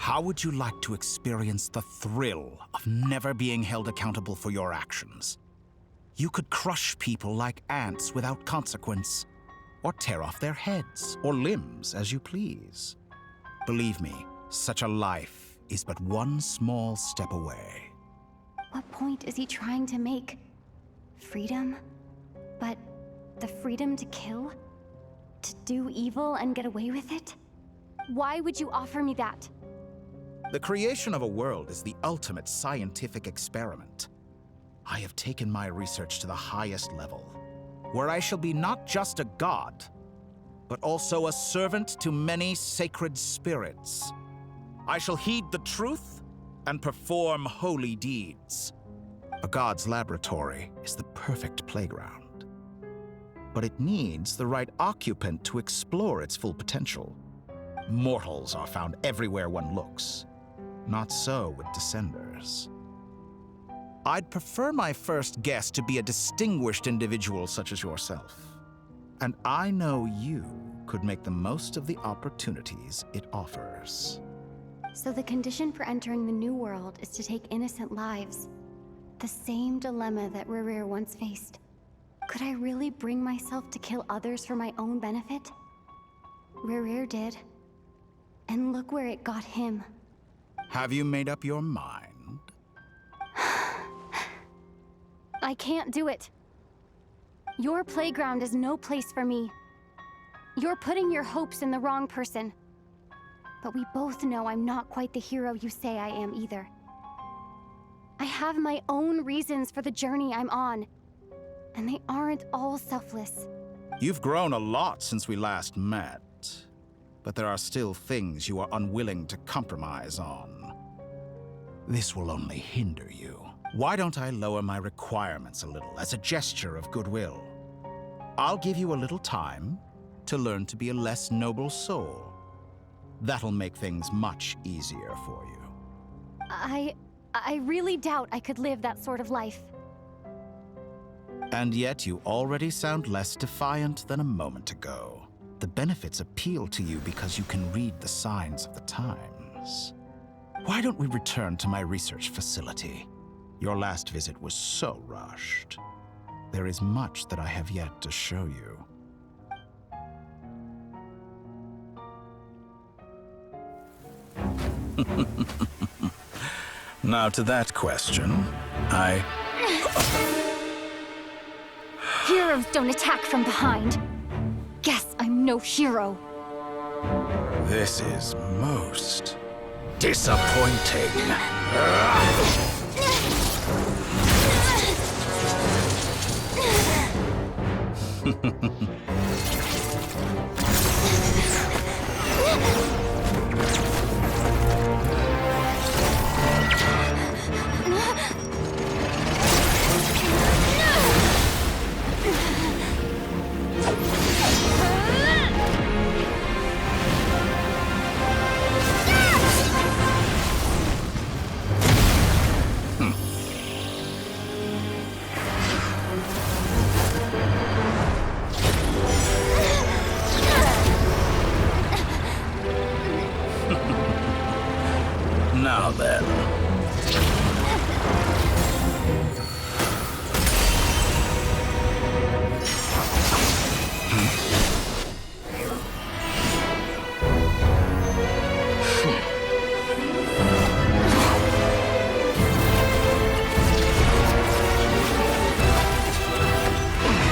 How would you like to experience the thrill of never being held accountable for your actions? You could crush people like ants without consequence, or tear off their heads or limbs as you please. Believe me, such a life is but one small step away. What point is he trying to make? Freedom? But the freedom to kill? To do evil and get away with it? Why would you offer me that? The creation of a world is the ultimate scientific experiment. I have taken my research to the highest level, where I shall be not just a god, but also a servant to many sacred spirits. I shall heed the truth and perform holy deeds. A god's laboratory is the perfect playground, but it needs the right occupant to explore its full potential. Mortals are found everywhere one looks. Not so with Descenders. I'd prefer my first guest to be a distinguished individual such as yourself. And I know you could make the most of the opportunities it offers. So the condition for entering the new world is to take innocent lives. The same dilemma that Rerir once faced. Could I really bring myself to kill others for my own benefit? Rerir did. And look where it got him. Have you made up your mind? I can't do it. Your playground is no place for me. You're putting your hopes in the wrong person. But we both know I'm not quite the hero you say I am either. I have my own reasons for the journey I'm on, and they aren't all selfless. You've grown a lot since we last met, but there are still things you are unwilling to compromise on. This will only hinder you. Why don't I lower my requirements a little as a gesture of goodwill? I'll give you a little time to learn to be a less noble soul. That'll make things much easier for you. I really doubt I could live that sort of life. And yet you already sound less defiant than a moment ago. The benefits appeal to you because you can read the signs of the times. Why don't we return to my research facility? Your last visit was so rushed. There is much that I have yet to show you. Now to that question, Heroes don't attack from behind. Guess I'm no hero. This is most disappointing. Now then.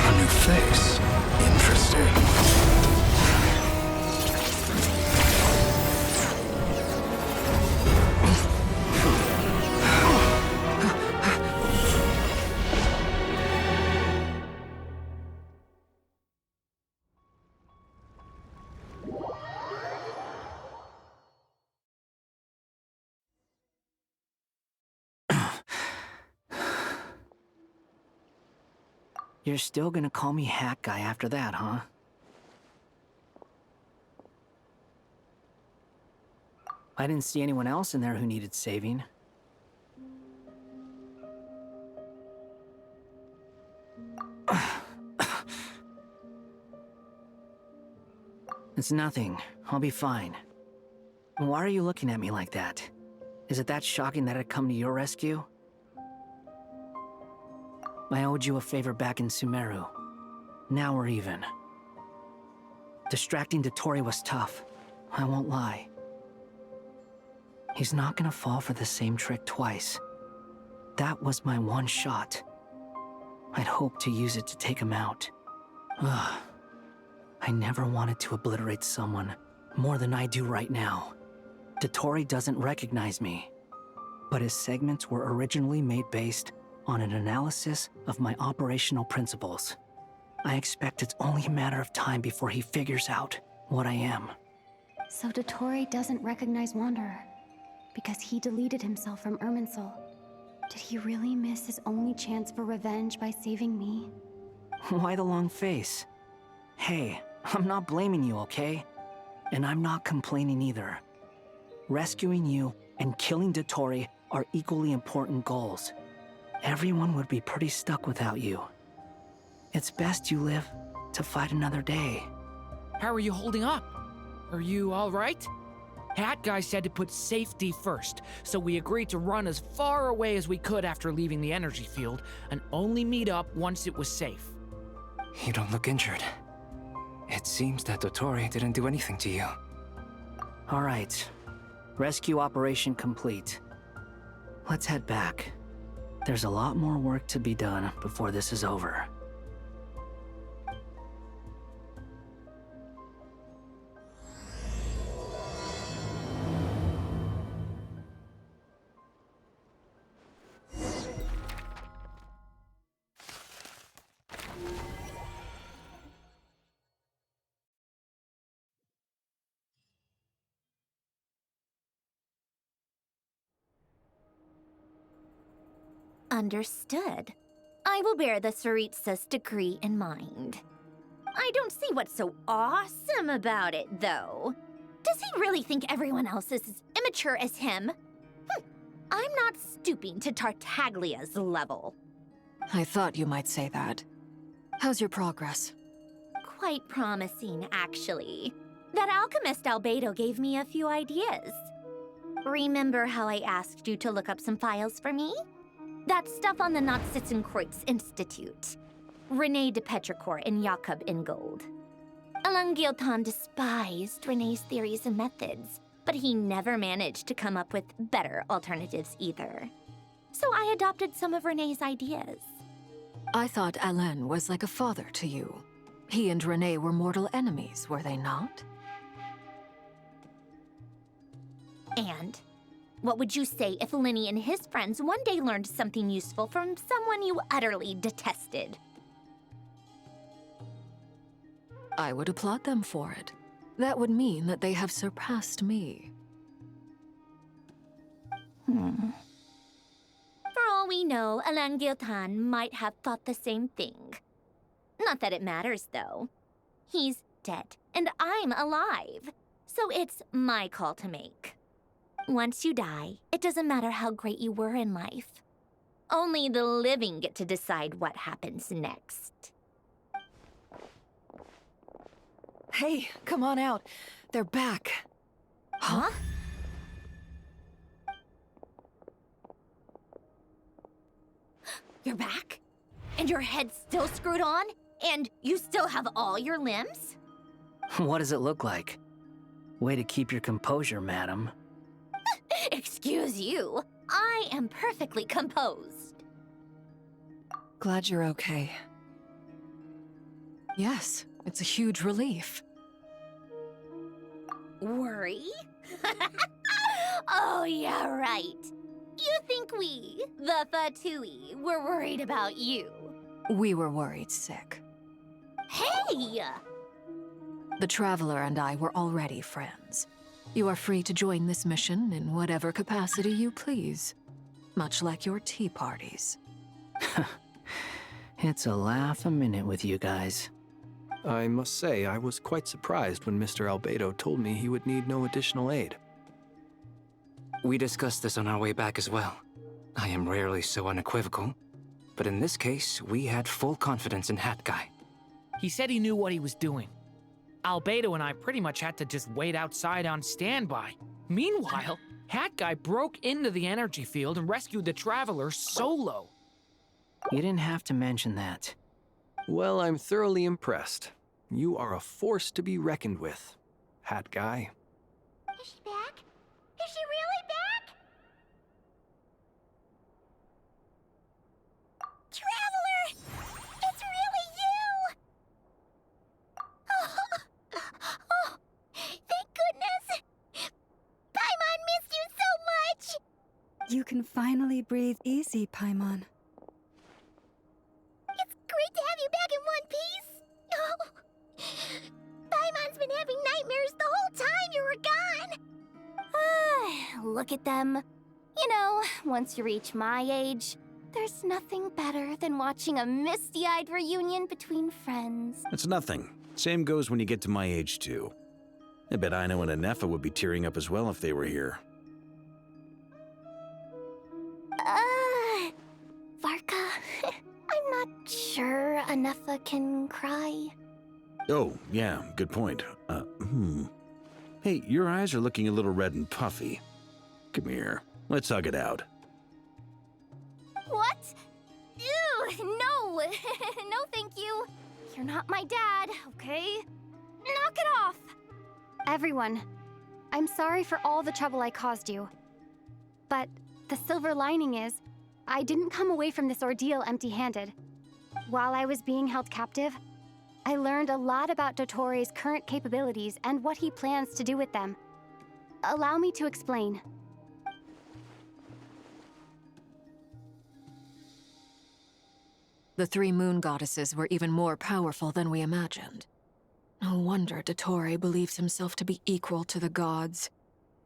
A new face. Interesting. You're still gonna call me Hack Guy after that, huh? I didn't see anyone else in there who needed saving. It's nothing. I'll be fine. Why are you looking at me like that? Is it that shocking that I'd come to your rescue? I owed you a favor back in Sumeru. Now we're even. Distracting Dotori was tough, I won't lie. He's not gonna fall for the same trick twice. That was my one shot. I'd hoped to use it to take him out. Ugh. I never wanted to obliterate someone more than I do right now. Dotori doesn't recognize me, but his segments were originally made based on an analysis of my operational principles. I expect it's only a matter of time before he figures out what I am. So Dotori doesn't recognize Wanderer because he deleted himself from Irminsul. Did he really miss his only chance for revenge by saving me? Why the long face? Hey, I'm not blaming you, okay? And I'm not complaining either. Rescuing you and killing Dotori are equally important goals. Everyone would be pretty stuck without you. It's best you live to fight another day. How are you holding up? Are you all right? Hat Guy said to put safety first, so we agreed to run as far away as we could after leaving the energy field and only meet up once it was safe. You don't look injured. It seems that Dotori didn't do anything to you. All right. Rescue operation complete. Let's head back. There's a lot more work to be done before this is over. Understood. I will bear the Tsaritsa's decree in mind. I don't see what's so awesome about it, though. Does he really think everyone else is as immature as him? I'm not stooping to Tartaglia's level. I thought you might say that. How's your progress? Quite promising, actually. That alchemist Albedo gave me a few ideas. Remember how I asked you to look up some files for me? That stuff on the Nazi-Kreuz Institute. René de Petrichor and Jakob Ingold. Alain Guillotin despised René's theories and methods, but he never managed to come up with better alternatives either. So I adopted some of René's ideas. I thought Alain was like a father to you. He and René were mortal enemies, were they not? And what would you say if Lenny and his friends one day learned something useful from someone you utterly detested? I would applaud them for it. That would mean that they have surpassed me. For all we know, Alain Guillotin might have thought the same thing. Not that it matters, though. He's dead, and I'm alive. So it's my call to make. Once you die, it doesn't matter how great you were in life. Only the living get to decide what happens next. Hey, come on out. They're back. Huh? You're back? And your head's still screwed on? And you still have all your limbs? What does it look like? Way to keep your composure, madam. Excuse you. I am perfectly composed. Glad you're okay. Yes, it's a huge relief. Worry? Oh, yeah, right. You think we, the Fatui, were worried about you? We were worried sick. Hey! The Traveler and I were already friends. You are free to join this mission in whatever capacity you please. Much like your tea parties. It's a laugh a minute with you guys. I must say, I was quite surprised when Mr. Albedo told me he would need no additional aid. We discussed this on our way back as well. I am rarely so unequivocal, but in this case, we had full confidence in Hat Guy. He said he knew what he was doing. Albedo and I pretty much had to just wait outside on standby. Meanwhile, Hat Guy broke into the energy field and rescued the Traveler solo. You didn't have to mention that. Well, I'm thoroughly impressed. You are a force to be reckoned with, Hat Guy. Is she back? Is she really back? Traveler! It's really you! Oh, thank goodness! Paimon missed you so much! You can finally breathe easy, Paimon. It's great to have you back in one piece! Oh, Paimon's been having nightmares the whole time you were gone! Look at them. You know, once you reach my age, there's nothing better than watching a misty-eyed reunion between friends. It's nothing. Same goes when you get to my age, too. I bet Ino and Anefa would be tearing up as well if they were here. Varka, I'm not sure Anefa can cry. Oh, yeah, good point. Hey, your eyes are looking a little red and puffy. Come here, let's hug it out. What? Ew, no! No, thank you. You're not my dad, okay? Knock it off! Everyone, I'm sorry for all the trouble I caused you. But the silver lining is, I didn't come away from this ordeal empty-handed. While I was being held captive, I learned a lot about Dottoro's current capabilities and what he plans to do with them. Allow me to explain. The three moon goddesses were even more powerful than we imagined. No wonder Dottore believes himself to be equal to the gods,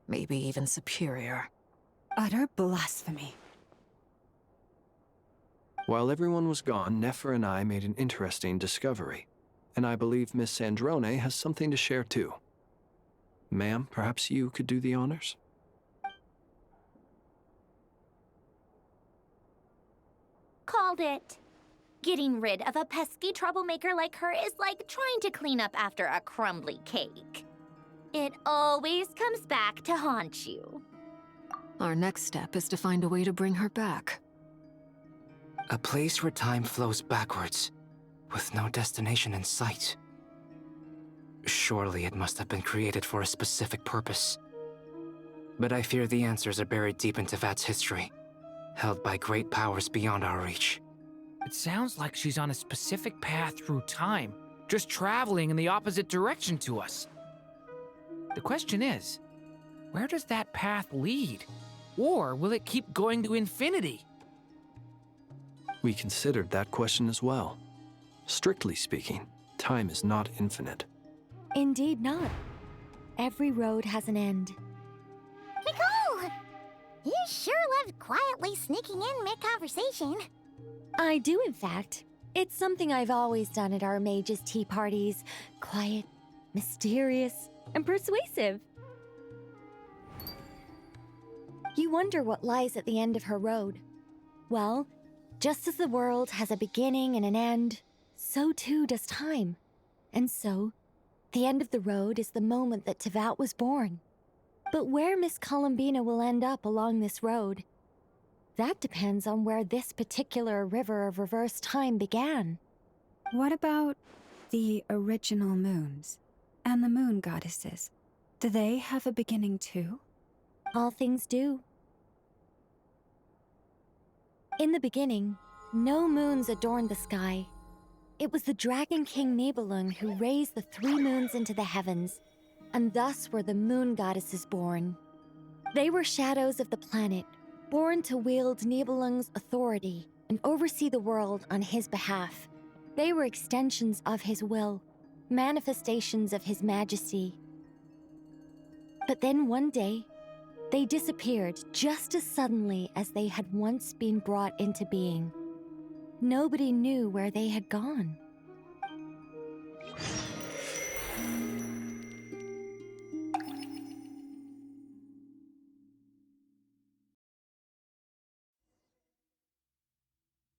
maybe even superior. Utter blasphemy. While everyone was gone, Nefer and I made an interesting discovery, and I believe Miss Sandrone has something to share too. Ma'am, perhaps you could do the honors? Called it. Getting rid of a pesky troublemaker like her is like trying to clean up after a crumbly cake. It always comes back to haunt you. Our next step is to find a way to bring her back. A place where time flows backwards, with no destination in sight. Surely it must have been created for a specific purpose. But I fear the answers are buried deep in Tevat's history, held by great powers beyond our reach. It sounds like she's on a specific path through time, just traveling in the opposite direction to us. The question is, where does that path lead? Or will it keep going to infinity? We considered that question as well. Strictly speaking, time is not infinite. Indeed not. Every road has an end. Nicole! You sure loved quietly sneaking in mid-conversation. I do, in fact. It's something I've always done at our mages' tea parties. Quiet, mysterious, and persuasive. You wonder what lies at the end of her road. Well, just as the world has a beginning and an end, so too does time. And so, the end of the road is the moment that Tevat was born. But where Miss Columbina will end up along this road, that depends on where this particular river of reverse time began. What about the original moons and the moon goddesses? Do they have a beginning too? All things do. In the beginning, no moons adorned the sky. It was the Dragon King Nibelung who raised the three moons into the heavens, and thus were the moon goddesses born. They were shadows of the planet, born to wield Nibelung's authority and oversee the world on his behalf. They were extensions of his will, manifestations of his majesty. But then one day, they disappeared just as suddenly as they had once been brought into being. Nobody knew where they had gone.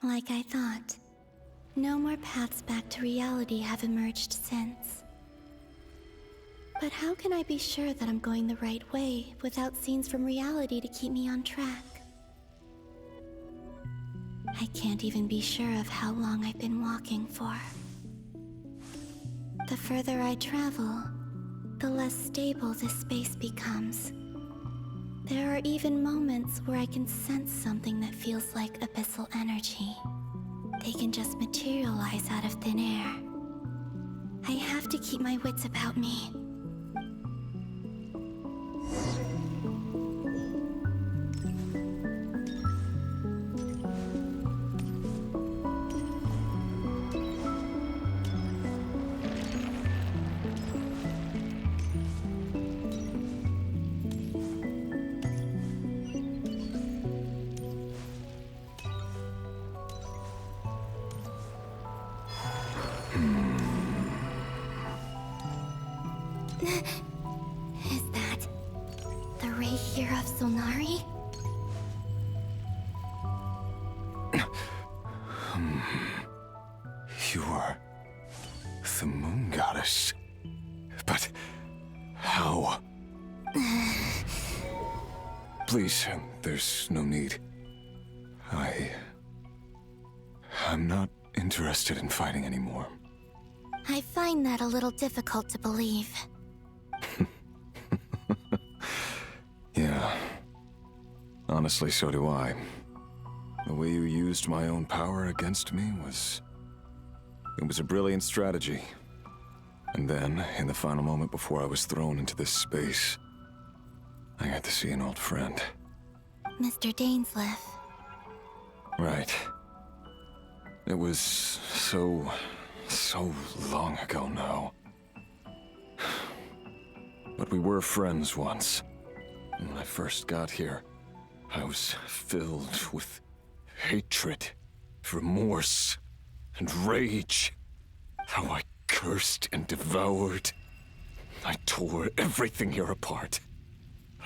Like I thought, no more paths back to reality have emerged since. But how can I be sure that I'm going the right way without scenes from reality to keep me on track? I can't even be sure of how long I've been walking for. The further I travel, the less stable this space becomes. There are even moments where I can sense something that feels like abyssal energy. They can just materialize out of thin air. I have to keep my wits about me. Is that the ray here of Solnari? You are the moon goddess. But how? Please, there's no need. I'm not interested in fighting anymore. I find that a little difficult to believe. Yeah. Honestly, so do I. The way you used my own power against me was... It was a brilliant strategy. And then, in the final moment before I was thrown into this space, I got to see an old friend. Mr. Dainsleif. Right. It was so long ago now. But we were friends once. And when I first got here, I was filled with hatred, remorse, and rage. How I cursed and devoured. I tore everything here apart.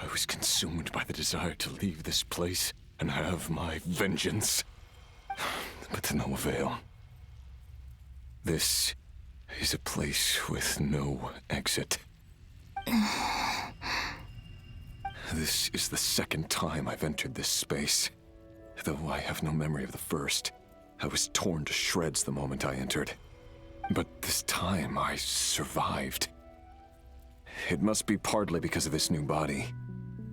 I was consumed by the desire to leave this place and have my vengeance. But to no avail. This is a place with no exit. This is the second time I've entered this space. Though I have no memory of the first. I was torn to shreds the moment I entered. But this time I survived. It must be partly because of this new body.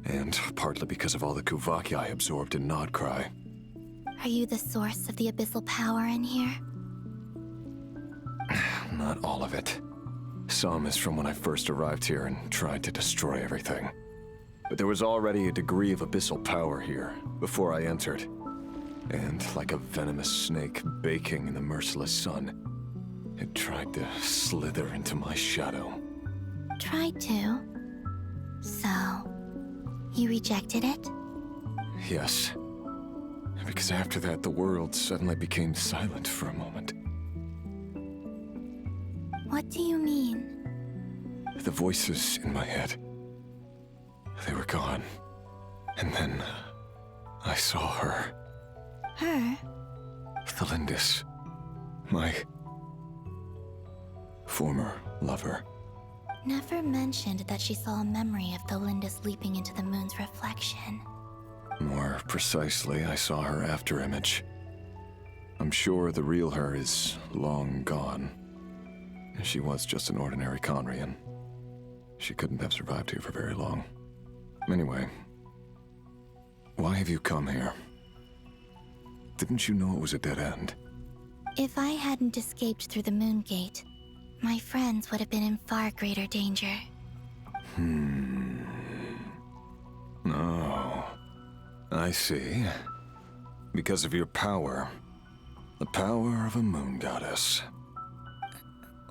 And partly because of all the Kuvaki I absorbed in Nod-Krai. Are you the source of the abyssal power in here? Not all of it. Some is from when I first arrived here and tried to destroy everything. But there was already a degree of abyssal power here before I entered. And like a venomous snake baking in the merciless sun, it tried to slither into my shadow. Tried to? So, you rejected it? Yes. Because after that, the world suddenly became silent for a moment. What do you mean? The voices in my head, they were gone. And then I saw her. Her? Thelindis. My former lover. Never mentioned that she saw a memory of Thelindis leaping into the moon's reflection. More precisely, I saw her afterimage. I'm sure the real her is long gone. She was just an ordinary Conrian. She couldn't have survived here for very long. Anyway, why have you come here? Didn't you know it was a dead end? If I hadn't escaped through the moon gate, my friends would have been in far greater danger. No. I see. Because of your power. The power of a moon goddess.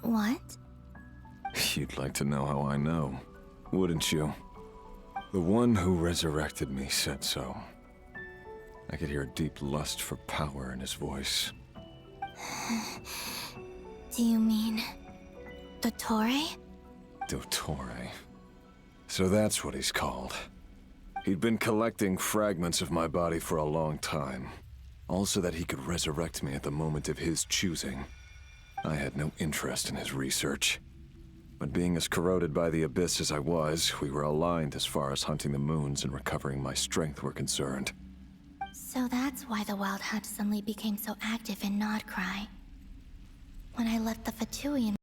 What? You'd like to know how I know, wouldn't you? The one who resurrected me said so. I could hear a deep lust for power in his voice. Do you mean... Dottore? Dottore. So that's what he's called. He'd been collecting fragments of my body for a long time. All so that he could resurrect me at the moment of his choosing. I had no interest in his research. But being as corroded by the Abyss as I was, we were aligned as far as hunting the moons and recovering my strength were concerned. So that's why the Wild Hunt suddenly became so active in Nod-Krai. When I left the Fatuian...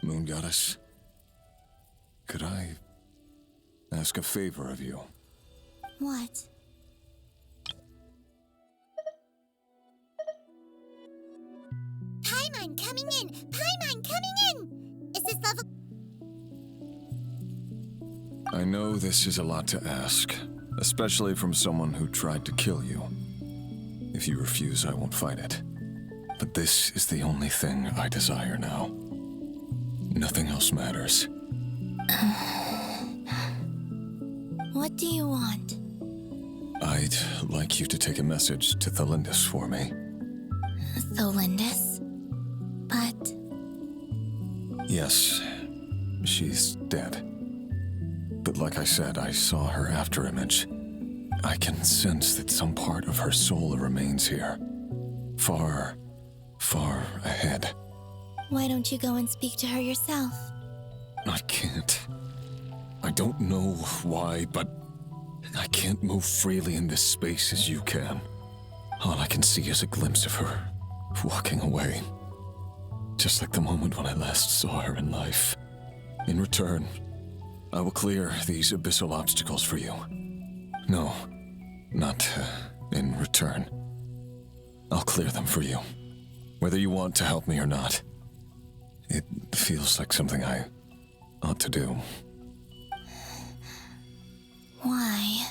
Moon Goddess, could I ask a favor of you? What? Paimon coming in! Paimon coming in! Is this level... I know this is a lot to ask, especially from someone who tried to kill you. If you refuse, I won't fight it. But this is the only thing I desire now. Nothing else matters. What do you want? I'd like you to take a message to Thelindis for me. Thelindis? But... Yes, she's dead. But like I said, I saw her afterimage. I can sense that some part of her soul remains here. Far, far ahead. Why don't you go and speak to her yourself? I can't. I don't know why, but I can't move freely in this space as you can. All I can see is a glimpse of her, walking away. Just like the moment when I last saw her in life. In return, I will clear these abyssal obstacles for you. No, not in return. I'll clear them for you, whether you want to help me or not. It feels like something I ought to do. Why?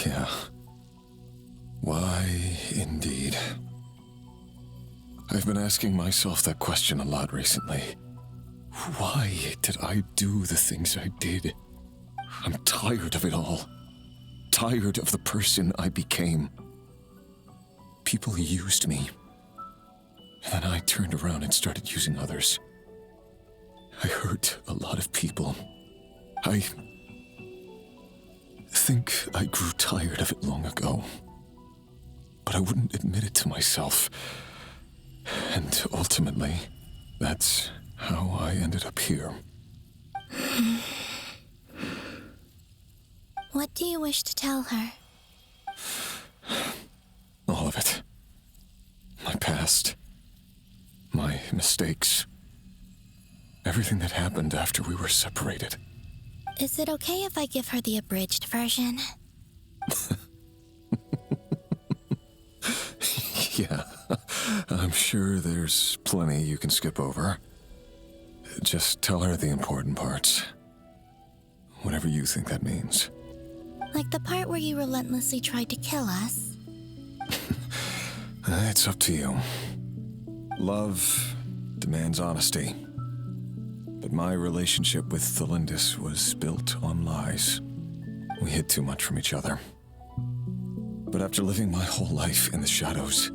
Yeah. Why, indeed. I've been asking myself that question a lot recently. Why did I do the things I did? I'm tired of it all. Tired of the person I became. People used me. And then I turned around and started using others. I hurt a lot of people. I think I grew tired of it long ago. But I wouldn't admit it to myself. And ultimately, that's how I ended up here. What do you wish to tell her? All of it. My past. My mistakes. Everything that happened after we were separated. Is it okay if I give her the abridged version? Yeah, I'm sure there's plenty you can skip over. Just tell her the important parts. Whatever you think that means. Like the part where you relentlessly tried to kill us? It's up to you. Love demands honesty. But my relationship with Thelindis was built on lies. We hid too much from each other. But after living my whole life in the shadows,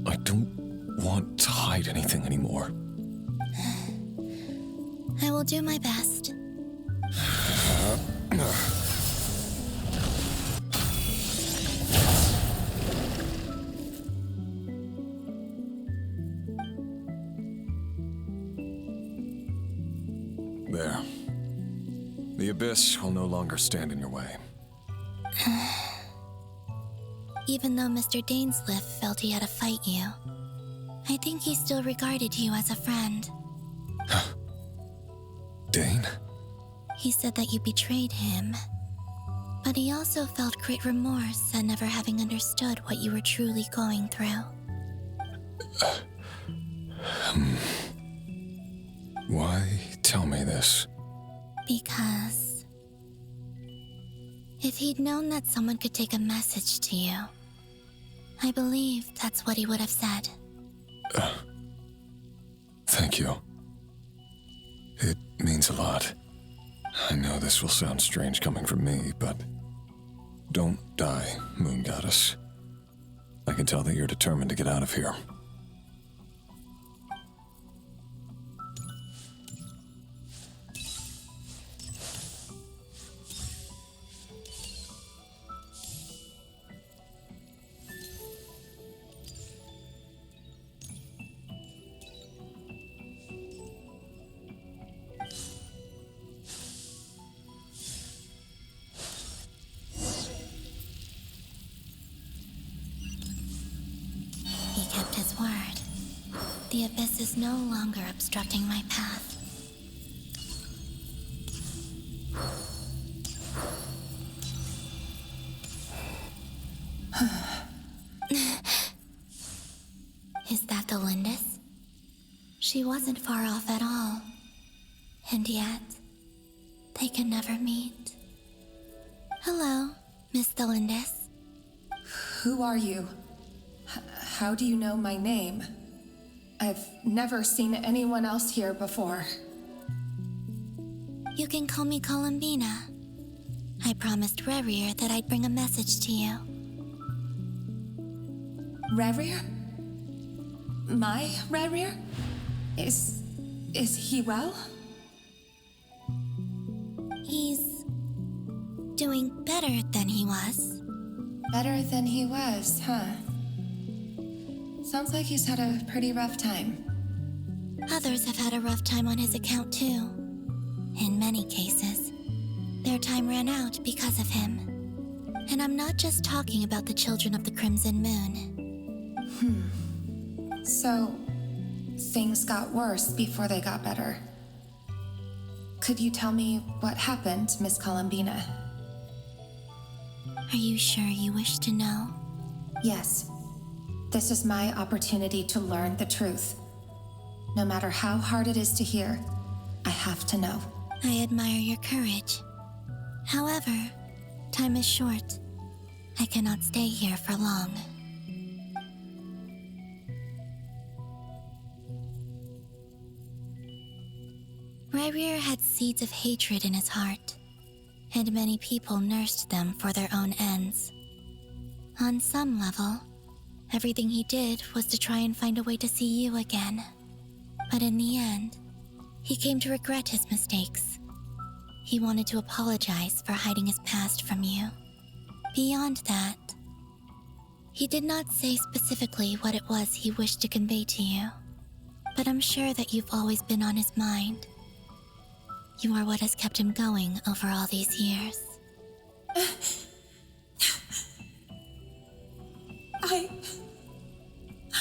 I don't want to hide anything anymore. I will do my best. There. The Abyss will no longer stand in your way. Even though Mr. Dainsliff felt he had to fight you, I think he still regarded you as a friend. Dane? He said that you betrayed him, but he also felt great remorse at never having understood what you were truly going through. Why tell me this? Because if he'd known that someone could take a message to you, I believe that's what he would have said. Thank you. It means a lot. I know this will sound strange coming from me, but don't die, Moon Goddess. I can tell that you're determined to get out of here. is no longer obstructing my path. Is that the Lindis? She wasn't far off at all. And yet, they can never meet. Hello, Miss the Lindis. Who are you? How do you know my name? I've never seen anyone else here before. You can call me Columbina. I promised Rerir that I'd bring a message to you. Rerir? My Rerir? Is he well? He's doing better than he was. Better than he was, huh? Sounds like he's had a pretty rough time. Others have had a rough time on his account too. In many cases, their time ran out because of him. And I'm not just talking about the children of the Crimson Moon. So, things got worse before they got better. Could you tell me what happened, Miss Columbina? Are you sure you wish to know? Yes. This is my opportunity to learn the truth. No matter how hard it is to hear, I have to know. I admire your courage. However, time is short. I cannot stay here for long. Rerir had seeds of hatred in his heart, and many people nursed them for their own ends. On some level, everything he did was to try and find a way to see you again. But in the end, he came to regret his mistakes. He wanted to apologize for hiding his past from you. Beyond that, he did not say specifically what it was he wished to convey to you, but I'm sure that you've always been on his mind. You are what has kept him going over all these years.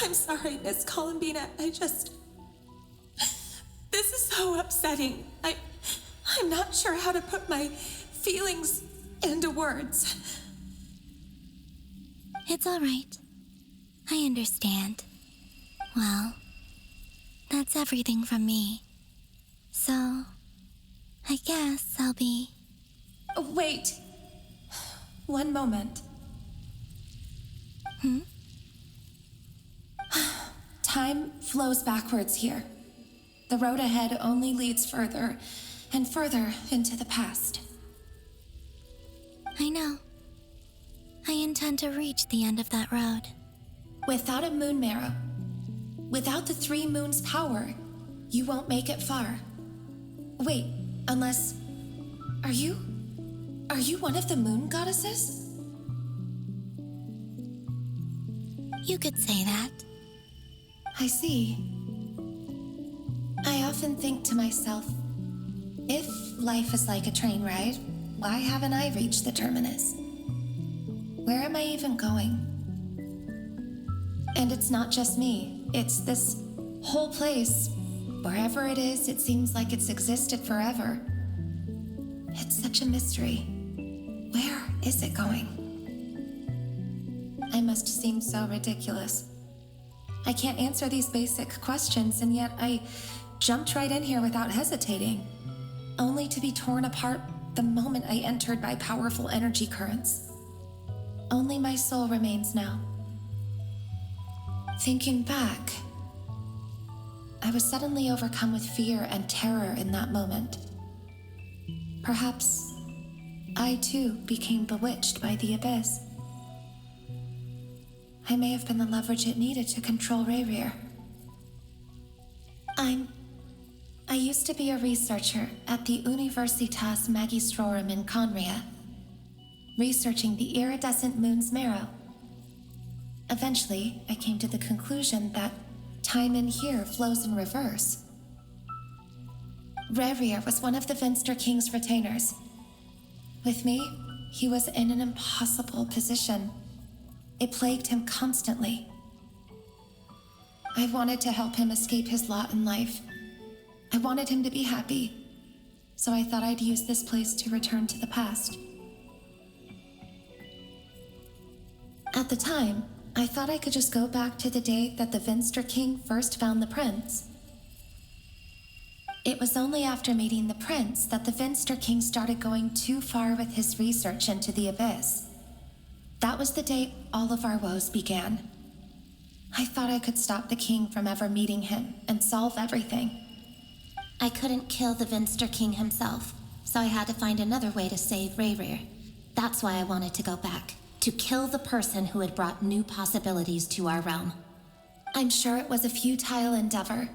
I'm sorry, Miss Columbina. This is so upsetting. I'm not sure how to put my feelings into words. It's all right. I understand. Well, that's everything from me. So, I guess I'll be... Wait. One moment. Time flows backwards here. The road ahead only leads further and further into the past. I know. I intend to reach the end of that road. Without a moon marrow, without the 3 moons' power, you won't make it far. Wait, unless... Are you one of the moon goddesses? You could say that. I see. I often think to myself, if life is like a train ride, why haven't I reached the terminus? Where am I even going? And it's not just me. It's this whole place. Wherever it is, it seems like it's existed forever. It's such a mystery. Where is it going? I must seem so ridiculous. I can't answer these basic questions, and yet I jumped right in here without hesitating, only to be torn apart the moment I entered by powerful energy currents. Only my soul remains now. Thinking back, I was suddenly overcome with fear and terror in that moment. Perhaps I too became bewitched by the abyss. I may have been the leverage it needed to control Rerir. I used to be a researcher at the Universitas Magistrorum in Conria, researching the iridescent moon's marrow. Eventually, I came to the conclusion that time in here flows in reverse. Rerir was one of the Venster King's retainers. With me, he was in an impossible position. It plagued him constantly. I wanted to help him escape his lot in life. I wanted him to be happy, so I thought I'd use this place to return to the past. At the time, I thought I could just go back to the day that the Venster King first found the prince. It was only after meeting the prince that the Venster King started going too far with his research into the Abyss. That was the day all of our woes began. I thought I could stop the king from ever meeting him and solve everything. I couldn't kill the Venster King himself, so I had to find another way to save Rayrir. That's why I wanted to go back, to kill the person who had brought new possibilities to our realm. I'm sure it was a futile endeavor,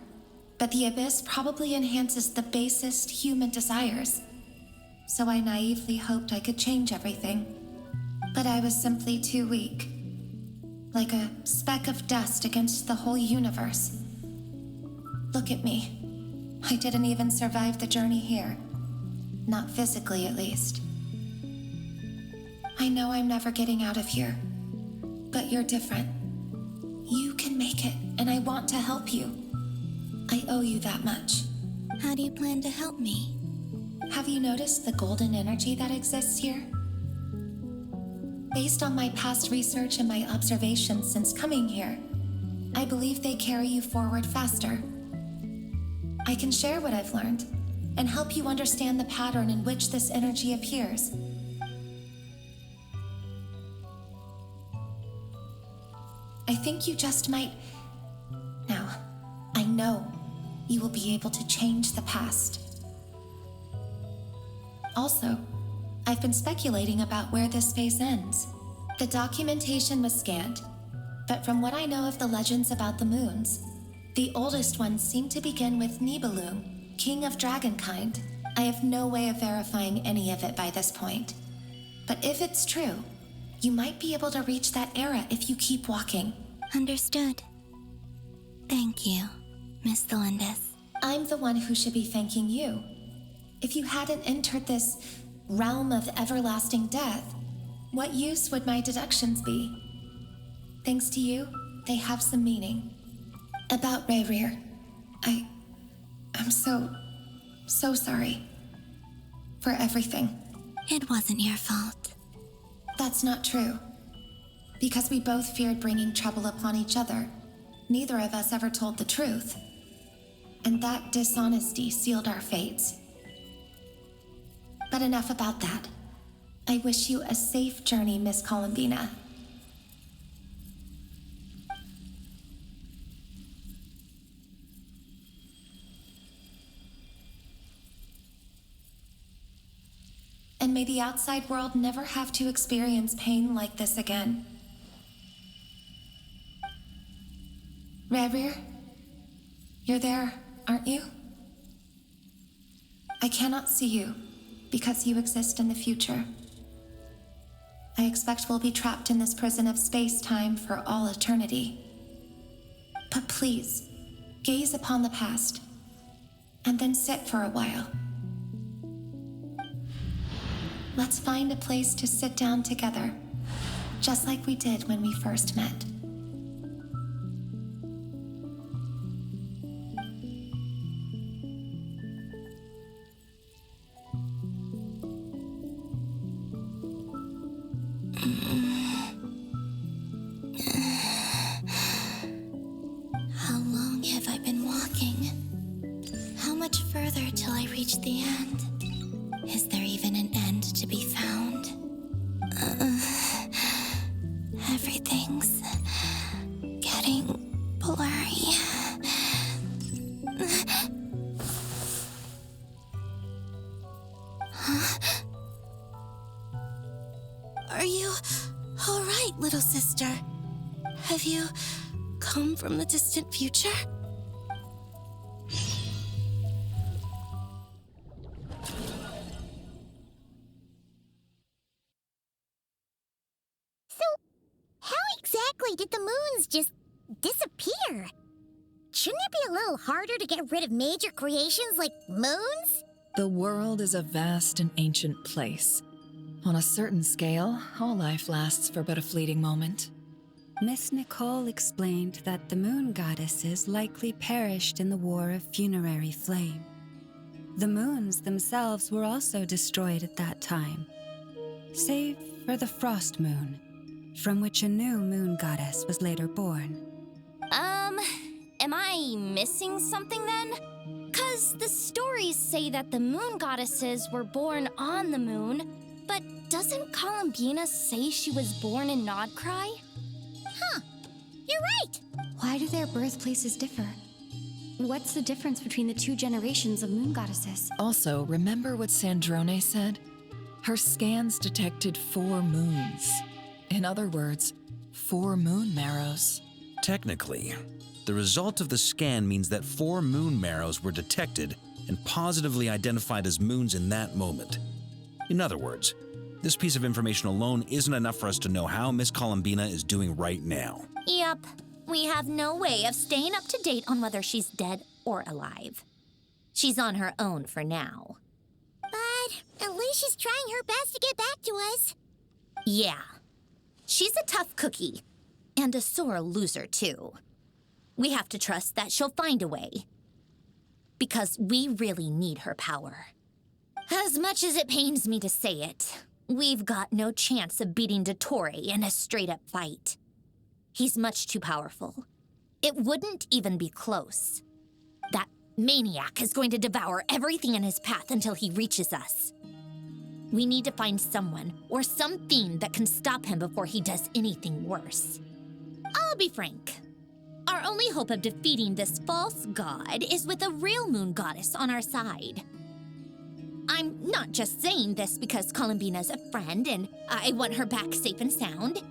but the Abyss probably enhances the basest human desires. So I naively hoped I could change everything. But I was simply too weak. Like a speck of dust against the whole universe. Look at me. I didn't even survive the journey here. Not physically, at least. I know I'm never getting out of here. But you're different. You can make it, and I want to help you. I owe you that much. How do you plan to help me? Have you noticed the golden energy that exists here? Based on my past research and my observations since coming here, I believe they carry you forward faster. I can share what I've learned and help you understand the pattern in which this energy appears. I think you just might... Now, I know you will be able to change the past. Also, I've been speculating about where this phase ends. The documentation was scanned, but from what I know of the legends about the moons, the oldest ones seem to begin with Nibelung, king of dragonkind. I have no way of verifying any of it by this point. But if it's true, you might be able to reach that era if you keep walking. Understood. Thank you, Miss Thelindis. I'm the one who should be thanking you. If you hadn't entered this realm of everlasting death, what use would my deductions be? Thanks to you, they have some meaning. About Rayrir, I'm so sorry. For everything. It wasn't your fault. That's not true. Because we both feared bringing trouble upon each other, neither of us ever told the truth. And that dishonesty sealed our fates. But enough about that. I wish you a safe journey, Miss Columbina. And may the outside world never have to experience pain like this again. Rayrir, you're there, aren't you? I cannot see you, because you exist in the future. I expect we'll be trapped in this prison of space-time for all eternity. But please, gaze upon the past, and then sit for a while. Let's find a place to sit down together, just like we did when we first met. How long have I been walking? How much further till I reach the end? Is there even an end to be found? Everything's getting blurry. Huh? Are you all right, little sister? Have you come from the distant future? Did the moons just disappear? Shouldn't it be a little harder to get rid of major creations like moons? The world is a vast and ancient place. On a certain scale, all life lasts for but a fleeting moment. Miss Nicole explained that the moon goddesses likely perished in the War of Funerary Flame. The moons themselves were also destroyed at that time, save for the Frost Moon, from which a new moon goddess was later born. Am I missing something then? 'Cause the stories say that the moon goddesses were born on the moon, but doesn't Columbina say she was born in Nod-Krai? Huh, you're right! Why do their birthplaces differ? What's the difference between the two generations of moon goddesses? Also, remember what Sandrone said? Her scans detected 4 moons. In other words, 4 moon marrows. Technically, the result of the scan means that 4 moon marrows were detected and positively identified as moons in that moment. In other words, this piece of information alone isn't enough for us to know how Miss Columbina is doing right now. Yep, we have no way of staying up to date on whether she's dead or alive. She's on her own for now. But at least she's trying her best to get back to us. Yeah, she's a tough cookie, and a sore loser too. We have to trust that she'll find a way, because we really need her power. As much as it pains me to say it, we've got no chance of beating Dottore in a straight-up fight. He's much too powerful. It wouldn't even be close. That maniac is going to devour everything in his path until he reaches us. We need to find someone or something that can stop him before he does anything worse. I'll be frank. Our only hope of defeating this false god is with a real moon goddess on our side. I'm not just saying this because Columbina's a friend and I want her back safe and sound.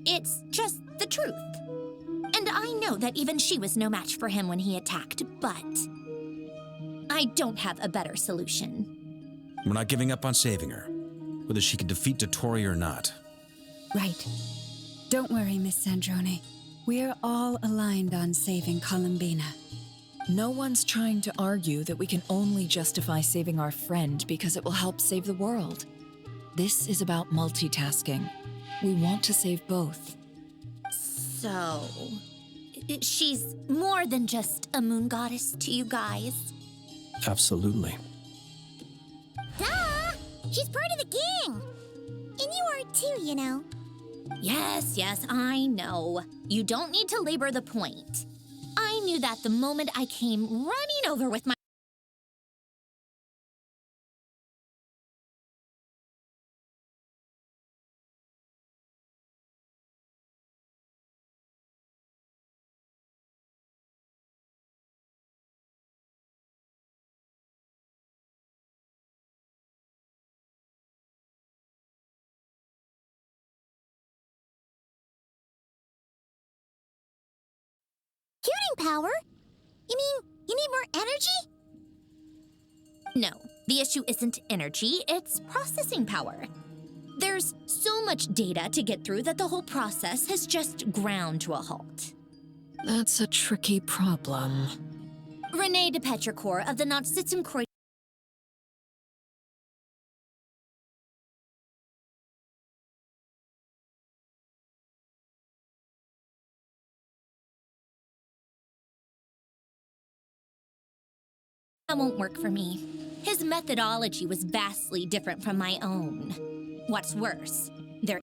It's just the truth. And I know that even she was no match for him when he attacked, but I don't have a better solution. We're not giving up on saving her, whether she can defeat Dottore or not. Right. Don't worry, Miss Sandrone. We're all aligned on saving Columbina. No one's trying to argue that we can only justify saving our friend because it will help save the world. This is about multitasking. We want to save both. So, she's more than just a moon goddess to you guys? Absolutely. Duh! She's part of the gang! And you are too, you know. Yes, I know. You don't need to labor the point. I knew that the moment I came running over with my Curing power? You mean you need more energy? No, the issue isn't energy, it's processing power. There's so much data to get through that the whole process has just ground to a halt. That's a tricky problem. Renee de Petrichor of the Nod-Krai that won't work for me. His methodology was vastly different from my own. What's worse, there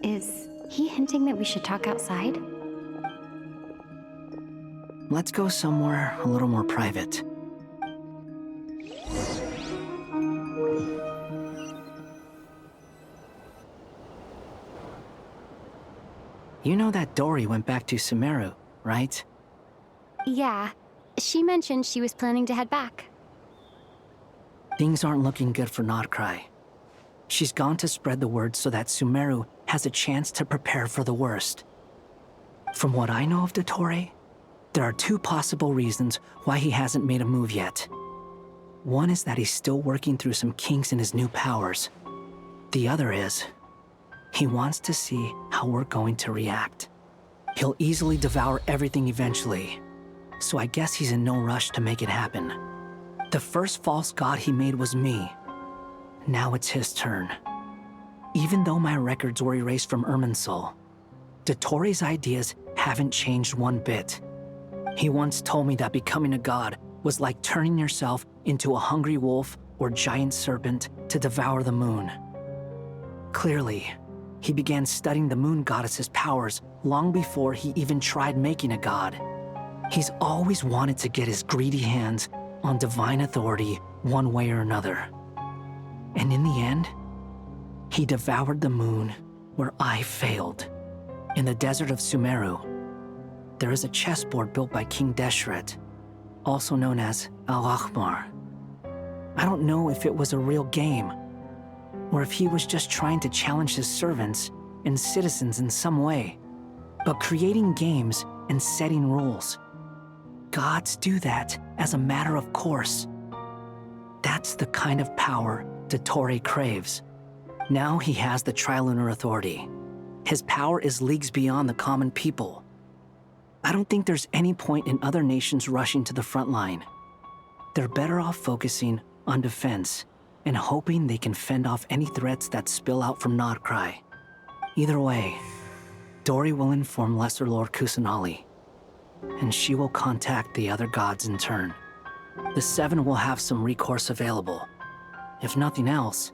Is he hinting that we should talk outside? Let's go somewhere a little more private. You know that Dori went back to Sumeru, right? Yeah. She mentioned she was planning to head back. Things aren't looking good for Nod-Krai. She's gone to spread the word so that Sumeru has a chance to prepare for the worst. From what I know of Dottore, there are two possible reasons why he hasn't made a move yet. One is that he's still working through some kinks in his new powers. The other is, he wants to see how we're going to react. He'll easily devour everything eventually, so I guess he's in no rush to make it happen. The first false god he made was me. Now it's his turn. Even though my records were erased from Irminsul, Dottore's ideas haven't changed one bit. He once told me that becoming a god was like turning yourself into a hungry wolf or giant serpent to devour the moon. Clearly, he began studying the moon goddess's powers long before he even tried making a god. He's always wanted to get his greedy hands on divine authority one way or another. And in the end, he devoured the moon where I failed. In the desert of Sumeru, there is a chessboard built by King Deshret, also known as Al-Ahmar. I don't know if it was a real game, or if he was just trying to challenge his servants and citizens in some way. But creating games and setting rules, gods do that as a matter of course. That's the kind of power Dottore craves. Now he has the Trilunar Authority. His power is leagues beyond the common people. I don't think there's any point in other nations rushing to the front line. They're better off focusing on defense and hoping they can fend off any threats that spill out from Nod-Krai. Either way, Dori will inform Lesser Lord Kusanali, and she will contact the other gods in turn. The Seven will have some recourse available. If nothing else,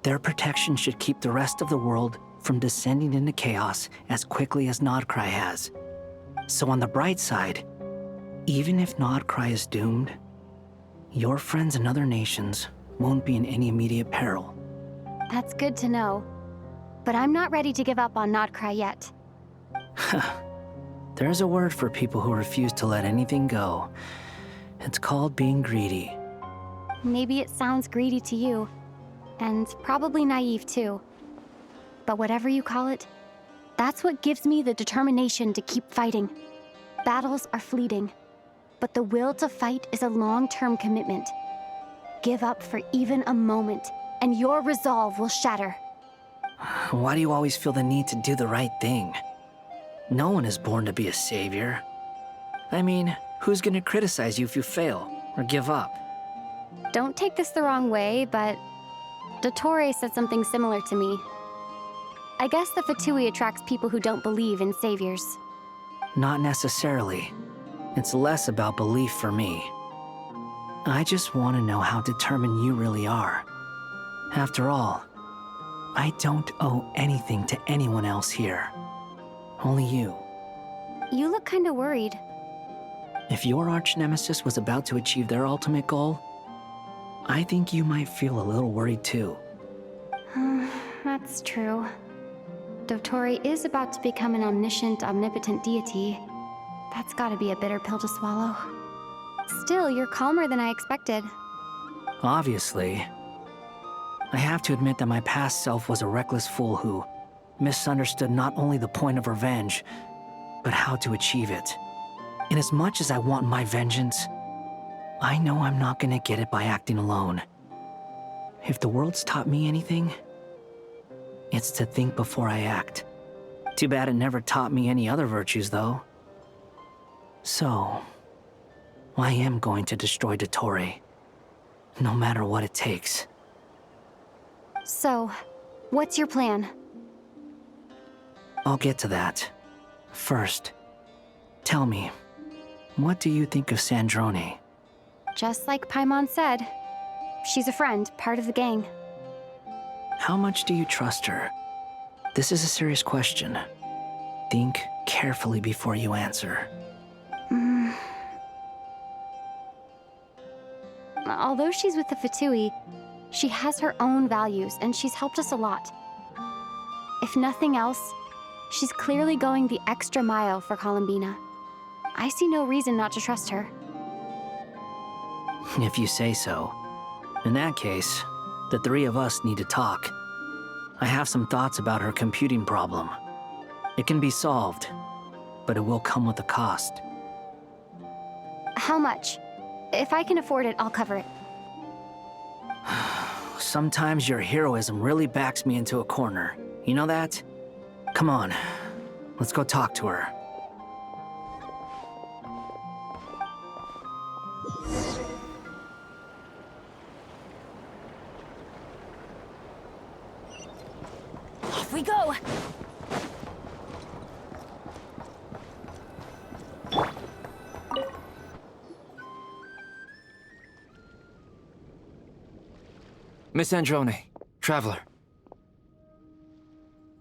their protection should keep the rest of the world from descending into chaos as quickly as Nod-Krai has. So on the bright side, even if Nod-Krai is doomed, your friends in other nations won't be in any immediate peril. That's good to know. But I'm not ready to give up on Nod-Krai yet. There's a word for people who refuse to let anything go. It's called being greedy. Maybe it sounds greedy to you, and probably naive too. But whatever you call it, that's what gives me the determination to keep fighting. Battles are fleeting, but the will to fight is a long-term commitment. Give up for even a moment, and your resolve will shatter. Why do you always feel the need to do the right thing? No one is born to be a savior. I mean, who's gonna criticize you if you fail or give up? Don't take this the wrong way, but Dottore said something similar to me. I guess the Fatui attracts people who don't believe in saviors. Not necessarily. It's less about belief for me. I just want to know how determined you really are. After all, I don't owe anything to anyone else here. Only you. You look kinda worried. If your arch-nemesis was about to achieve their ultimate goal, I think you might feel a little worried too. That's true. Dottore is about to become an omniscient, omnipotent deity. That's gotta be a bitter pill to swallow. Still, you're calmer than I expected. Obviously. I have to admit that my past self was a reckless fool who misunderstood not only the point of revenge, but how to achieve it. And as much as I want my vengeance, I know I'm not gonna get it by acting alone. If the world's taught me anything, it's to think before I act. Too bad it never taught me any other virtues, though. So, I am going to destroy Dottore, no matter what it takes. So, what's your plan? I'll get to that. First, tell me, what do you think of Sandrone? Just like Paimon said, she's a friend, part of the gang. How much do you trust her? This is a serious question. Think carefully before you answer. Although she's with the Fatui, she has her own values, and she's helped us a lot. If nothing else, she's clearly going the extra mile for Columbina. I see no reason not to trust her. If you say so. In that case, the three of us need to talk. I have some thoughts about her computing problem. It can be solved, but it will come with a cost. How much? If I can afford it, I'll cover it. Sometimes your heroism really backs me into a corner. You know that? Come on, let's go talk to her. Off we go! Miss Androne, Traveler.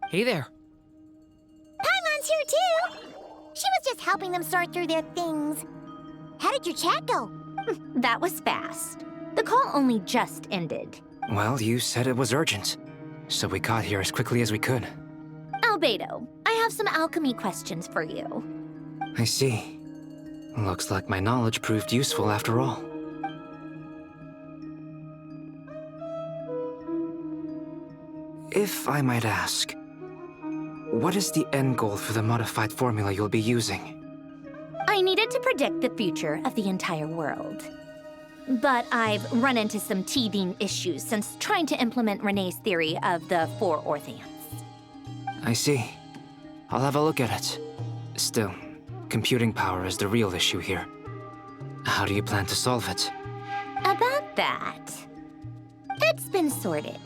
Hey there. Paimon's here too! She was just helping them sort through their things. How did your chat go? That was fast. The call only just ended. Well, you said it was urgent, so we got here as quickly as we could. Albedo, I have some alchemy questions for you. I see. Looks like my knowledge proved useful after all. If I might ask, what is the end goal for the modified formula you'll be using? I needed to predict the future of the entire world. But I've run into some teething issues since trying to implement Renee's theory of the 4 Orthians. I see. I'll have a look at it. Still, computing power is the real issue here. How do you plan to solve it? About that, it's been sorted.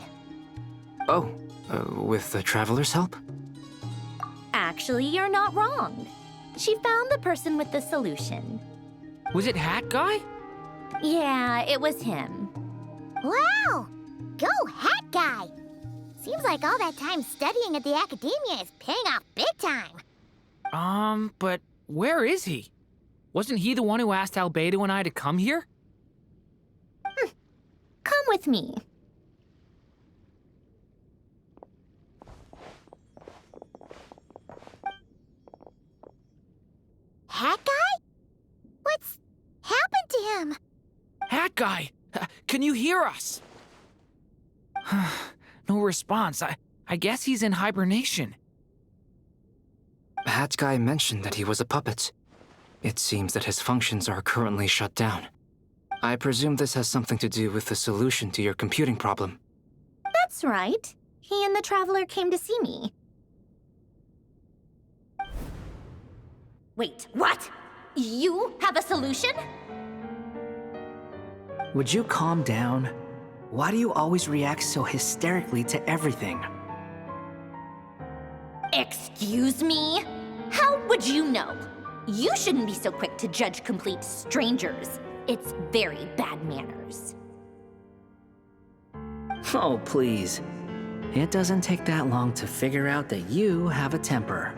Oh, with the Traveler's help? Actually, you're not wrong. She found the person with the solution. Was it Hat Guy? Yeah, it was him. Wow! Go Hat Guy! Seems like all that time studying at the academia is paying off big time. But where is he? Wasn't he the one who asked Albedo and I to come here? Come with me. Hat Guy? What's happened to him? Hat Guy! Can you hear us? No response. I guess he's in hibernation. Hat Guy mentioned that he was a puppet. It seems that his functions are currently shut down. I presume this has something to do with the solution to your computing problem. That's right. He and the Traveler came to see me. Wait, what? You have a solution? Would you calm down? Why do you always react so hysterically to everything? Excuse me? How would you know? You shouldn't be so quick to judge complete strangers. It's very bad manners. Oh, please. It doesn't take that long to figure out that you have a temper.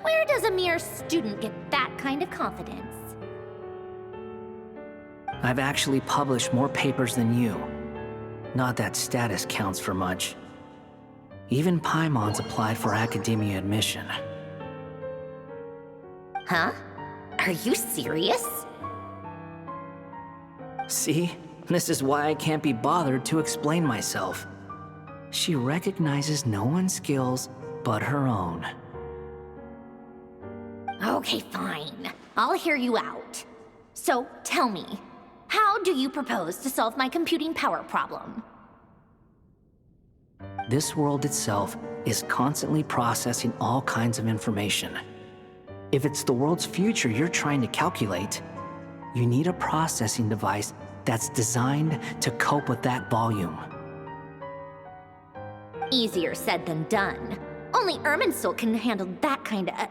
Where does a mere student get that kind of confidence? I've actually published more papers than you. Not that status counts for much. Even Paimon's applied for academia admission. Huh? Are you serious? See? This is why I can't be bothered to explain myself. She recognizes no one's skills but her own. Okay, fine. I'll hear you out. So, tell me, how do you propose to solve my computing power problem? This world itself is constantly processing all kinds of information. If it's the world's future you're trying to calculate, you need a processing device that's designed to cope with that volume. Easier said than done. Only Irminsul can handle that kind of...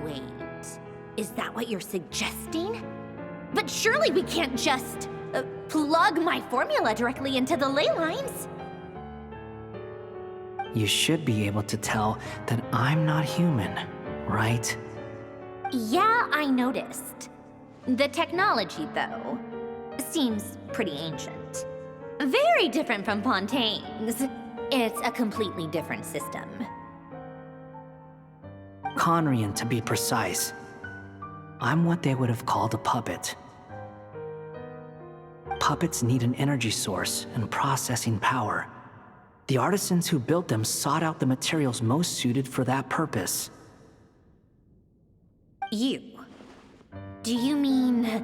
Wait, is that what you're suggesting? But surely we can't just... plug my formula directly into the ley lines. You should be able to tell that I'm not human, right? Yeah, I noticed. The technology, though, seems pretty ancient. Very different from Fontaine's. It's a completely different system. Conrian, to be precise. I'm what they would have called a puppet. Puppets need an energy source and processing power. The artisans who built them sought out the materials most suited for that purpose. You? Do you mean...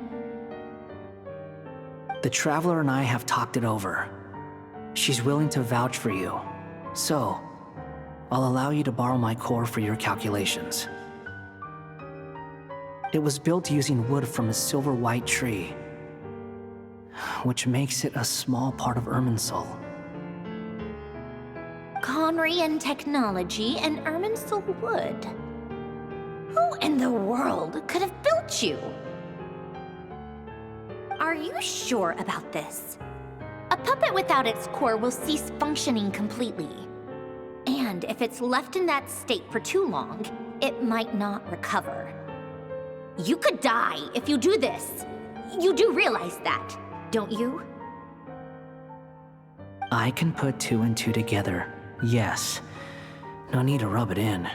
The Traveler and I have talked it over. She's willing to vouch for you. So, I'll allow you to borrow my core for your calculations. It was built using wood from a silver-white tree, which makes it a small part of Irminsul. Conrian technology and Irminsul wood. Who in the world could have built you? Are you sure about this? A puppet without its core will cease functioning completely. And if it's left in that state for too long, it might not recover. You could die if you do this. You do realize that, don't you? I can put 2 and 2 together, yes. No need to rub it in.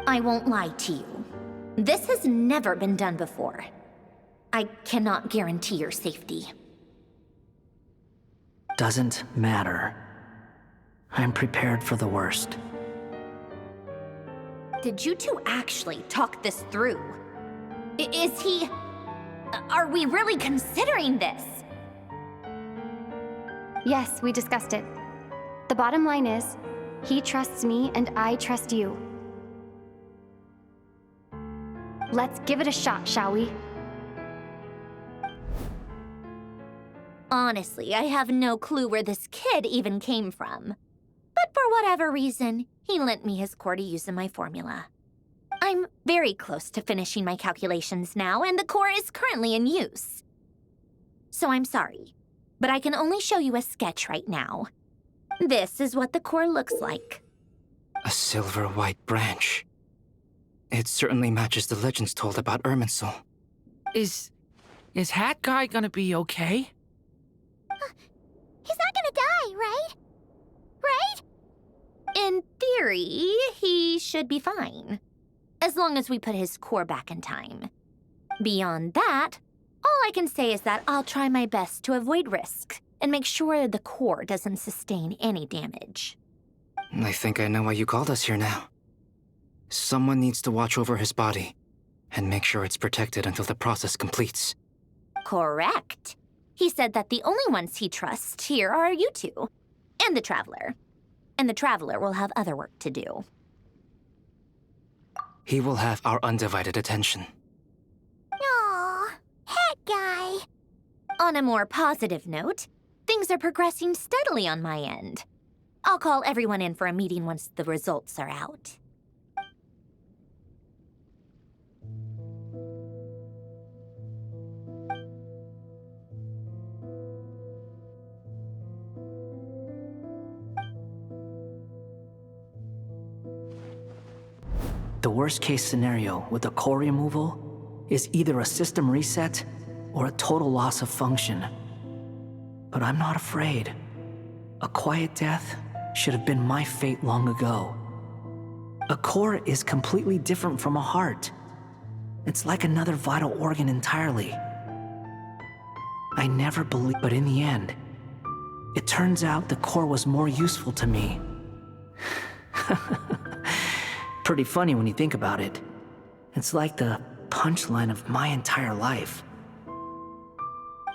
I won't lie to you. This has never been done before. I cannot guarantee your safety. Doesn't matter. I'm prepared for the worst. Did you two actually talk this through? Is he... Are we really considering this? Yes, we discussed it. The bottom line is, he trusts me and I trust you. Let's give it a shot, shall we? Honestly, I have no clue where this kid even came from. But for whatever reason, he lent me his core to use in my formula. I'm very close to finishing my calculations now, and the core is currently in use. So I'm sorry, but I can only show you a sketch right now. This is what the core looks like. A silver-white branch. It certainly matches the legends told about Irminsul. Is Hat Guy gonna be okay? He's not gonna die, right? Right? In theory, he should be fine. As long as we put his core back in time. Beyond that, all I can say is that I'll try my best to avoid risk and make sure the core doesn't sustain any damage. I think I know why you called us here now. Someone needs to watch over his body and make sure it's protected until the process completes. Correct. He said that the only ones he trusts here are you two, and the Traveler. And the Traveler will have other work to do. He will have our undivided attention. Aww, Hat Guy. On a more positive note, things are progressing steadily on my end. I'll call everyone in for a meeting once the results are out. The worst-case scenario with the core removal is either a system reset or a total loss of function. But I'm not afraid. A quiet death should have been my fate long ago. A core is completely different from a heart. It's like another vital organ entirely. I never believed, but in the end, it turns out the core was more useful to me. Pretty funny when you think about it. It's like the punchline of my entire life.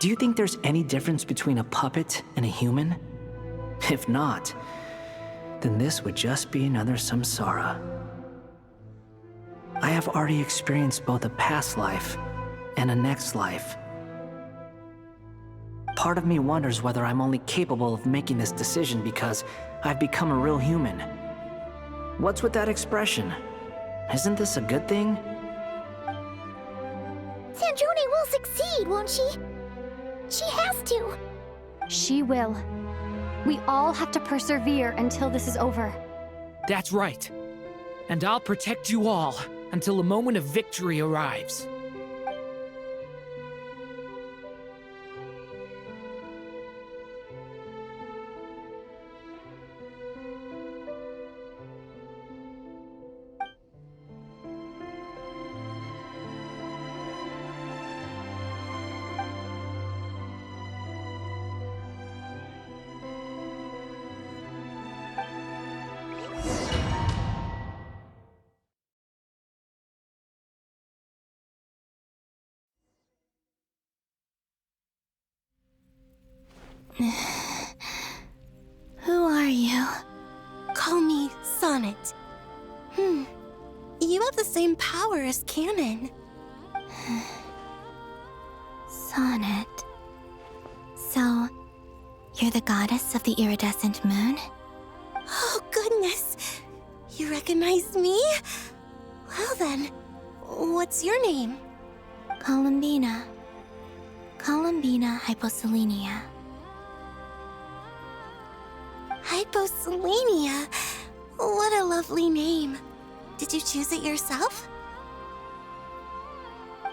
Do you think there's any difference between a puppet and a human? If not, then this would just be another samsara. I have already experienced both a past life and a next life. Part of me wonders whether I'm only capable of making this decision because I've become a real human. What's with that expression? Isn't this a good thing? Sanjoni will succeed, won't she? She has to. She will. We all have to persevere until this is over. That's right. And I'll protect you all until the moment of victory arrives. Who are you? Call me Sonnet. You have the same power as Canon. Sonnet. So, you're the goddess of the iridescent moon? Oh, goodness. You recognize me? Well then, what's your name? Columbina. Columbina Hyposelenia. Hyposelenia. What a lovely name. Did you choose it yourself?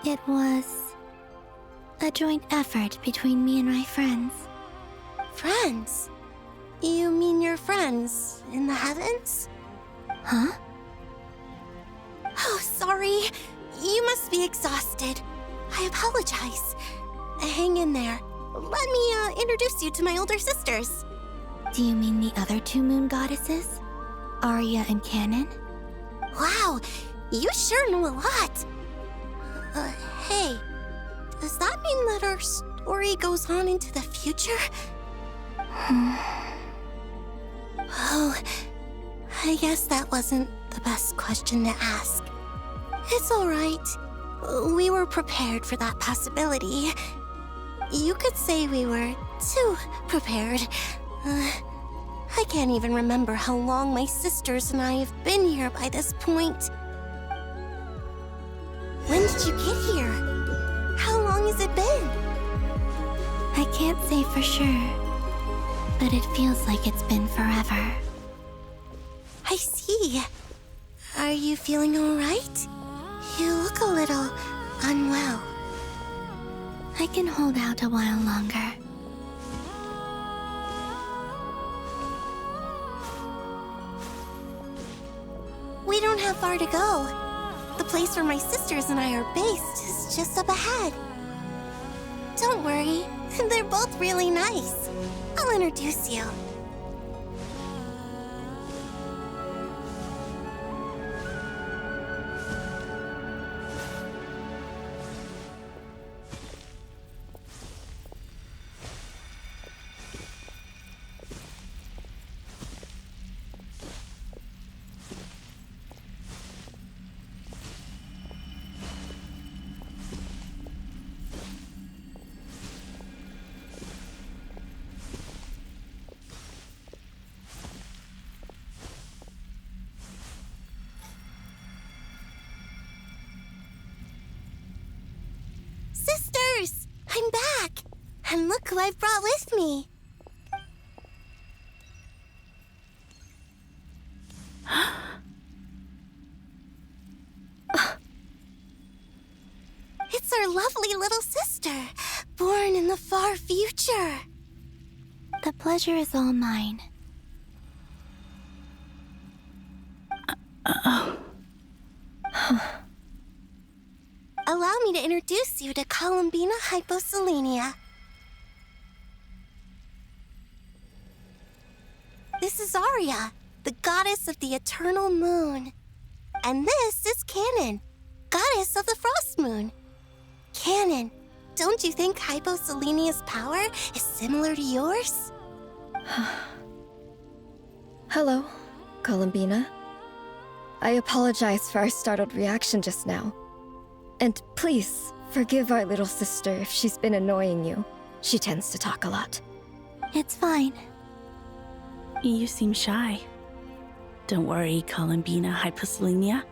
It was a joint effort between me and my friends. Friends? You mean your friends in the heavens? Huh? Oh, sorry. You must be exhausted. I apologize. Hang in there. Let me introduce you to my older sisters. Do you mean the other two moon goddesses? Arya and Canon? Wow, you sure know a lot. Hey, does that mean that our story goes on into the future? Oh, I guess that wasn't the best question to ask. It's all right. We were prepared for that possibility. You could say we were too prepared. I can't even remember how long my sisters and I have been here by this point. When did you get here? How long has it been? I can't say for sure, but it feels like it's been forever. I see. Are you feeling all right? You look a little unwell. I can hold out a while longer. We don't have far to go. The place where my sisters and I are based is just up ahead. Don't worry, they're both really nice. I'll introduce you. Sisters! I'm back! And look who I've brought with me! It's our lovely little sister, born in the far future. The pleasure is all mine. Allow me to introduce you to Columbina Hyposelenia. This is Arya, the goddess of the eternal moon. And this is Canon, goddess of the frost moon. Canon, don't you think Hyposelenia's power is similar to yours? Hello, Columbina. I apologize for our startled reaction just now. And please, forgive our little sister if she's been annoying you. She tends to talk a lot. It's fine. You seem shy. Don't worry, Columbina Hyposelenia.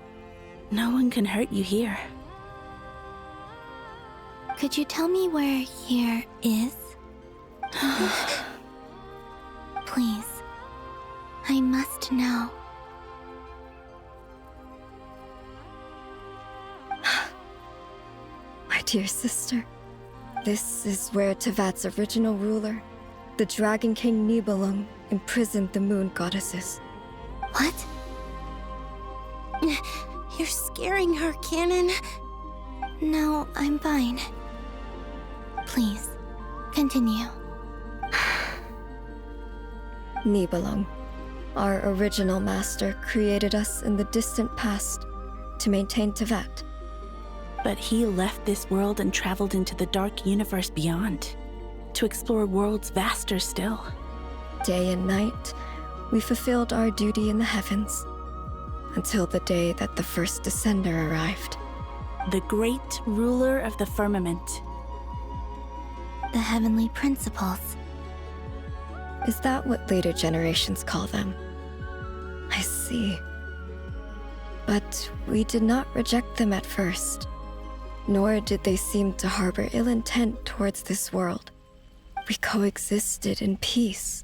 No one can hurt you here. Could you tell me where here is? Please. I must know. My dear sister, this is where Tevat's original ruler, the Dragon King Nibelung, imprisoned the moon goddesses. What? You're scaring her, Canon. No, I'm fine. Please, continue. Nibelung, our original master, created us in the distant past to maintain Tevat. But he left this world and traveled into the dark universe beyond, to explore worlds vaster still. Day and night, we fulfilled our duty in the heavens, until the day that the first Descender arrived. The great ruler of the firmament. The heavenly principles. Is that what later generations call them? I see. But we did not reject them at first, nor did they seem to harbor ill intent towards this world. We coexisted in peace.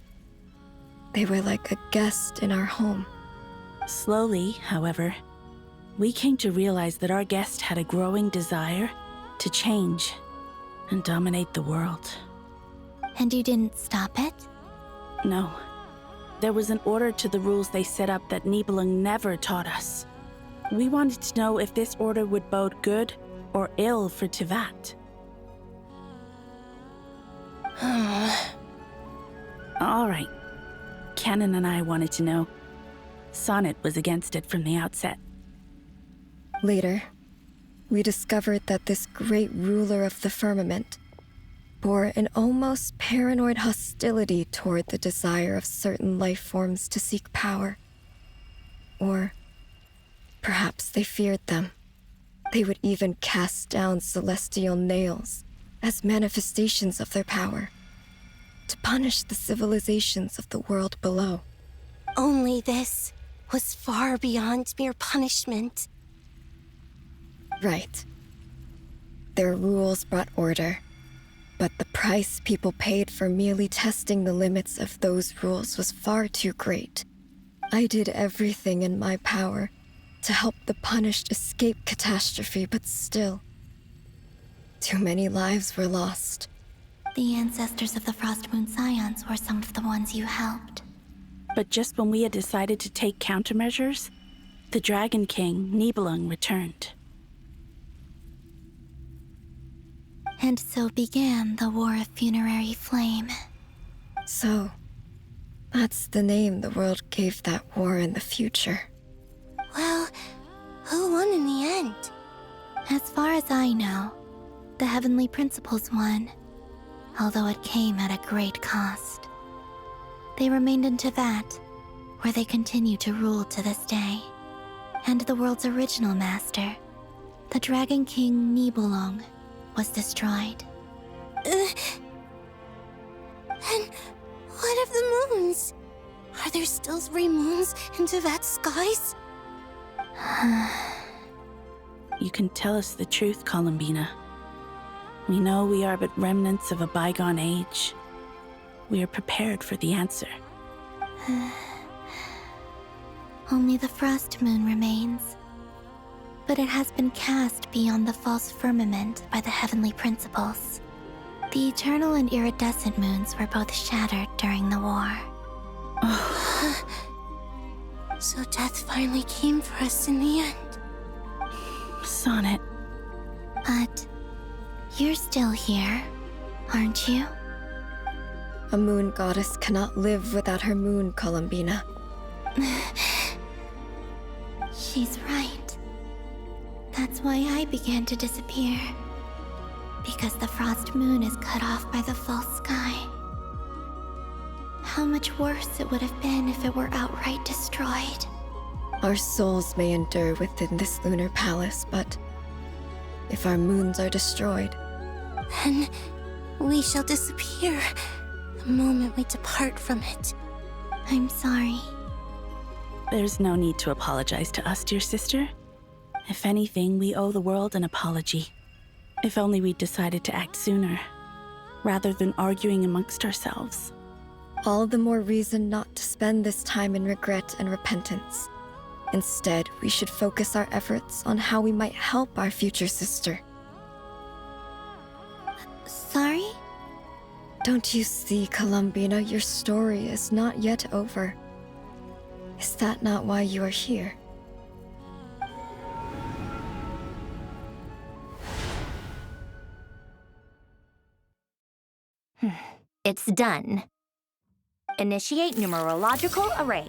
They were like a guest in our home. Slowly, however, we came to realize that our guest had a growing desire to change and dominate the world. And you didn't stop it? No. There was an order to the rules they set up that Nibelung never taught us. We wanted to know if this order would bode good or ill for Tevat. All right. Canon and I wanted to know. Sonnet was against it from the outset. Later, we discovered that this great ruler of the firmament bore an almost paranoid hostility toward the desire of certain life forms to seek power. Or perhaps they feared them. They would even cast down celestial nails as manifestations of their power, to punish the civilizations of the world below. Only this was far beyond mere punishment. Right. Their rules brought order, but the price people paid for merely testing the limits of those rules was far too great. I did everything in my power to help the punished escape catastrophe, but still, too many lives were lost. The ancestors of the Frost Moon Scions were some of the ones you helped. But just when we had decided to take countermeasures, the Dragon King, Nibelung, returned. And so began the War of Funerary Flame. So, that's the name the world gave that war in the future. Well, who won in the end? As far as I know, the Heavenly Principles won, although it came at a great cost. They remained in Tevat, where they continue to rule to this day. And the world's original master, the Dragon King Nibelung, was destroyed. And what of the moons? Are there still 3 moons in Tevat's skies? You can tell us the truth, Columbina. We know we are but remnants of a bygone age. We are prepared for the answer. Only the Frost Moon remains. But it has been cast beyond the false firmament by the Heavenly Principles. The eternal and iridescent moons were both shattered during the war. So death finally came for us in the end. Sonnet. But you're still here, aren't you? A moon goddess cannot live without her moon, Columbina. She's right. That's why I began to disappear. Because the Frost Moon is cut off by the false sky. How much worse it would have been if it were outright destroyed. Our souls may endure within this lunar palace, but if our moons are destroyed, then we shall disappear the moment we depart from it. I'm sorry. There's no need to apologize to us, dear sister. If anything, we owe the world an apology. If only we'd decided to act sooner, rather than arguing amongst ourselves. All the more reason not to spend this time in regret and repentance. Instead, we should focus our efforts on how we might help our future sister. Sorry? Don't you see, Columbina, your story is not yet over. Is that not why you are here? It's done. Initiate numerological array.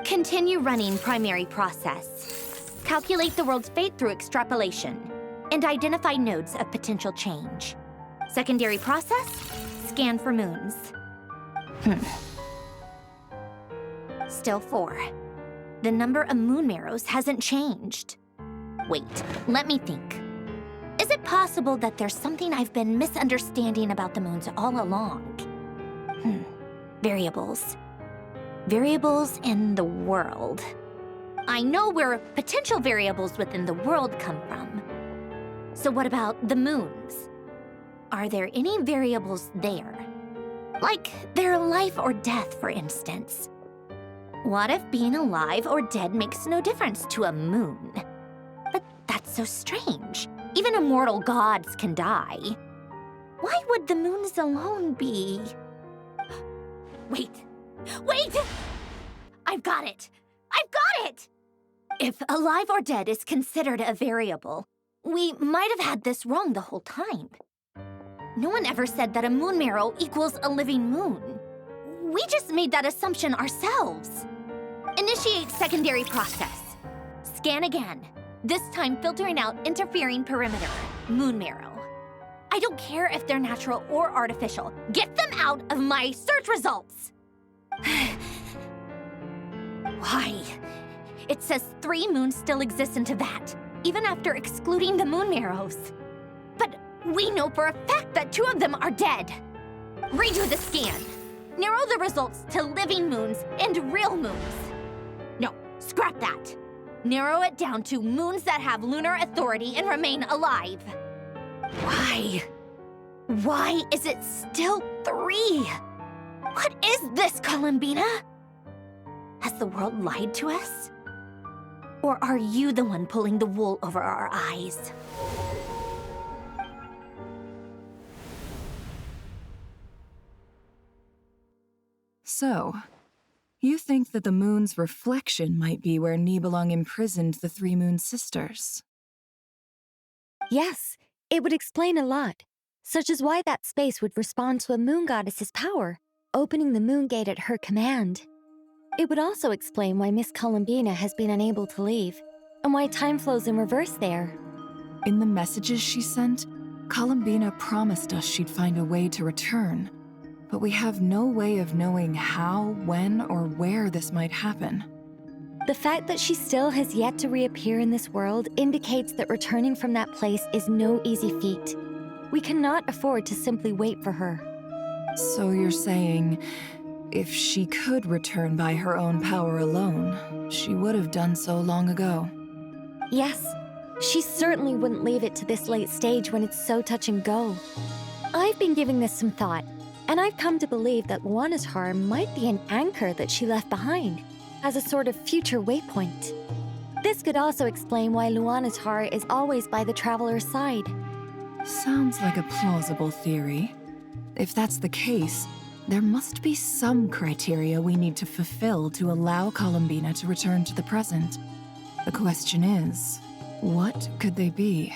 Continue running primary process. Calculate the world's fate through extrapolation. And identify nodes of potential change. Secondary process, scan for moons. Still 4. The number of moon marrows hasn't changed. Wait, let me think. Is it possible that there's something I've been misunderstanding about the moons all along? Variables. Variables in the world. I know where potential variables within the world come from. So what about the moons? Are there any variables there? Like their life or death, for instance. What if being alive or dead makes no difference to a moon? But that's so strange. Even immortal gods can die. Why would the moons alone be? Wait! I've got it! If alive or dead is considered a variable, we might have had this wrong the whole time. No one ever said that a moon marrow equals a living moon. We just made that assumption ourselves. Initiate secondary process. Scan again. This time filtering out interfering perimeter, moon marrow. I don't care if they're natural or artificial. Get them out of my search results! Why? It says 3 moons still exist in Neuvillette, even after excluding the moon marrows. But we know for a fact that 2 of them are dead. Redo the scan. Narrow the results to living moons and real moons. No, scrap that. Narrow it down to moons that have lunar authority and remain alive. Why? Why is it still 3? What is this, Columbina? Has the world lied to us? Or are you the one pulling the wool over our eyes? So, you think that the moon's reflection might be where Nibelung imprisoned the 3 moon sisters? Yes, it would explain a lot, such as why that space would respond to a moon goddess's power, opening the moon gate at her command. It would also explain why Miss Columbina has been unable to leave, and why time flows in reverse there. In the messages she sent, Columbina promised us she'd find a way to return, but we have no way of knowing how, when, or where this might happen. The fact that she still has yet to reappear in this world indicates that returning from that place is no easy feat. We cannot afford to simply wait for her. So you're saying, if she could return by her own power alone, she would have done so long ago? Yes, she certainly wouldn't leave it to this late stage when it's so touch and go. I've been giving this some thought, and I've come to believe that Luana's Har might be an anchor that she left behind, as a sort of future waypoint. This could also explain why Luana's Har is always by the traveler's side. Sounds like a plausible theory. If that's the case, there must be some criteria we need to fulfill to allow Columbina to return to the present. The question is, what could they be?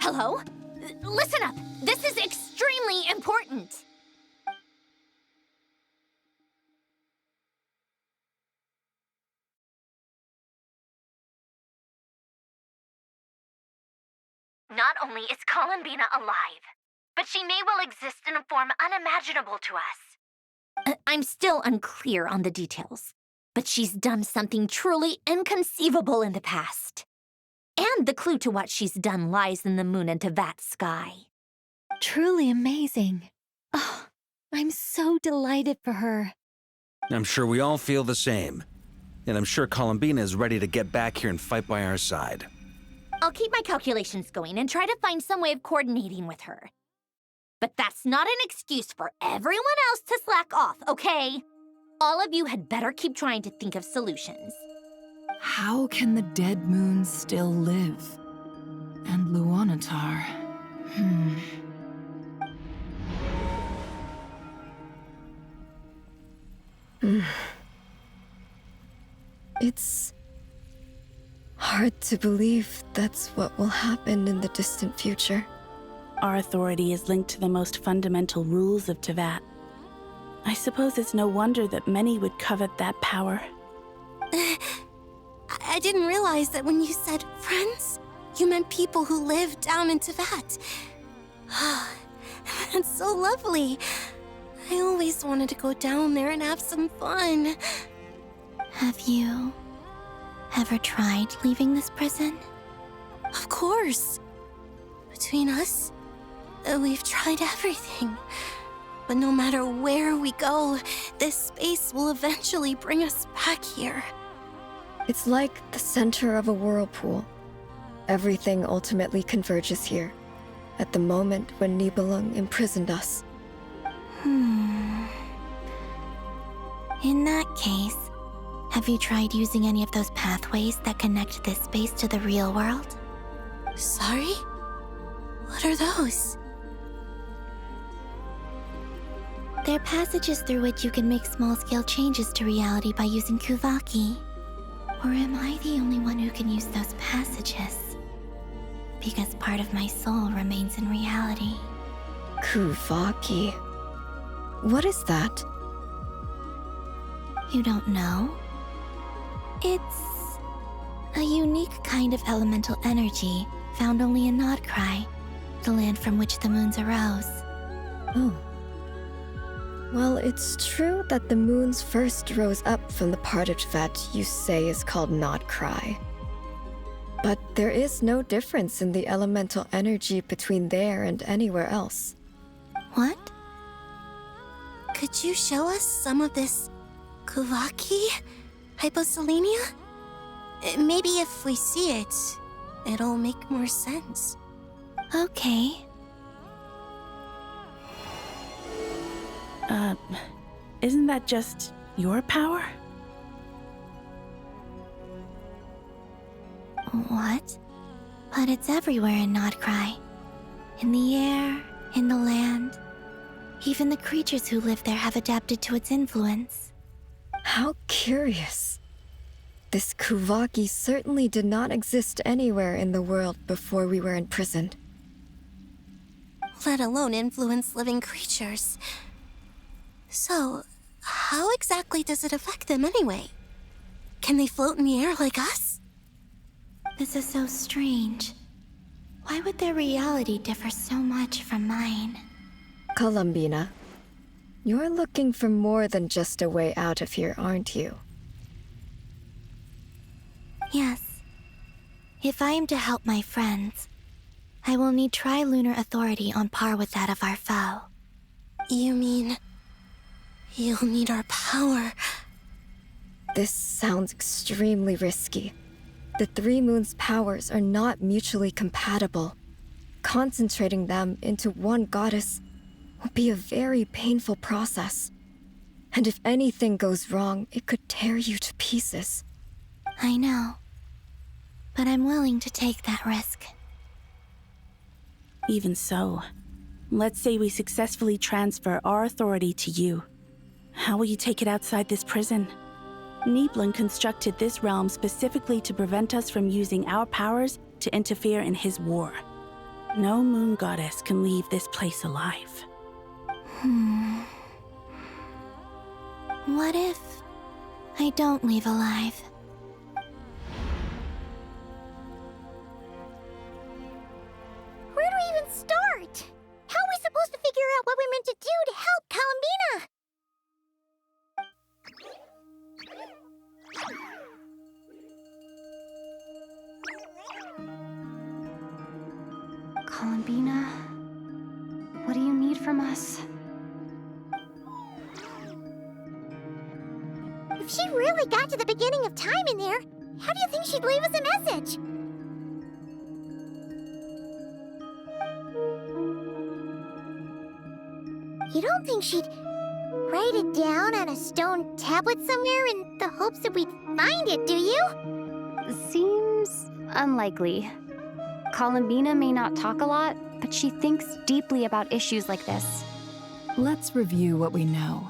Hello? Listen up! This is extremely important! Not only is Columbina alive, but she may well exist in a form unimaginable to us. I'm still unclear on the details, but she's done something truly inconceivable in the past. And the clue to what she's done lies in the moon and Neuvillette sky. Truly amazing. Oh, I'm so delighted for her. I'm sure we all feel the same. And I'm sure Columbina is ready to get back here and fight by our side. I'll keep my calculations going and try to find some way of coordinating with her. But that's not an excuse for everyone else to slack off, okay? All of you had better keep trying to think of solutions. How can the dead moons still live? And Luanatar... It's hard to believe that's what will happen in the distant future. Our authority is linked to the most fundamental rules of Teyvat. I suppose it's no wonder that many would covet that power. I didn't realize that when you said friends, you meant people who live down in Teyvat. That's so lovely. I always wanted to go down there and have some fun. Have you ever tried leaving this prison? Of course. Between us, we've tried everything. But no matter where we go, this space will eventually bring us back here. It's like the center of a whirlpool. Everything ultimately converges here, at the moment when Nibelung imprisoned us. In that case, have you tried using any of those pathways that connect this space to the real world? Sorry? What are those? They're passages through which you can make small-scale changes to reality by using Kuvaki. Or am I the only one who can use those passages? Because part of my soul remains in reality. Kuvaki. What is that? You don't know? It's a unique kind of elemental energy found only in Nod-Krai, the land from which the moons arose. Oh. Well, it's true that the moons first rose up from the part of Teyvat you say is called Nod-Krai. But there is no difference in the elemental energy between there and anywhere else. What? Could you show us some of this Kuvaki? Hyposelenia? Maybe if we see it, it'll make more sense. Okay. Isn't that just your power? What? But it's everywhere in Nod-Krai. In the air, in the land. Even the creatures who live there have adapted to its influence. How curious. This Kuvaki certainly did not exist anywhere in the world before we were imprisoned. Let alone influence living creatures. So, how exactly does it affect them anyway? Can they float in the air like us? This is so strange. Why would their reality differ so much from mine? Columbina, you're looking for more than just a way out of here, aren't you? Yes. If I am to help my friends, I will need tri-lunar authority on par with that of our foe. You mean... you'll need our power? This sounds extremely risky. The three moons' powers are not mutually compatible. Concentrating them into one goddess will be a very painful process. And if anything goes wrong, it could tear you to pieces. I know. But I'm willing to take that risk. Even so, let's say we successfully transfer our authority to you. How will you take it outside this prison? Nibelung constructed this realm specifically to prevent us from using our powers to interfere in his war. No moon goddess can leave this place alive. What if I don't leave alive? Where do we even start? How are we supposed to figure out what we're meant to do to help Columbina? Columbina, what do you need from us? If she really got to the beginning of time in there, how do you think she'd leave us a message? You don't think she'd write it down on a stone tablet somewhere in the hopes that we'd find it, do you? Seems unlikely. Columbina may not talk a lot, but she thinks deeply about issues like this. Let's review what we know.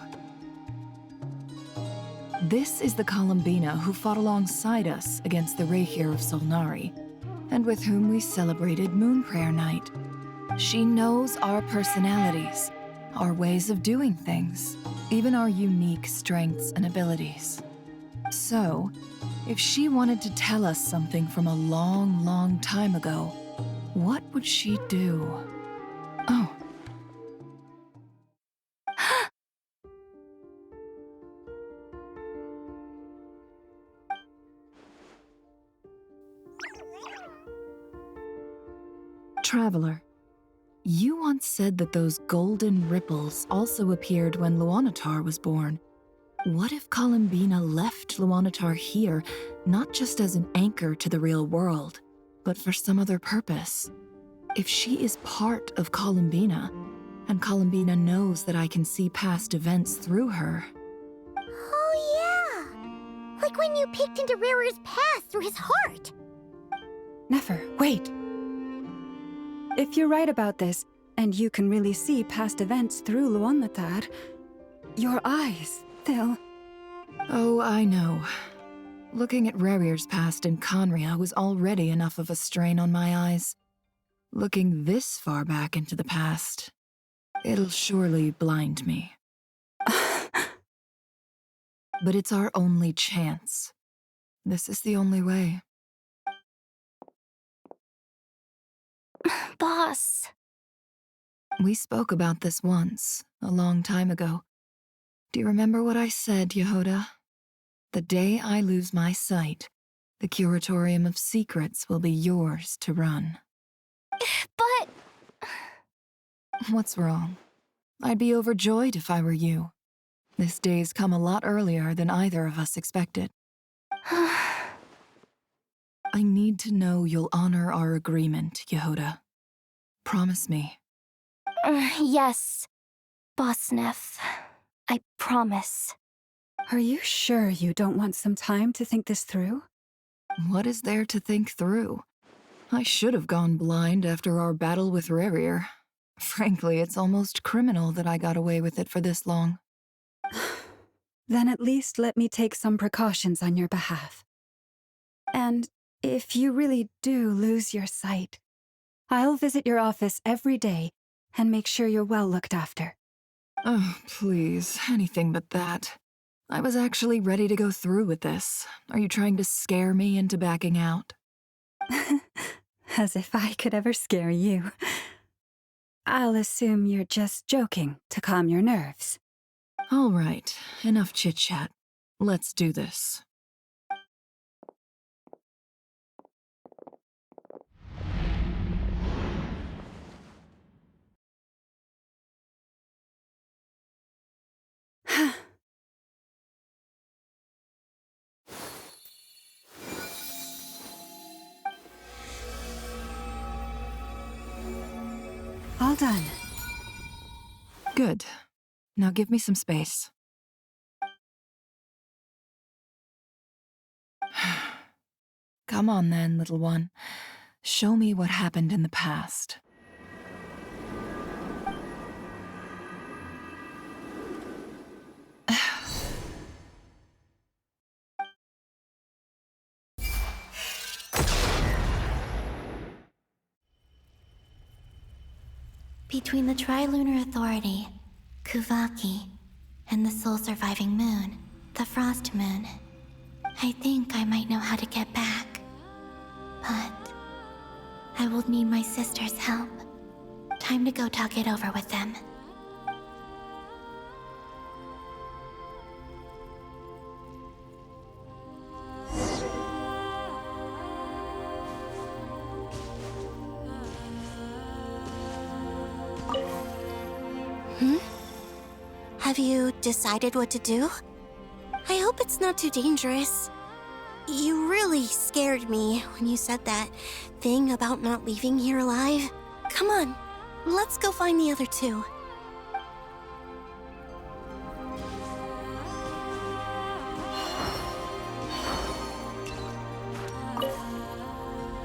This is the Columbina who fought alongside us against the Rahir of Solnari, and with whom we celebrated Moon Prayer Night. She knows our personalities, our ways of doing things, even our unique strengths and abilities. So, if she wanted to tell us something from a long, long time ago, what would she do? Oh. Traveler, you once said that those golden ripples also appeared when Luonatar was born. What if Columbina left Luonatar here, not just as an anchor to the real world, but for some other purpose? If she is part of Columbina, and Columbina knows that I can see past events through her... Oh yeah! Like when you peeked into Rarir's past through his heart! Nefer, wait! If you're right about this, and you can really see past events through Luonatar, your eyes, they'll... Oh, I know. Looking at Rarir's past in Conria was already enough of a strain on my eyes. Looking this far back into the past, it'll surely blind me. But it's our only chance. This is the only way. Boss. We spoke about this once, a long time ago. Do you remember what I said, Yehoda? The day I lose my sight, the Curatorium of Secrets will be yours to run. But... What's wrong? I'd be overjoyed if I were you. This day's come a lot earlier than either of us expected. I need to know you'll honor our agreement, Yehoda. Promise me. Yes, Boss Neff. I promise. Are you sure you don't want some time to think this through? What is there to think through? I should have gone blind after our battle with Rarir. Frankly, it's almost criminal that I got away with it for this long. Then at least let me take some precautions on your behalf. And if you really do lose your sight, I'll visit your office every day and make sure you're well looked after. Oh, please, anything but that. I was actually ready to go through with this. Are you trying to scare me into backing out? As if I could ever scare you. I'll assume you're just joking to calm your nerves. All right, enough chit-chat. Let's do this. All done. Good. Now give me some space. Come on then, little one. Show me what happened in the past. Between the Tri-Lunar Authority, Kuvaki, and the sole-surviving moon, the Frost Moon, I think I might know how to get back. But I will need my sister's help. Time to go talk it over with them. Have you decided what to do? I hope it's not too dangerous. You really scared me when you said that thing about not leaving here alive. Come on, let's go find the other two.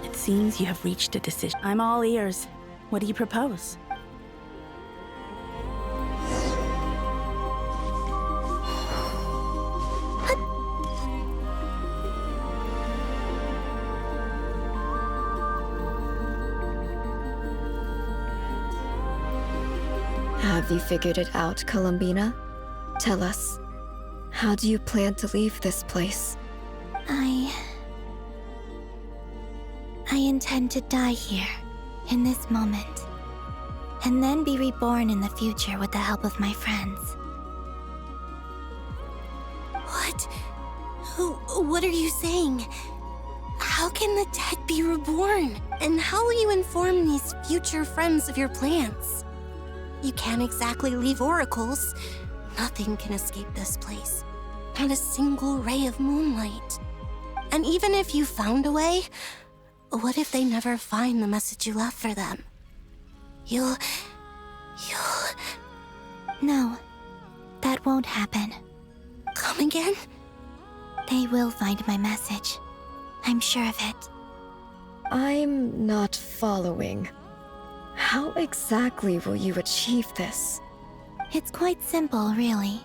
It seems you have reached a decision. I'm all ears. What do you propose? Have you figured it out, Columbina? Tell us, how do you plan to leave this place? I intend to die here, in this moment, and then be reborn in the future with the help of my friends. What? What are you saying? How can the dead be reborn? And how will you inform these future friends of your plans? You can't exactly leave oracles. Nothing can escape this place. Not a single ray of moonlight. And even if you found a way, what if they never find the message you left for them? You'll... No, that won't happen. Come again? They will find my message. I'm sure of it. I'm not following. How exactly will you achieve this? It's quite simple, really.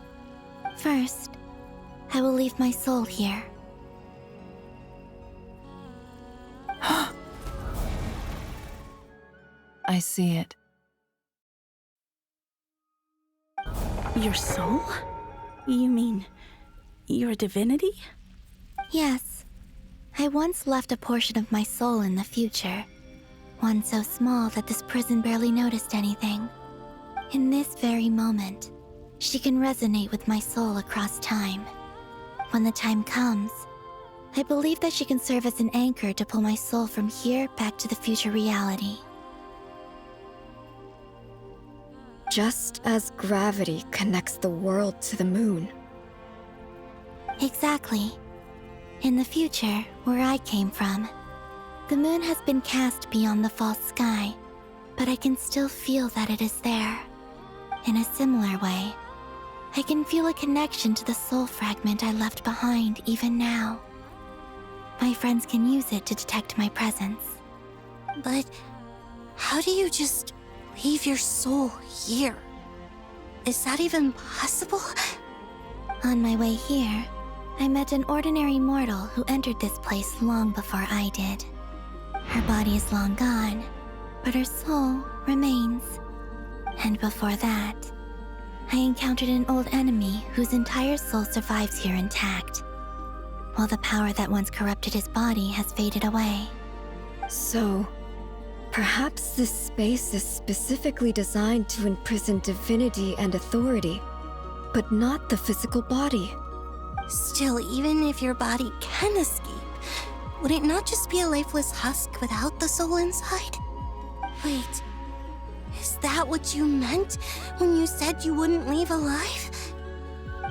First, I will leave my soul here. I see it. Your soul? You mean you're a divinity? Yes. I once left a portion of my soul in the future. One so small that this prison barely noticed anything. In this very moment, she can resonate with my soul across time. When the time comes, I believe that she can serve as an anchor to pull my soul from here back to the future reality. Just as gravity connects the world to the moon. Exactly. In the future, where I came from, the moon has been cast beyond the false sky, but I can still feel that it is there. In a similar way, I can feel a connection to the soul fragment I left behind even now. My friends can use it to detect my presence. But how do you just leave your soul here? Is that even possible? On my way here, I met an ordinary mortal who entered this place long before I did. Her body is long gone, but her soul remains. And before that, I encountered an old enemy whose entire soul survives here intact, while the power that once corrupted his body has faded away. So, perhaps this space is specifically designed to imprison divinity and authority, but not the physical body. Still, even if your body can escape, would it not just be a lifeless husk without the soul inside? Wait, is that what you meant when you said you wouldn't leave alive?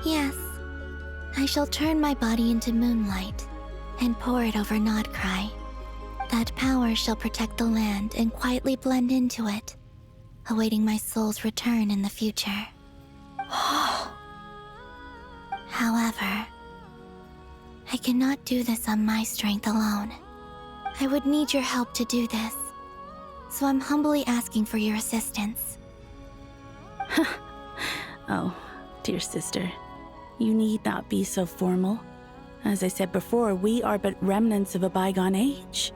Yes. I shall turn my body into moonlight and pour it over Nod-Krai. That power shall protect the land and quietly blend into it, awaiting my soul's return in the future. However, I cannot do this on my strength alone. I would need your help to do this, so I'm humbly asking for your assistance. Oh, dear sister, you need not be so formal. As I said before, we are but remnants of a bygone age.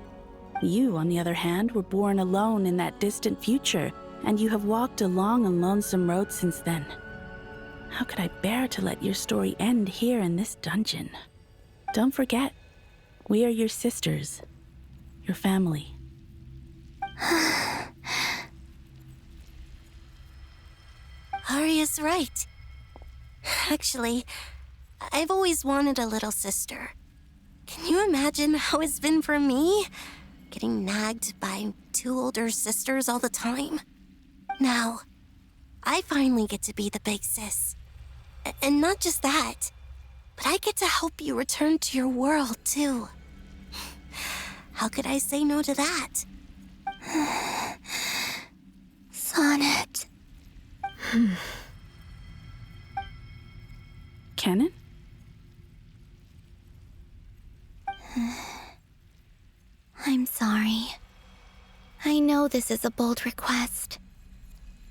You, on the other hand, were born alone in that distant future, and you have walked a long and lonesome road since then. How could I bear to let your story end here in this dungeon? Don't forget, we are your sisters, your family. Arya's right. Actually, I've always wanted a little sister. Can you imagine how it's been for me? Getting nagged by two older sisters all the time. Now, I finally get to be the big sis. And not just that, but I get to help you return to your world, too. How could I say no to that? Sonnet. Canon? I'm sorry. I know this is a bold request.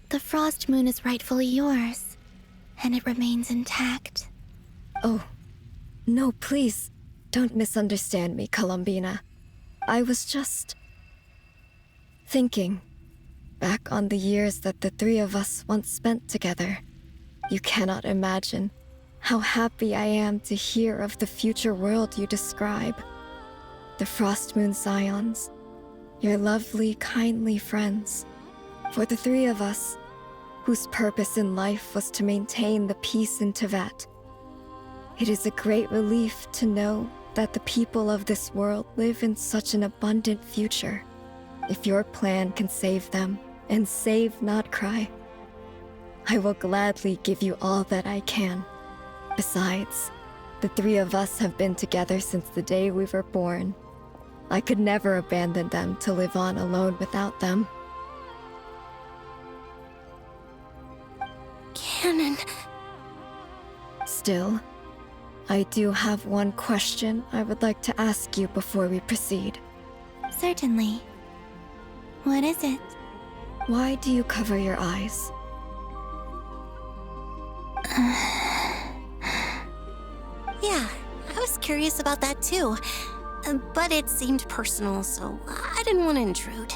The Frost Moon is rightfully yours, and it remains intact. Oh, no, please, don't misunderstand me, Columbina. I was just thinking back on the years that the three of us once spent together. You cannot imagine how happy I am to hear of the future world you describe. The Frost Moon Scions, your lovely, kindly friends. For the three of us, whose purpose in life was to maintain the peace in Teyvat, it is a great relief to know that the people of this world live in such an abundant future. If your plan can save them and save Nod-Krai, I will gladly give you all that I can. Besides, the three of us have been together since the day we were born. I could never abandon them to live on alone without them. Canon. Still, I do have one question I would like to ask you before we proceed. Certainly. What is it? Why do you cover your eyes? Yeah, I was curious about that too. But it seemed personal, so I didn't want to intrude.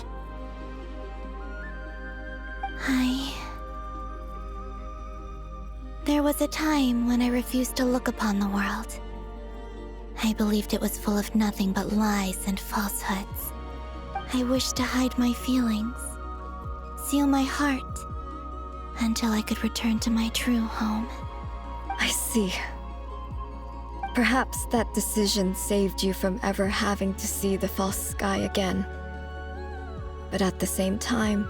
There was a time when I refused to look upon the world. I believed it was full of nothing but lies and falsehoods. I wished to hide my feelings, seal my heart, until I could return to my true home. I see. Perhaps that decision saved you from ever having to see the false sky again. But at the same time,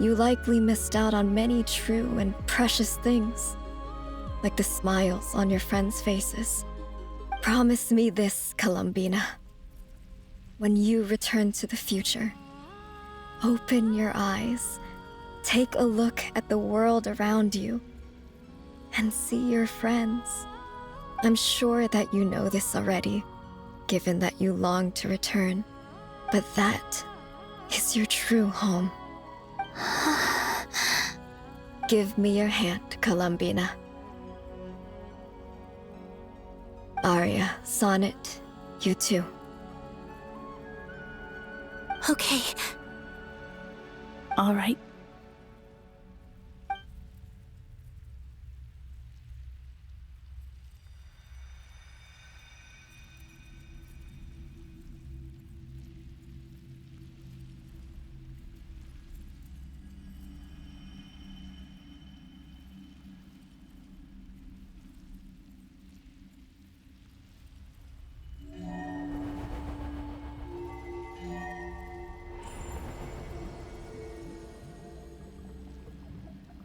you likely missed out on many true and precious things, like the smiles on your friends' faces. Promise me this, Columbina. When you return to the future, open your eyes, take a look at the world around you, and see your friends. I'm sure that you know this already, given that you long to return, but that is your true home. Give me your hand, Columbina. Arya, Sonnet, you too. Okay. All right.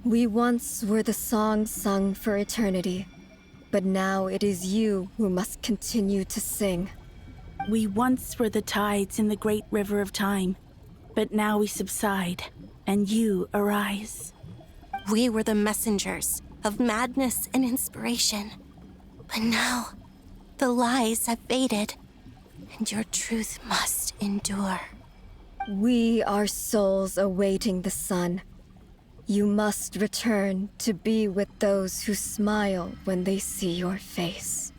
We once were the song sung for eternity, but now it is you who must continue to sing. We once were the tides in the great river of time, but now we subside, and you arise. We were the messengers of madness and inspiration, but now the lies have faded, and your truth must endure. We are souls awaiting the sun. You must return to be with those who smile when they see your face.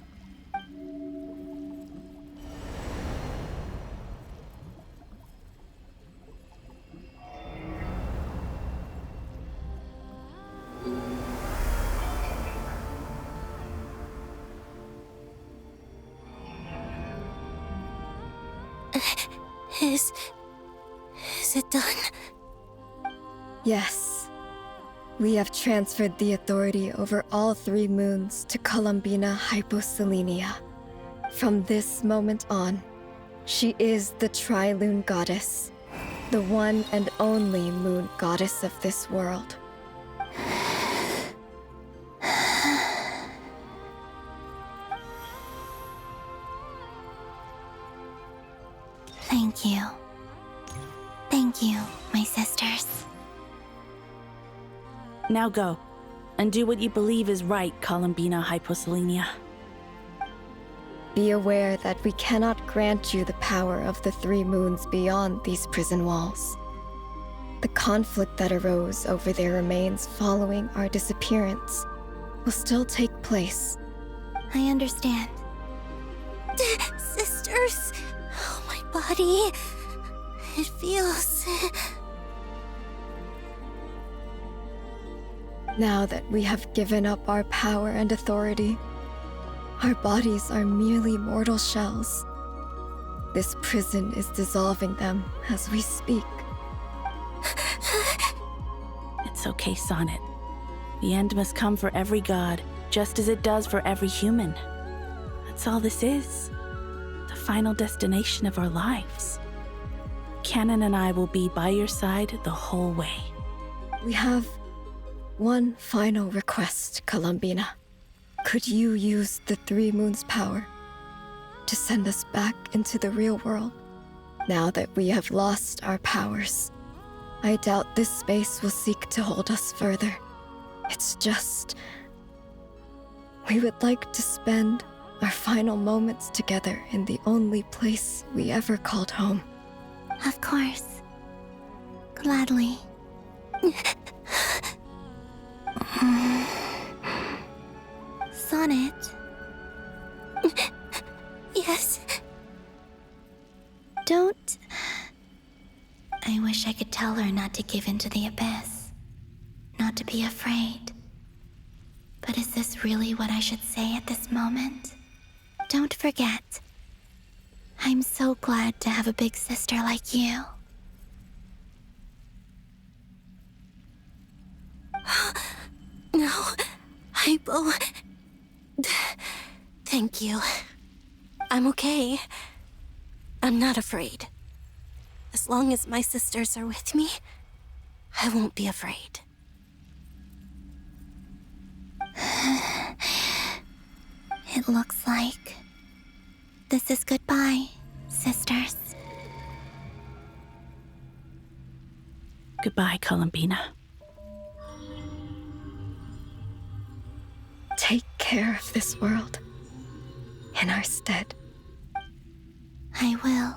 Is it done? Yes. We have transferred the authority over all 3 moons to Columbina Hyposelenia. From this moment on, she is the Tri-Lune Goddess, the one and only moon goddess of this world. Now go, and do what you believe is right, Columbina Hyposelenia. Be aware that we cannot grant you the power of the 3 moons beyond these prison walls. The conflict that arose over their remains following our disappearance will still take place. I understand. Sisters, oh, my body. It feels... Now that we have given up our power and authority, our bodies are merely mortal shells. This prison is dissolving them as we speak. It's okay, Sonnet. The end must come for every god, just as it does for every human. That's all this is. The final destination of our lives. Canon and I will be by your side the whole way. We have one final request, Columbina. Could you use the 3 moons' power to send us back into the real world? Now that we have lost our powers, I doubt this space will seek to hold us further. It's just... we would like to spend our final moments together in the only place we ever called home. Of course. Gladly. Sonnet. Yes? Don't... I wish I could tell her not to give in to the abyss. Not to be afraid. But is this really what I should say at this moment? Don't forget. I'm so glad to have a big sister like you. No, Hypo. Thank you. I'm okay. I'm not afraid. As long as my sisters are with me, I won't be afraid. It looks like this is goodbye, sisters. Goodbye, Columbina. Take care of this world in our stead. I will.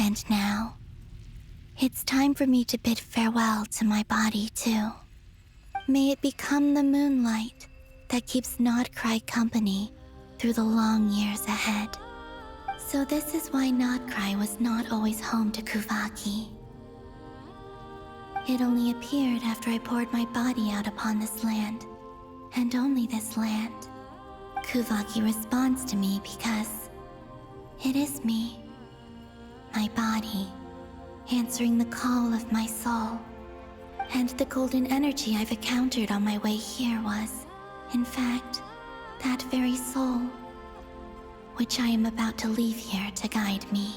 And now, it's time for me to bid farewell to my body, too. May it become the moonlight that keeps Nod-Krai company through the long years ahead. So this is why Nod-Krai was not always home to Kuvaki. It only appeared after I poured my body out upon this land, and only this land. Kuvaki responds to me because it is me, my body, answering the call of my soul. And the golden energy I've encountered on my way here was, in fact, that very soul, which I am about to leave here to guide me.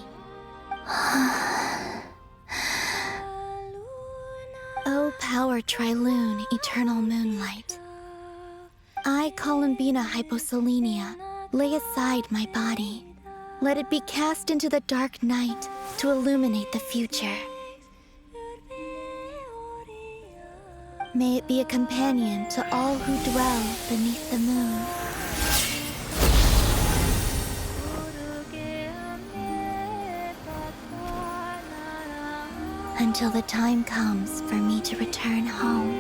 O power Trilune, eternal moonlight. I, Columbina Hyposelenia, lay aside my body. Let it be cast into the dark night to illuminate the future. May it be a companion to all who dwell beneath the moon. Until the time comes for me to return home.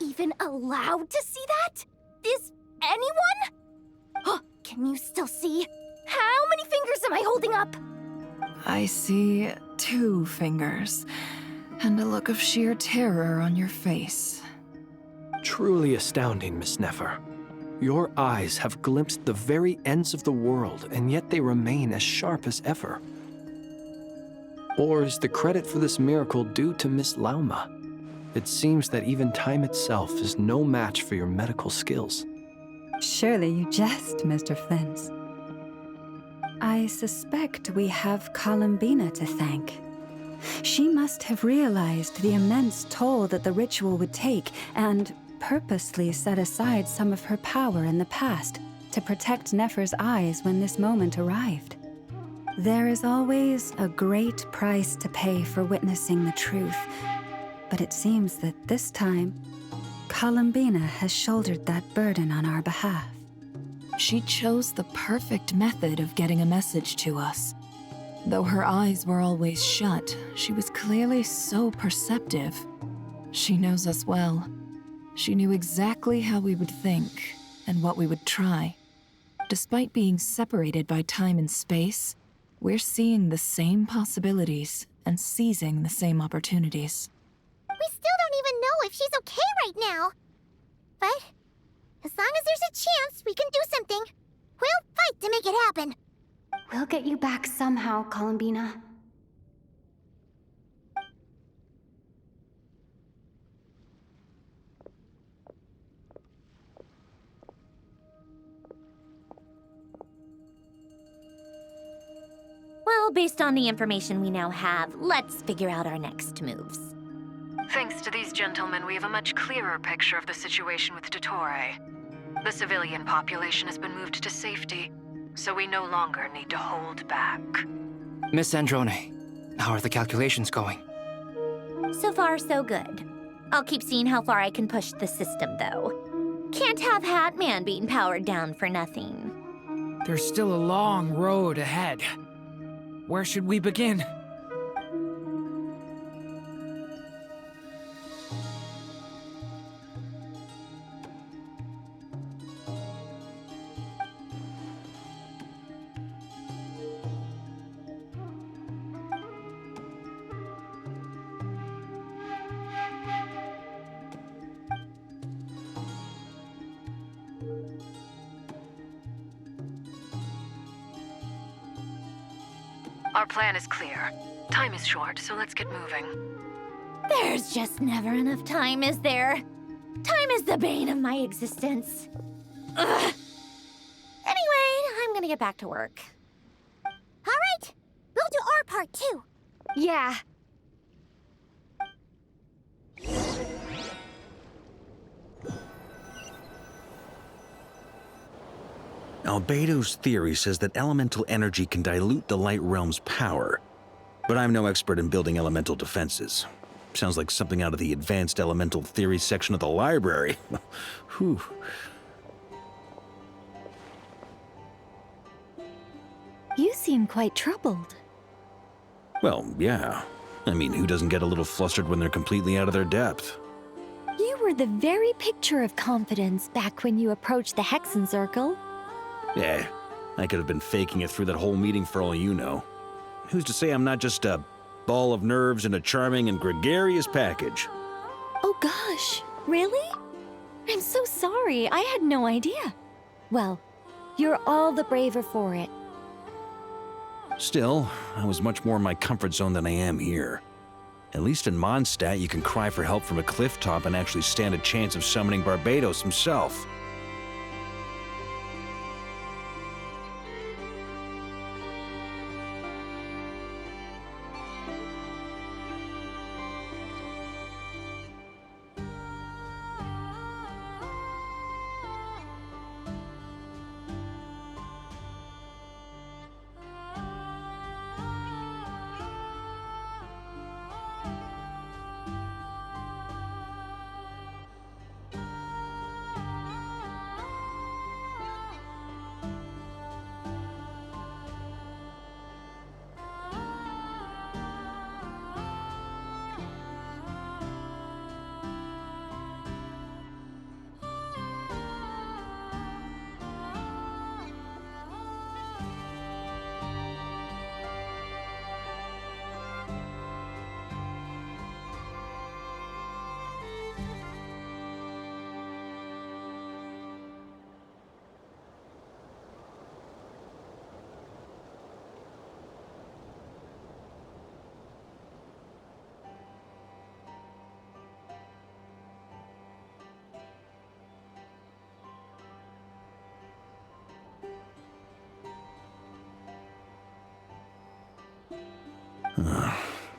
even allowed to see that? Is anyone? Oh, can you still see? How many fingers am I holding up? I see 2 fingers, and a look of sheer terror on your face. Truly astounding, Miss Nefer. Your eyes have glimpsed the very ends of the world, and yet they remain as sharp as ever. Or is the credit for this miracle due to Miss Lauma? It seems that even time itself is no match for your medical skills. Surely you jest, Mr. Flint. I suspect we have Columbina to thank. She must have realized the immense toll that the ritual would take and purposely set aside some of her power in the past to protect Nefer's eyes when this moment arrived. There is always a great price to pay for witnessing the truth, but it seems that this time, Columbina has shouldered that burden on our behalf. She chose the perfect method of getting a message to us. Though her eyes were always shut, she was clearly so perceptive. She knows us well. She knew exactly how we would think and what we would try. Despite being separated by time and space, we're seeing the same possibilities and seizing the same opportunities. We still don't even know if she's okay right now. But as long as there's a chance we can do something, we'll fight to make it happen. We'll get you back somehow, Columbina. Well, based on the information we now have, let's figure out our next moves. Thanks to these gentlemen, we have a much clearer picture of the situation with Dottore. The civilian population has been moved to safety, so we no longer need to hold back. Miss Androne, how are the calculations going? So far, so good. I'll keep seeing how far I can push the system, though. Can't have Hatman being powered down for nothing. There's still a long road ahead. Where should we begin? Our plan is clear. Time is short, so let's get moving. There's just never enough time, is there? Time is the bane of my existence. Ugh. Anyway, I'm gonna get back to work. All right, we'll do our part too. Yeah. Albedo's theory says that elemental energy can dilute the Light Realm's power, but I'm no expert in building elemental defenses. Sounds like something out of the Advanced Elemental Theory section of the library. Whew. You seem quite troubled. Well, yeah. I mean, who doesn't get a little flustered when they're completely out of their depth? You were the very picture of confidence back when you approached the Hexen Circle. Yeah, I could have been faking it through that whole meeting for all you know. Who's to say I'm not just a ball of nerves in a charming and gregarious package? Oh gosh, really? I'm so sorry, I had no idea. Well, you're all the braver for it. Still, I was much more in my comfort zone than I am here. At least in Mondstadt, you can cry for help from a cliff top and actually stand a chance of summoning Barbados himself.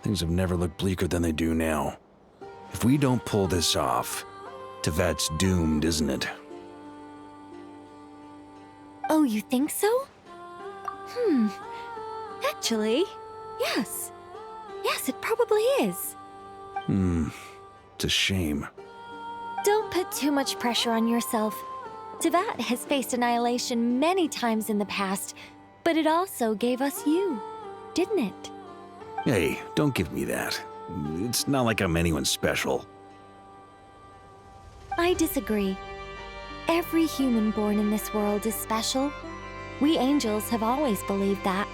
things have never looked bleaker than they do now. If we don't pull this off, Teyvat's doomed, isn't it? Oh, you think so? Actually, yes. Yes, it probably is. It's a shame. Don't put too much pressure on yourself. Teyvat has faced annihilation many times in the past, but it also gave us you, didn't it? Hey, don't give me that. It's not like I'm anyone special. I disagree. Every human born in this world is special. We angels have always believed that.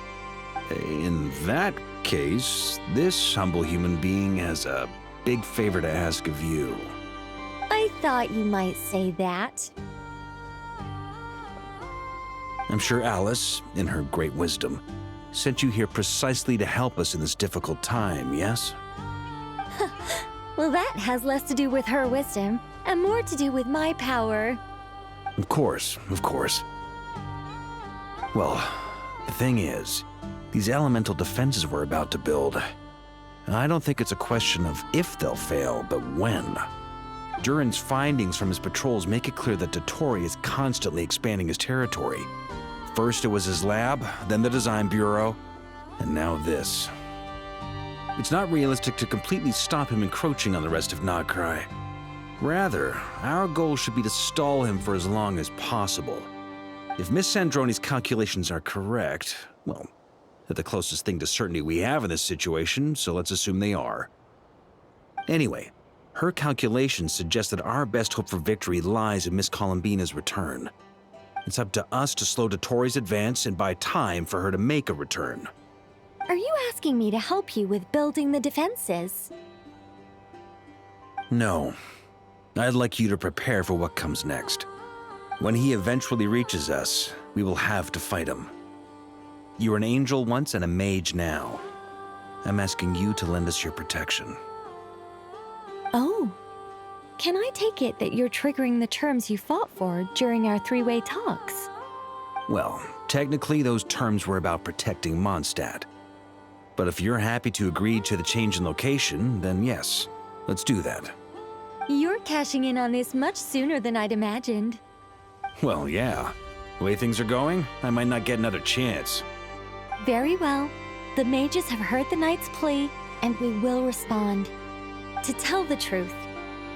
In that case, this humble human being has a big favor to ask of you. I thought you might say that. I'm sure Alice, in her great wisdom, sent you here precisely to help us in this difficult time, yes? Well, that has less to do with her wisdom and more to do with my power. Of course, of course. Well, the thing is, these elemental defenses we're about to build, I don't think it's a question of if they'll fail, but when. Durin's findings from his patrols make it clear that Dottore is constantly expanding his territory. First it was his lab, then the design bureau, and now this. It's not realistic to completely stop him encroaching on the rest of Nod-Krai. Rather, our goal should be to stall him for as long as possible. If Miss Sandroni's calculations are correct, well, they're the closest thing to certainty we have in this situation, so let's assume they are. Anyway, her calculations suggest that our best hope for victory lies in Miss Columbina's return. It's up to us to slow Dottore's advance and buy time for her to make a return. Are you asking me to help you with building the defenses? No. I'd like you to prepare for what comes next. When he eventually reaches us, we will have to fight him. You were an angel once and a mage now. I'm asking you to lend us your protection. Oh. Can I take it that you're triggering the terms you fought for during our three-way talks? Well, technically those terms were about protecting Mondstadt. But if you're happy to agree to the change in location, then yes, let's do that. You're cashing in on this much sooner than I'd imagined. Well, yeah. The way things are going, I might not get another chance. Very well. The mages have heard the knight's plea, and we will respond. To tell the truth,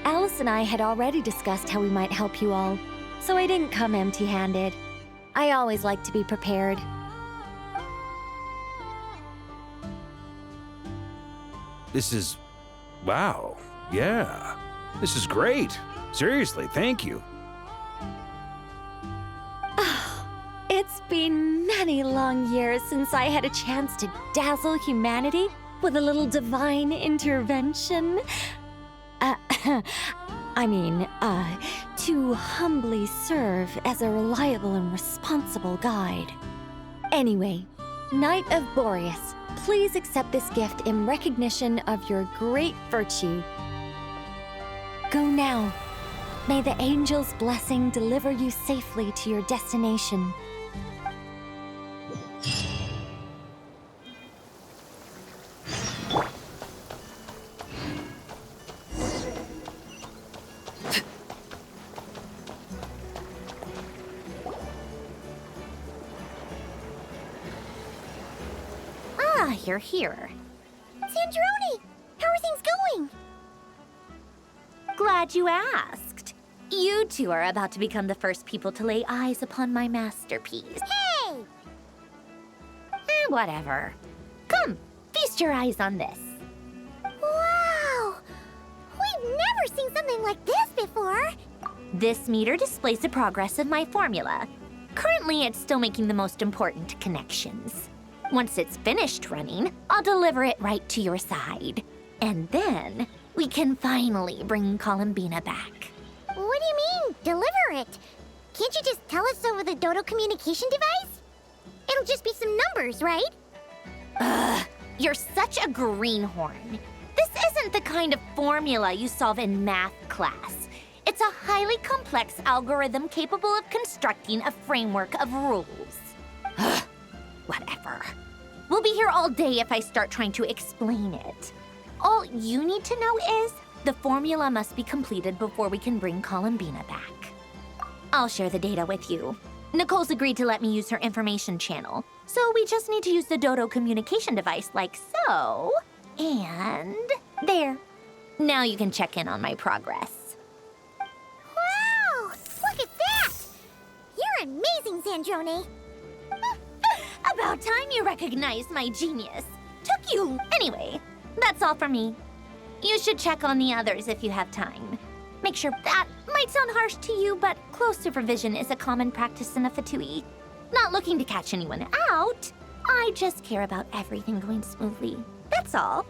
Alice and I had already discussed how we might help you all, so I didn't come empty-handed. I always like to be prepared. This is... wow. Yeah. This is great. Seriously, thank you. It's been many long years since I had a chance to dazzle humanity with a little divine intervention. To humbly serve as a reliable and responsible guide. Anyway, Knight of Boreas, please accept this gift in recognition of your great virtue. Go now. May the angel's blessing deliver you safely to your destination. You're here. Sandroni! How are things going? Glad you asked. You two are about to become the first people to lay eyes upon my masterpiece. Hey! Whatever. Come, feast your eyes on this. Wow! We've never seen something like this before. This meter displays the progress of my formula. Currently, it's still making the most important connections. Once it's finished running, I'll deliver it right to your side. And then, we can finally bring Columbina back. What do you mean, deliver it? Can't you just tell us over the Dodo communication device? It'll just be some numbers, right? Ugh, you're such a greenhorn. This isn't the kind of formula you solve in math class. It's a highly complex algorithm capable of constructing a framework of rules. Ugh, whatever. We'll be here all day if I start trying to explain it. All you need to know is the formula must be completed before we can bring Columbina back. I'll share the data with you. Nicole's agreed to let me use her information channel, so we just need to use the Dodo communication device like so. And there. Now you can check in on my progress. Wow! Look at that! You're amazing, Zandrone. About time you recognized my genius. Took you. Anyway, that's all for me. You should check on the others if you have time. Make sure that might sound harsh to you, but close supervision is a common practice in a Fatui. Not looking to catch anyone out. I just care about everything going smoothly. That's all.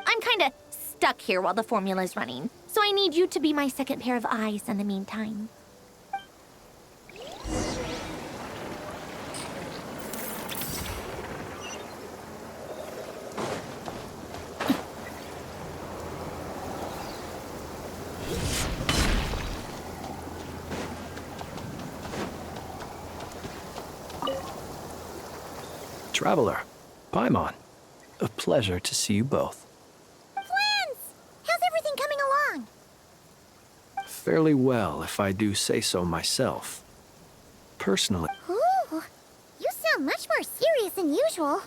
I'm kinda stuck here while the formula's running, so I need you to be my second pair of eyes in the meantime. Traveler, Paimon, a pleasure to see you both. Twins! How's everything coming along? Fairly well, if I do say so myself. Personally, Ooh, you sound much more serious than usual.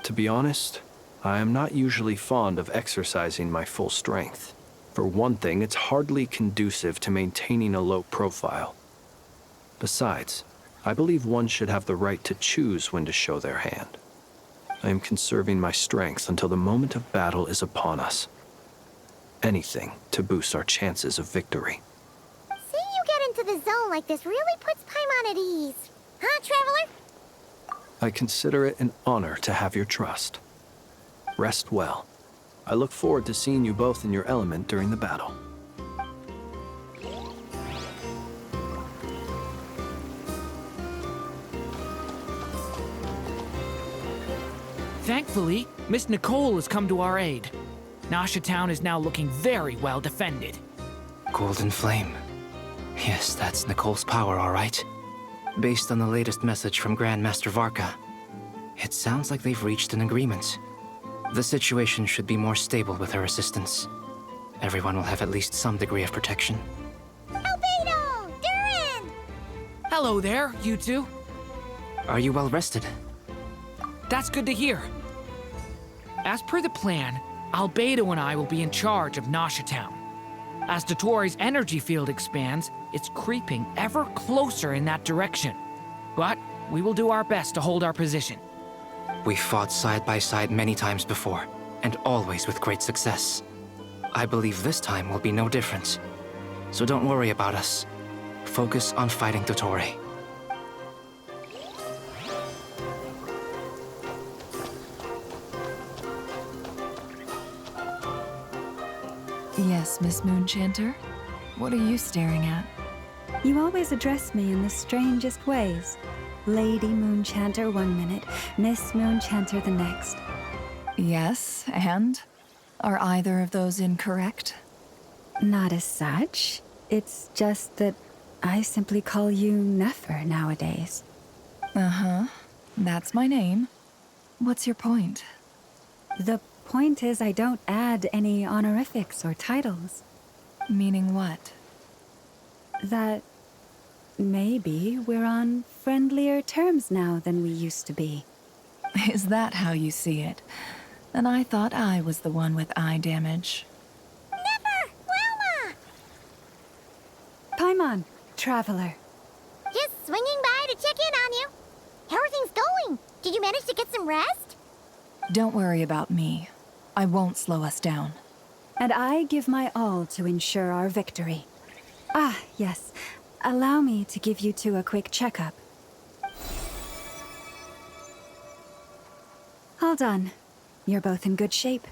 to be honest, I am not usually fond of exercising my full strength. For one thing, it's hardly conducive to maintaining a low profile. Besides, I believe one should have the right to choose when to show their hand. I am conserving my strength until the moment of battle is upon us. Anything to boost our chances of victory. Seeing you get into the zone like this really puts Paimon at ease. Huh, Traveler? I consider it an honor to have your trust. Rest well. I look forward to seeing you both in your element during the battle. Thankfully, Miss Nicole has come to our aid. Nasha Town is now looking very well defended. Golden Flame. Yes, that's Nicole's power, all right. Based on the latest message from Grandmaster Varka, it sounds like they've reached an agreement. The situation should be more stable with her assistance. Everyone will have at least some degree of protection. Albedo! Durin! Hello there, you two. Are you well rested? That's good to hear. As per the plan, Albedo and I will be in charge of Nasha Town. As Dotori's energy field expands, it's creeping ever closer in that direction. But we will do our best to hold our position. We fought side by side many times before, and always with great success. I believe this time will be no different. So don't worry about us. Focus on fighting Dotori. Yes, Miss Moonchanter? What are you staring at? You always address me in the strangest ways. Lady Moonchanter 1 minute, Miss Moonchanter the next. Yes, and? Are either of those incorrect? Not as such. It's just that I simply call you Nefer nowadays. Uh-huh. That's my name. What's your point? The point is I don't add any honorifics or titles. Meaning what? That maybe we're on friendlier terms now than we used to be. Is that how you see it? And I thought I was the one with eye damage. Never! Wilma! Paimon, Traveler. Just swinging by to check in on you. How are things going? Did you manage to get some rest? Don't worry about me. I won't slow us down. And I give my all to ensure our victory. Ah, yes. Allow me to give you two a quick checkup. All done. You're both in good shape.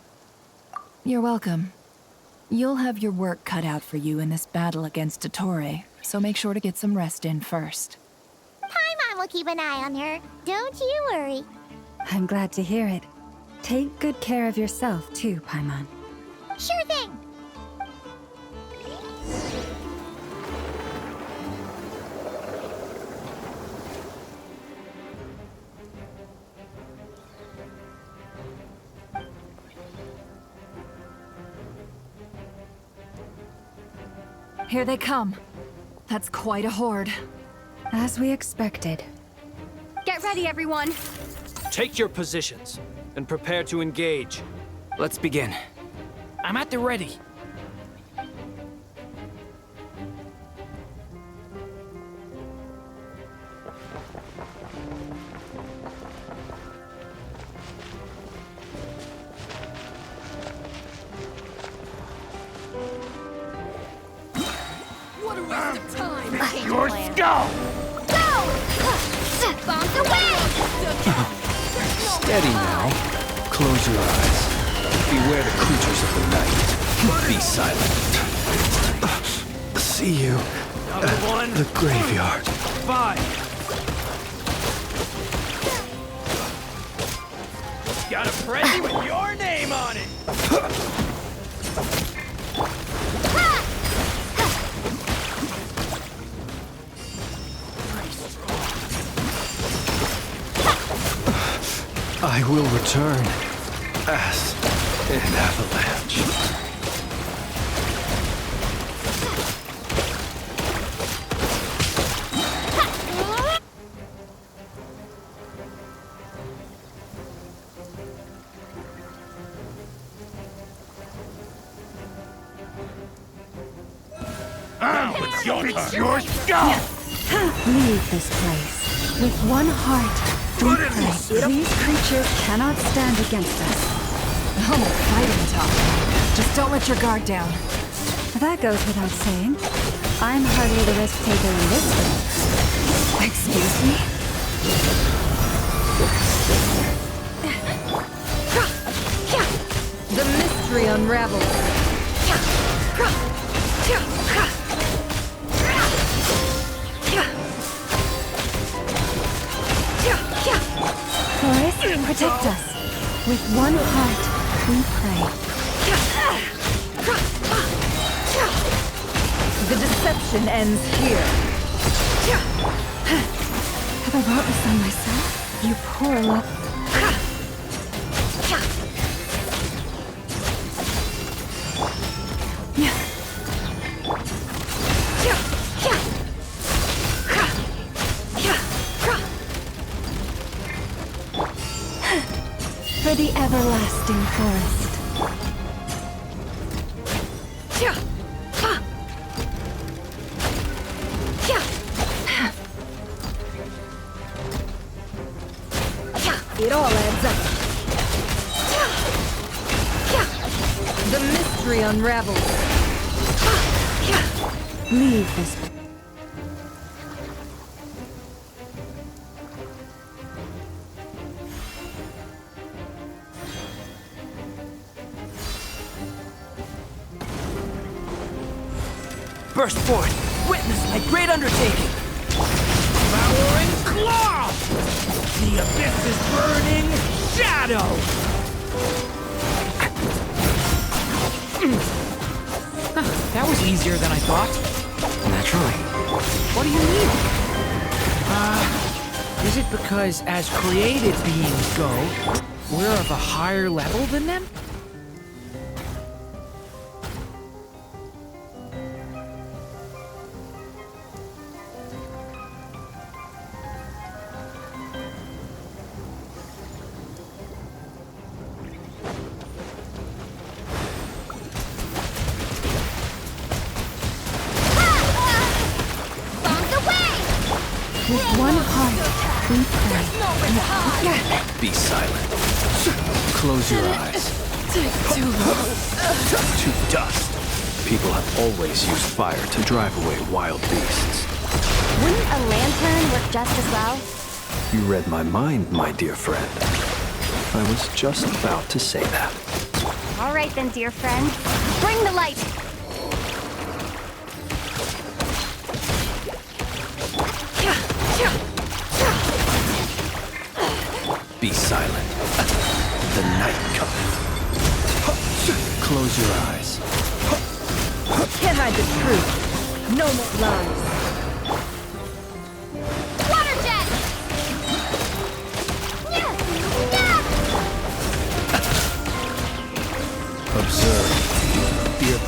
You're welcome. You'll have your work cut out for you in this battle against Dotori, so make sure to get some rest in first. Paimon will keep an eye on her. Don't you worry. I'm glad to hear it. Take good care of yourself, too, Paimon. Sure thing. Here they come. That's quite a horde. As we expected. Get ready, everyone. Take your positions and prepare to engage. Let's begin. I'm at the ready. What a waste of time! Your skull! Go! Bombs away! Steady now. Close your eyes. Beware the creatures of the night. Be silent. See you at the graveyard. 5. Got a Prezi with your name on it! I will return as an avalanche. It's your skull! Leave this place. With one heart, we pray. These creatures cannot stand against us. Oh, fighting tough. Just don't let your guard down. That goes without saying. I'm hardly the risk taker in this one. Excuse me? The mystery unravels. Chorus, protect us. With one heart, we pray. The deception ends here. Have I brought this on myself? You poor love. For the everlasting forest. It all adds up. The mystery unravels. Leave this. Burst forth! Witness my great undertaking! Devouring claw! The abyss's burning shadow! That was easier than I thought. Naturally. What do you mean? Is it because as created beings go, we're of a higher level than them? With one heart, we pray. Be silent. Close your eyes. To dust. People have always used fire to drive away wild beasts. Wouldn't a lantern work just as well? You read my mind, my dear friend. I was just about to say that. All right then, dear friend. Bring the light! Be silent. The night cometh. Close your eyes. Can't hide the truth. No more lies. Water jet! Observe. Fear.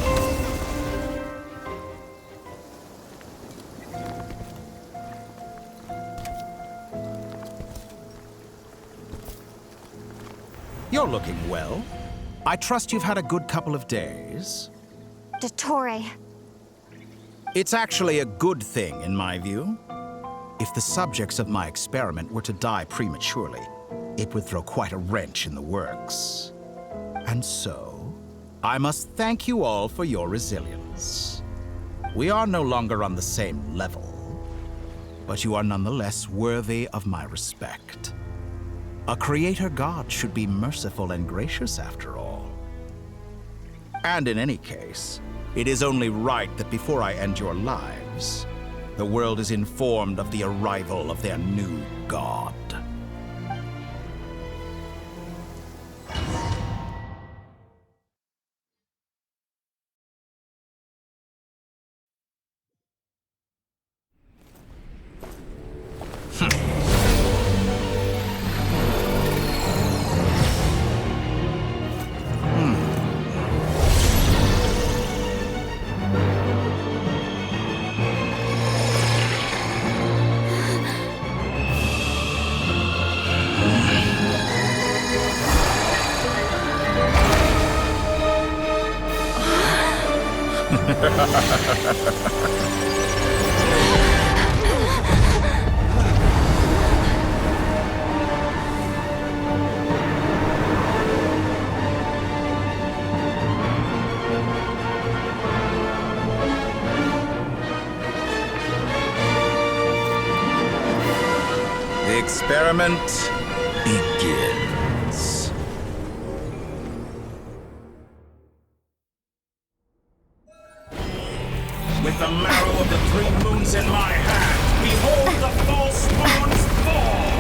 You're looking well. I trust you've had a good couple of days. Dottore. It's actually a good thing, in my view. If the subjects of my experiment were to die prematurely, it would throw quite a wrench in the works. And so, I must thank you all for your resilience. We are no longer on the same level, but you are nonetheless worthy of my respect. A creator god should be merciful and gracious after all. And in any case, it is only right that before I end your lives, the world is informed of the arrival of their new god. The experiment begins. With the marrow of the 3 moons in my hand, behold the false moons fall!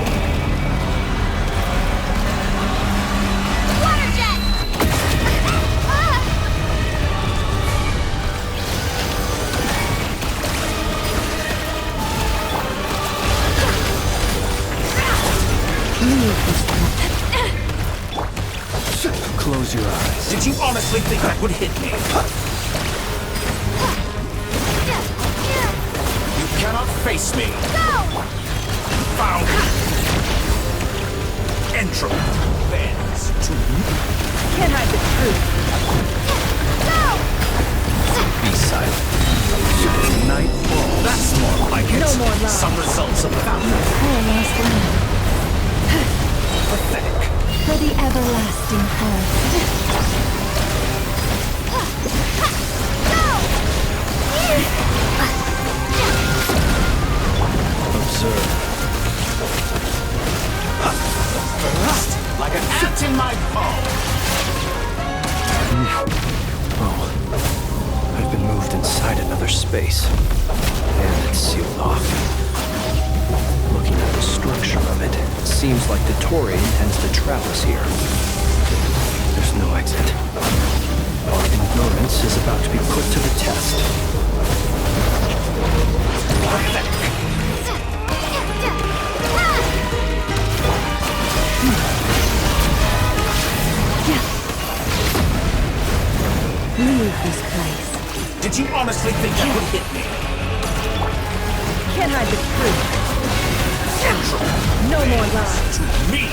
Water jet! Close your eyes. Did you honestly think that would hit me? You cannot face me. Go! Found. Entropy bends to me. Can't hide the truth. Go! Be silent. Nightfall. That's more like it. No more lies. Some results of valor. Pathetic. For the everlasting forest. Observe. Thrust like an ant in my palm. Oh, I've been moved inside another space, and it's sealed off. Looking at the structure of it, it seems like Dottore intends to trap us here. There's no exit. Our endurance is about to be put to the test. Leave this place. Did you honestly think that would hit me? Can't hide the truth. No more lies. To me.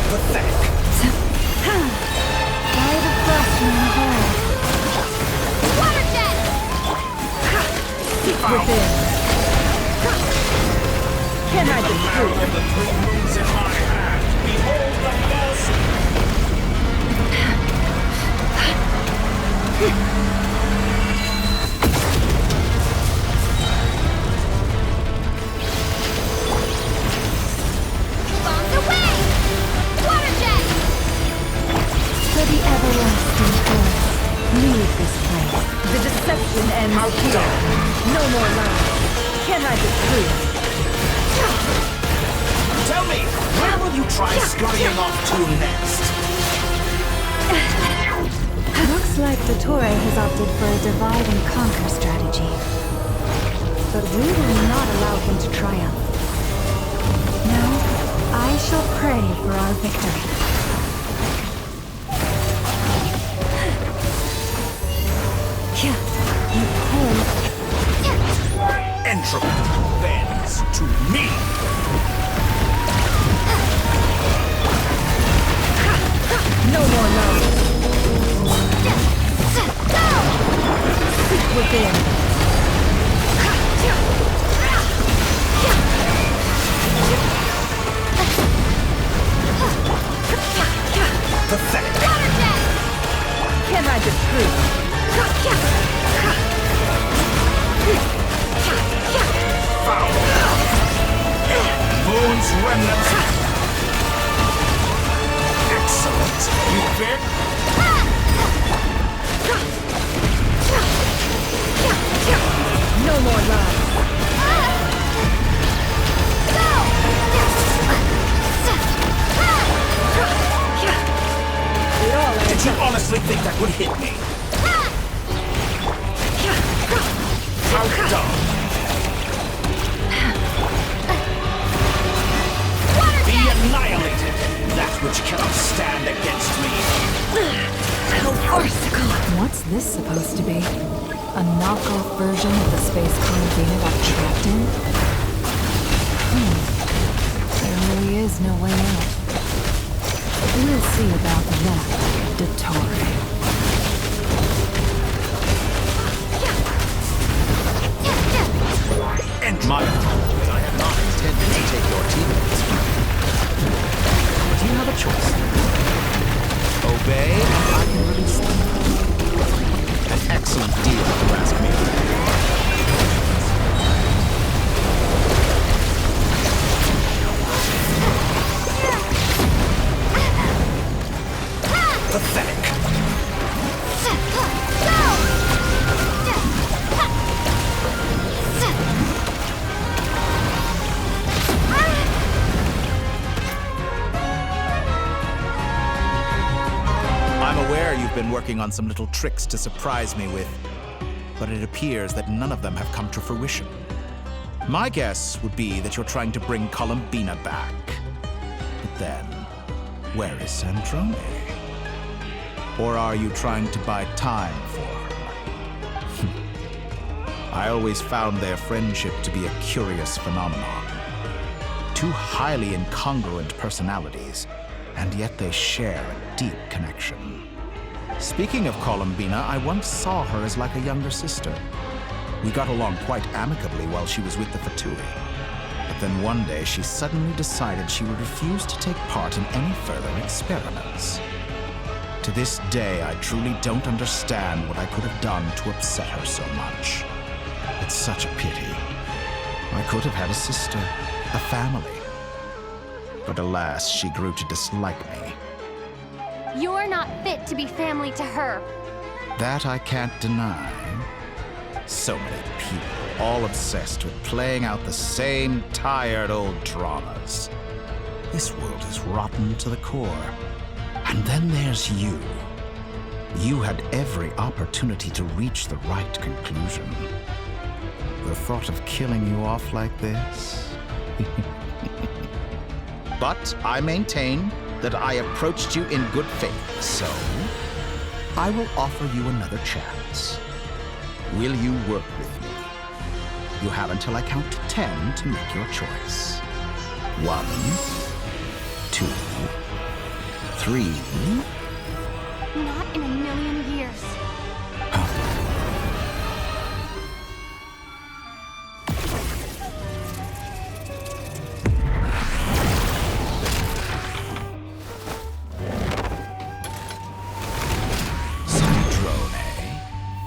Pathetic. By the frost in the hall. Water jet! Within. Can't hide the truth. The 3 moons in my hand. Behold the false. Bombs away! Water jet! For the everlasting forest. Leave this place. The deception ends here. No more lies. Can't hide the truth. Tell me, where will you try scurrying off to next? Looks like Dottore has opted for a divide and conquer strategy. But we will not allow him to triumph. No, I shall pray for our victory. Moon's remnants. Excellent. You bit? No more love. Did you honestly think that would hit me? Outdone. Be annihilated, that which cannot stand against me. How farcical. What's this supposed to be? A knockoff version of the space Columbina got trapped in? There really is no way out. We'll see about that, Dottore. And my apologies, I had not intended to take your teammates. But you have a choice. Obey, and I can release them. An excellent deal, if you ask me. Pathetic. I'm aware you've been working on some little tricks to surprise me with, but it appears that none of them have come to fruition. My guess would be that you're trying to bring Columbina back. But then, where is Sandrone? Or are you trying to buy time for her? I always found their friendship to be a curious phenomenon. Two highly incongruent personalities, and yet they share a deep connection. Speaking of Columbina, I once saw her as like a younger sister. We got along quite amicably while she was with the Fatui. But then one day she suddenly decided she would refuse to take part in any further experiments. To this day, I truly don't understand what I could have done to upset her so much. It's such a pity. I could have had a sister, a family. But alas, she grew to dislike me. You're not fit to be family to her. That I can't deny. So many people, all obsessed with playing out the same tired old dramas. This world is rotten to the core. And then there's you. You had every opportunity to reach the right conclusion. The thought of killing you off like this? But I maintain that I approached you in good faith, so I will offer you another chance. Will you work with me? You have until I count to 10 to make your choice. 1, 2, 3. Not in a million years.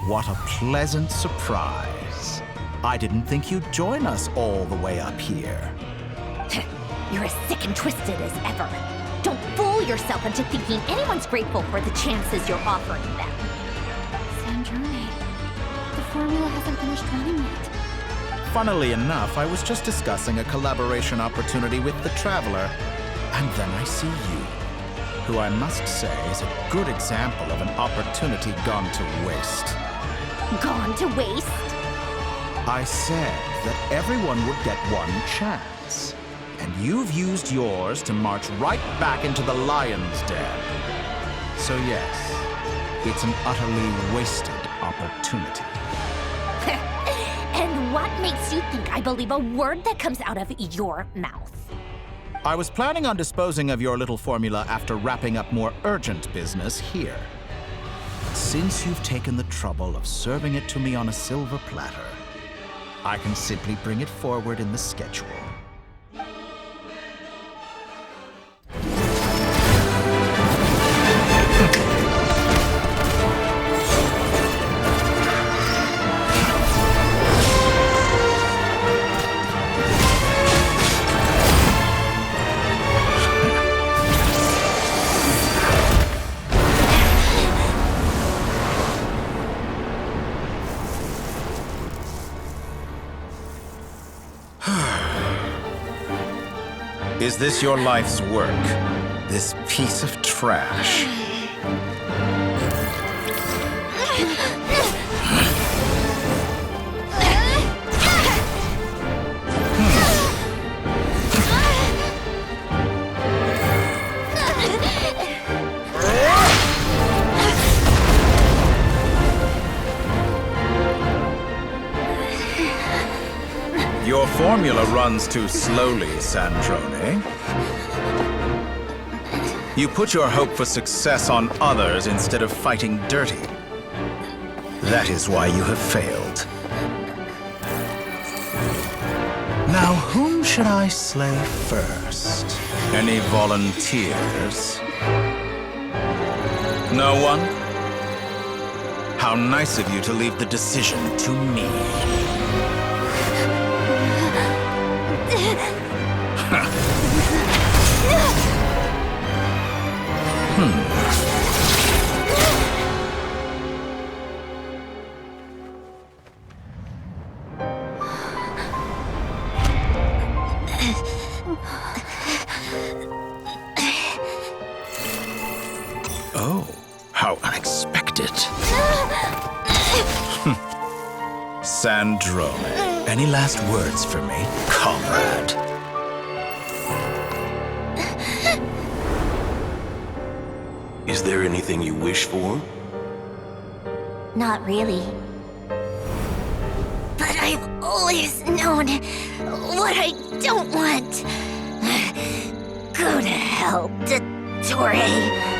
What a pleasant surprise. I didn't think you'd join us all the way up here. You're as sick and twisted as ever. Don't fool yourself into thinking anyone's grateful for the chances you're offering them. Sandrone, the formula hasn't finished running yet. Funnily enough, I was just discussing a collaboration opportunity with the Traveler, and then I see you, who I must say is a good example of an opportunity gone to waste. Gone to waste? I said that everyone would get one chance, and you've used yours to march right back into the lion's den. So yes, it's an utterly wasted opportunity. And what makes you think I believe a word that comes out of your mouth? I was planning on disposing of your little formula after wrapping up more urgent business here. Since you've taken the trouble of serving it to me on a silver platter, I can simply bring it forward in the schedule. Is this your life's work? This piece of trash? Your formula runs too slowly, Sandrone. You put your hope for success on others instead of fighting dirty. That is why you have failed. Now, whom should I slay first? Any volunteers? No one? How nice of you to leave the decision to me. Oh, how unexpected. Sandrone, any last words for me, comrade? Is there anything you wish for? Not really. But I've always known what I don't want. Go to hell, Dottore.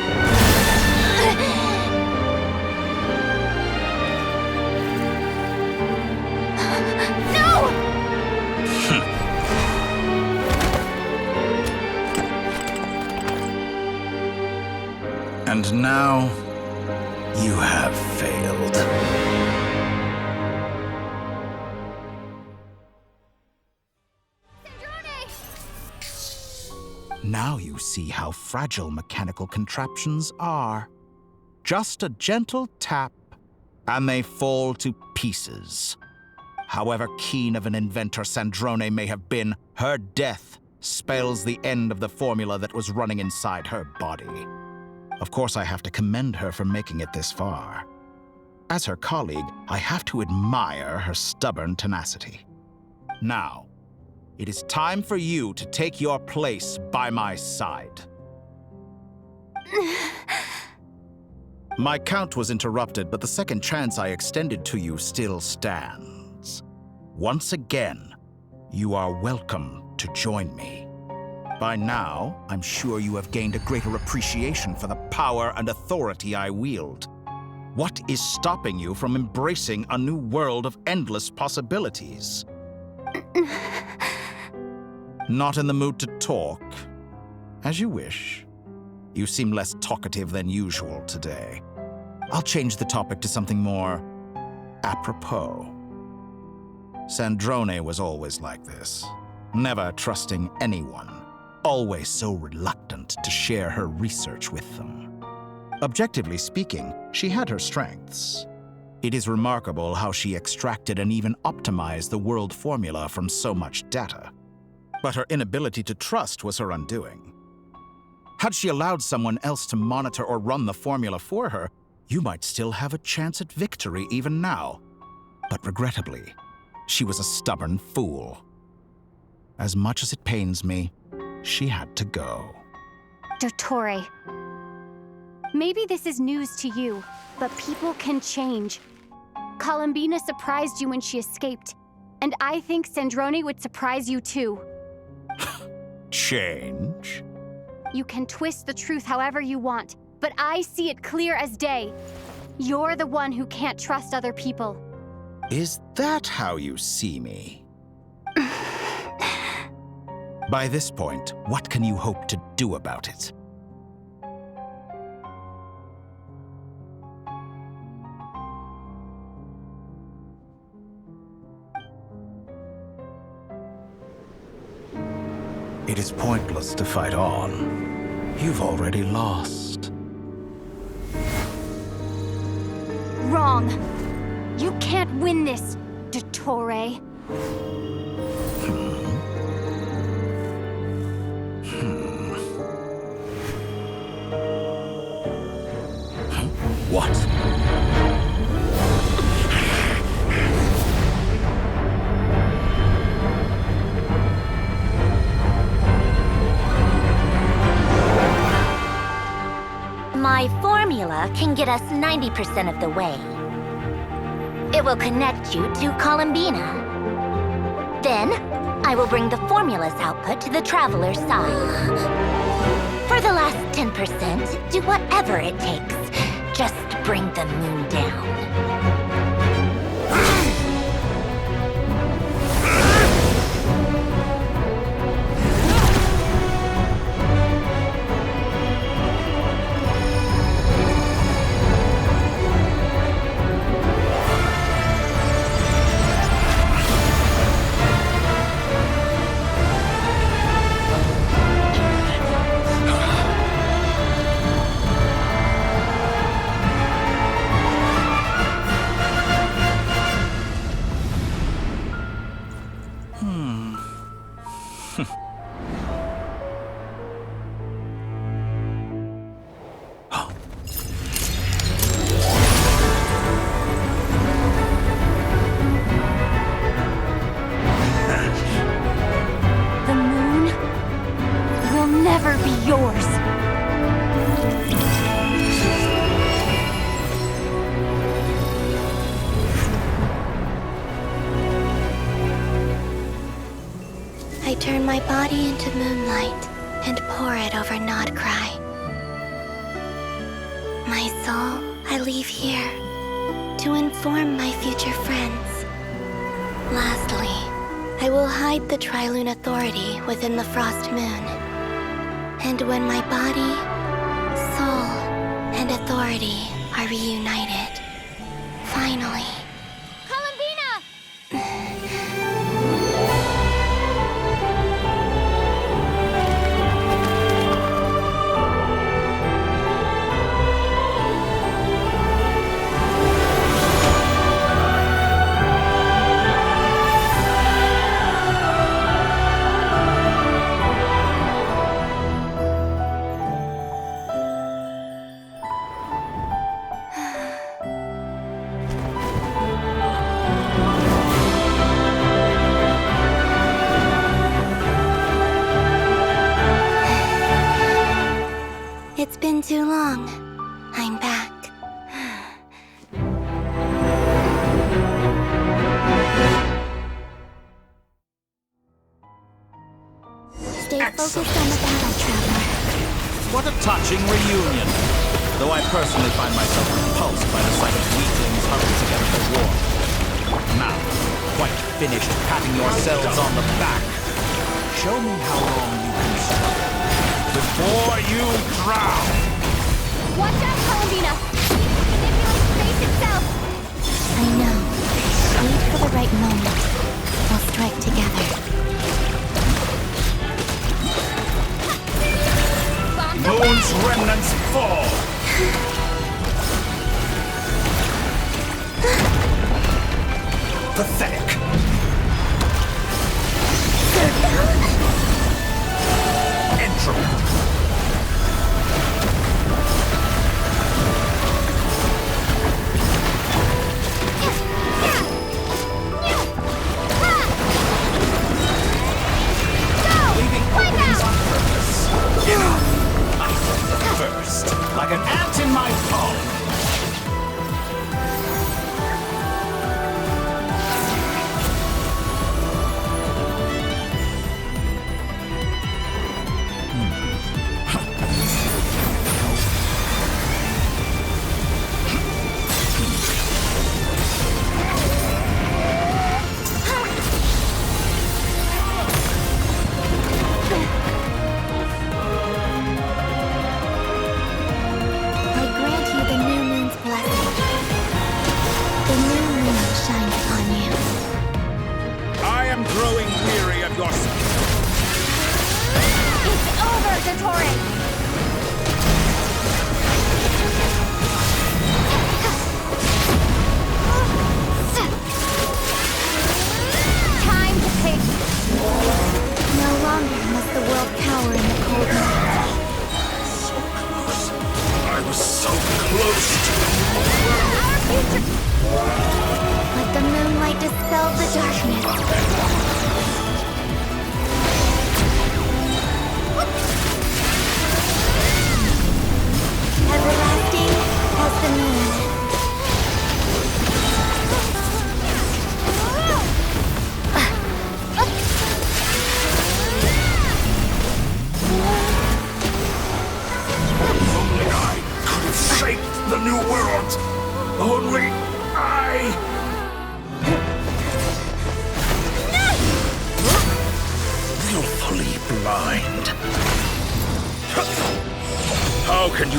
And now, you have failed. Now you see how fragile mechanical contraptions are. Just a gentle tap, and they fall to pieces. However keen of an inventor Sandrone may have been, her death spells the end of the formula that was running inside her body. Of course, I have to commend her for making it this far. As her colleague, I have to admire her stubborn tenacity. Now, it is time for you to take your place by my side. My count was interrupted, but the second chance I extended to you still stands. Once again, you are welcome to join me. By now, I'm sure you have gained a greater appreciation for the power and authority I wield. What is stopping you from embracing a new world of endless possibilities? Not in the mood to talk? As you wish. You seem less talkative than usual today. I'll change the topic to something more apropos. Sandrone was always like this, never trusting anyone. Always so reluctant to share her research with them. Objectively speaking, she had her strengths. It is remarkable how she extracted and even optimized the world formula from so much data. But her inability to trust was her undoing. Had she allowed someone else to monitor or run the formula for her, you might still have a chance at victory even now. But regrettably, she was a stubborn fool. As much as it pains me, she had to go. Dottore. Maybe this is news to you, but people can change. Columbina surprised you when she escaped, and I think Sandrone would surprise you too. Change? You can twist the truth however you want, but I see it clear as day. You're the one who can't trust other people. Is that how you see me? By this point, what can you hope to do about it? It is pointless to fight on. You've already lost. Wrong. You can't win this, Dottore. What? My formula can get us 90% of the way. It will connect you to Columbina. Then, I will bring the formula's output to the Traveler's side. For the last 10%, do whatever it takes. Just bring the moon down. I turn my body into moonlight and pour it over Nod-Krai. My soul, I leave here to inform my future friends. Lastly, I will hide the Trilune Authority within the Frost Moon. And when my body, soul, and authority are reunited, finally... It's been too long. I'm back. Stay focused on the battle, Traveler. What a touching reunion. Though I personally find myself repulsed by the sight of weaklings huddled together for war. Now, quite finished patting yourselves on the back. Show me how long you can struggle before you drown! Watch out, Columbina! Manipulate space itself! I know. Wait for the right moment. We'll strike together. Moon's remnants fall! Pathetic! Entropy! First, like an ant in my palm. I was so close to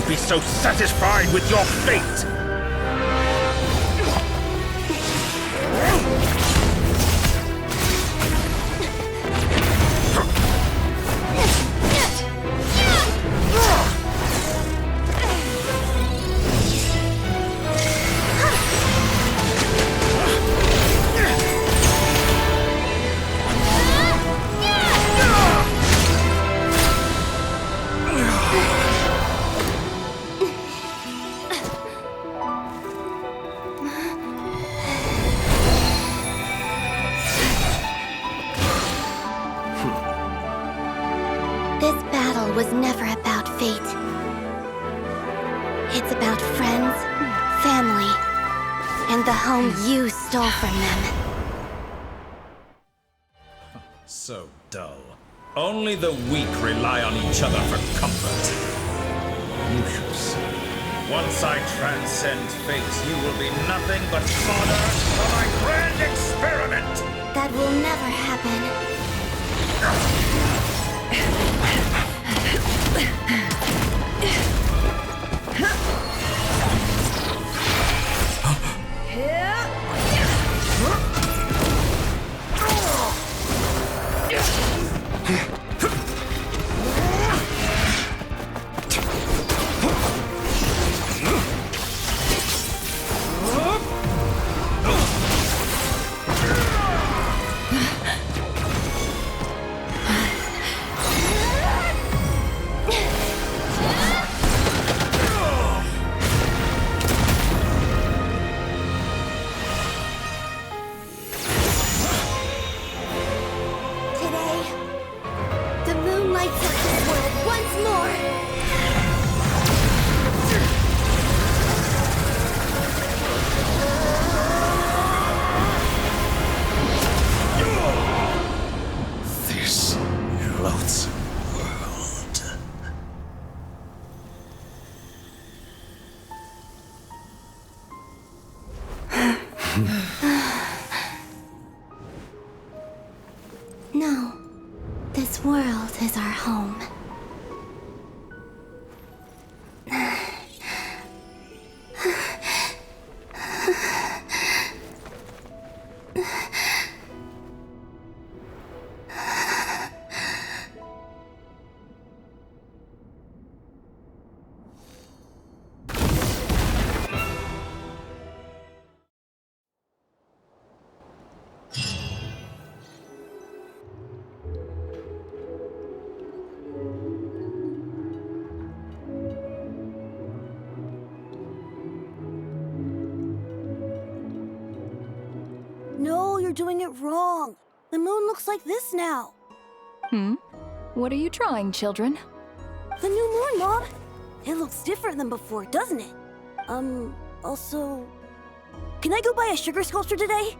be so satisfied with your fate? Was never about fate. It's about friends, family, and the home you stole from them. So dull. Only the weak rely on each other for comfort. You shall see. Once I transcend fate, you will be nothing but fodder for my grand experiment! That will never happen. No, this world is our home. No, you're doing it wrong. The moon looks like this now. What are you trying, children? The new moon, Mom. It looks different than before, doesn't it? Also... Can I go buy a sugar sculpture today?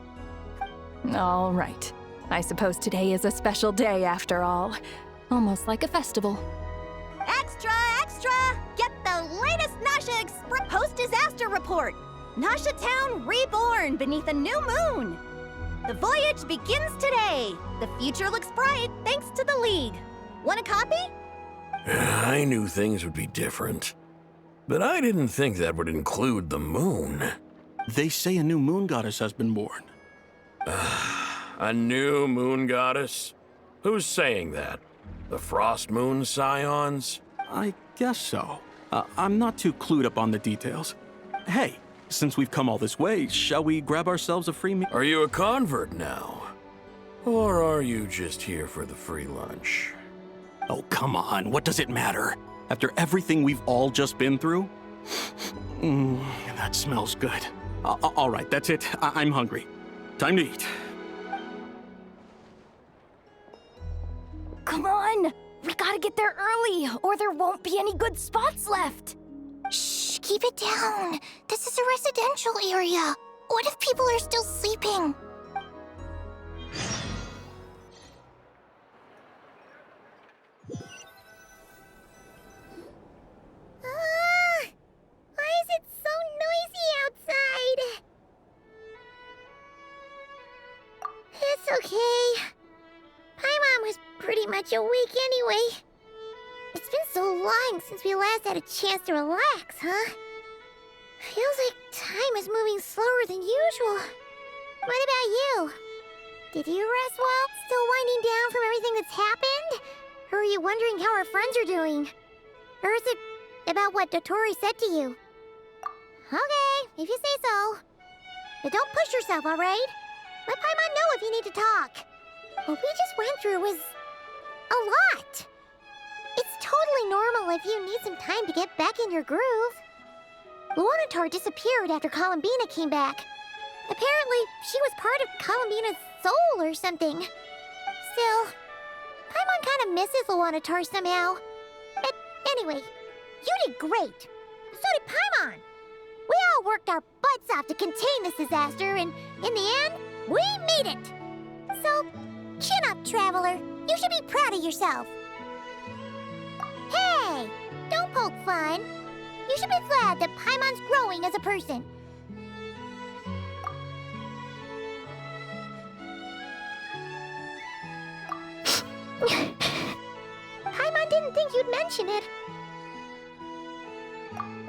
All right. I suppose today is a special day after all. Almost like a festival. Extra, extra! Get the latest Nasha Express post-disaster report! Nasha Town reborn beneath a new moon! The voyage begins today! The future looks bright thanks to the League. Want a copy? I knew things would be different. But I didn't think that would include the moon. They say a new moon goddess has been born. A new moon goddess? Who's saying that? The Frost Moon Scions? I guess so. I'm not too clued up on the details. Hey, since we've come all this way, shall we grab ourselves a free meal? Are you a convert now? Or are you just here for the free lunch? Oh, come on. What does it matter? After everything we've all just been through? That smells good. All right, that's it. I'm hungry. Time to eat. Come on! We gotta get there early, or there won't be any good spots left! Shh, keep it down. This is a residential area. What if people are still sleeping? Why is it so noisy outside? It's okay. Paimon was pretty much awake anyway. It's been so long since we last had a chance to relax, huh? Feels like time is moving slower than usual. What about you? Did you rest well? Still winding down from everything that's happened? Or are you wondering how our friends are doing? Or is it about what Dotori said to you? Okay, if you say so. But don't push yourself, alright? Let Paimon know if you need to talk. What we just went through was a lot. It's totally normal if you need some time to get back in your groove. Lunar-Crystallize disappeared after Columbina came back. Apparently, she was part of Columbina's soul or something. Still, Paimon kind of misses Lunar-Crystallize somehow. But anyway, you did great. So did Paimon. We all worked our butts off to contain this disaster, and in the end, we made it. So, chin up, Traveler. You should be proud of yourself. Hey, don't poke fun. You should be glad that Paimon's growing as a person. Paimon didn't think you'd mention it.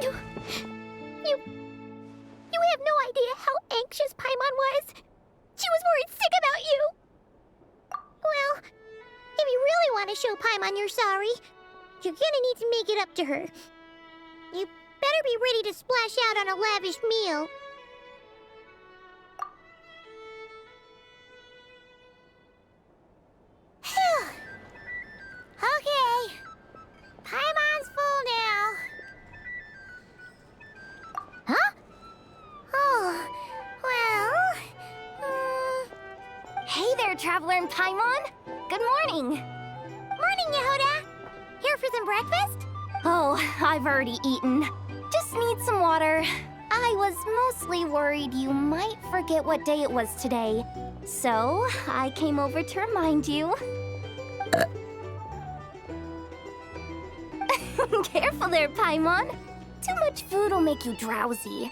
You have no idea how anxious Paimon was. She was worried sick about you. Well, if you really want to show Paimon you're sorry, you're gonna need to make it up to her. You better be ready to splash out on a lavish meal. Okay. Paimon's full now. Huh? Oh, well... Hey there, Traveler and Paimon. Good morning. Morning, Yehuda. Here for some breakfast? Oh, I've already eaten. Just need some water. I was mostly worried you might forget what day it was today. So, I came over to remind you. Careful there, Paimon. Too much food will make you drowsy.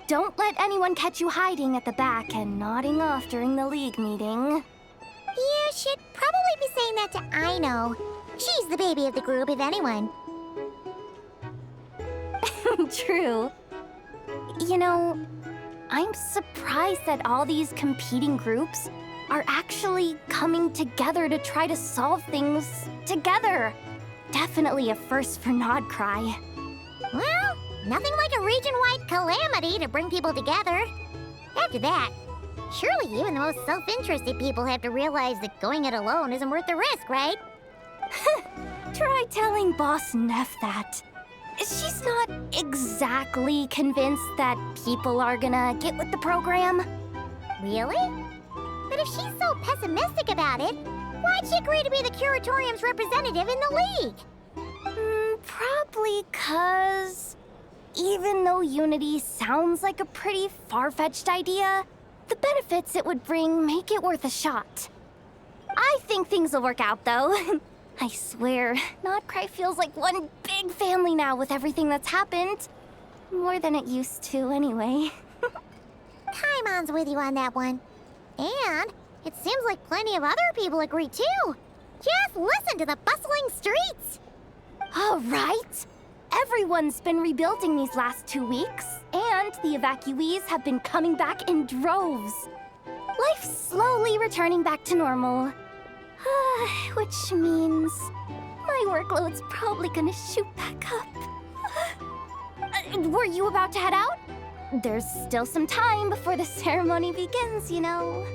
Don't let anyone catch you hiding at the back and nodding off during the League meeting. You should probably be saying that to Aino. She's the baby of the group, if anyone. True. You know, I'm surprised that all these competing groups are actually coming together to try to solve things together. Definitely a first for Nod-Krai. Well, nothing like a region-wide calamity to bring people together. After that, surely even the most self-interested people have to realize that going it alone isn't worth the risk, right? Try telling Boss Neff that. She's not exactly convinced that people are gonna get with the program. Really? But if she's so pessimistic about it, why'd she agree to be the Curatorium's representative in the League? Probably 'cause even though Unity sounds like a pretty far-fetched idea, the benefits it would bring make it worth a shot. I think things will work out, though. I swear, Nod-Krai feels like one big family now with everything that's happened. More than it used to, anyway. Paimon's with you on that one. And it seems like plenty of other people agree, too. Just listen to the bustling streets. All right. Everyone's been rebuilding these last 2 weeks, and the evacuees have been coming back in droves. Life's slowly returning back to normal. Which means my workload's probably gonna shoot back up. Were you about to head out? There's still some time before the ceremony begins, you know.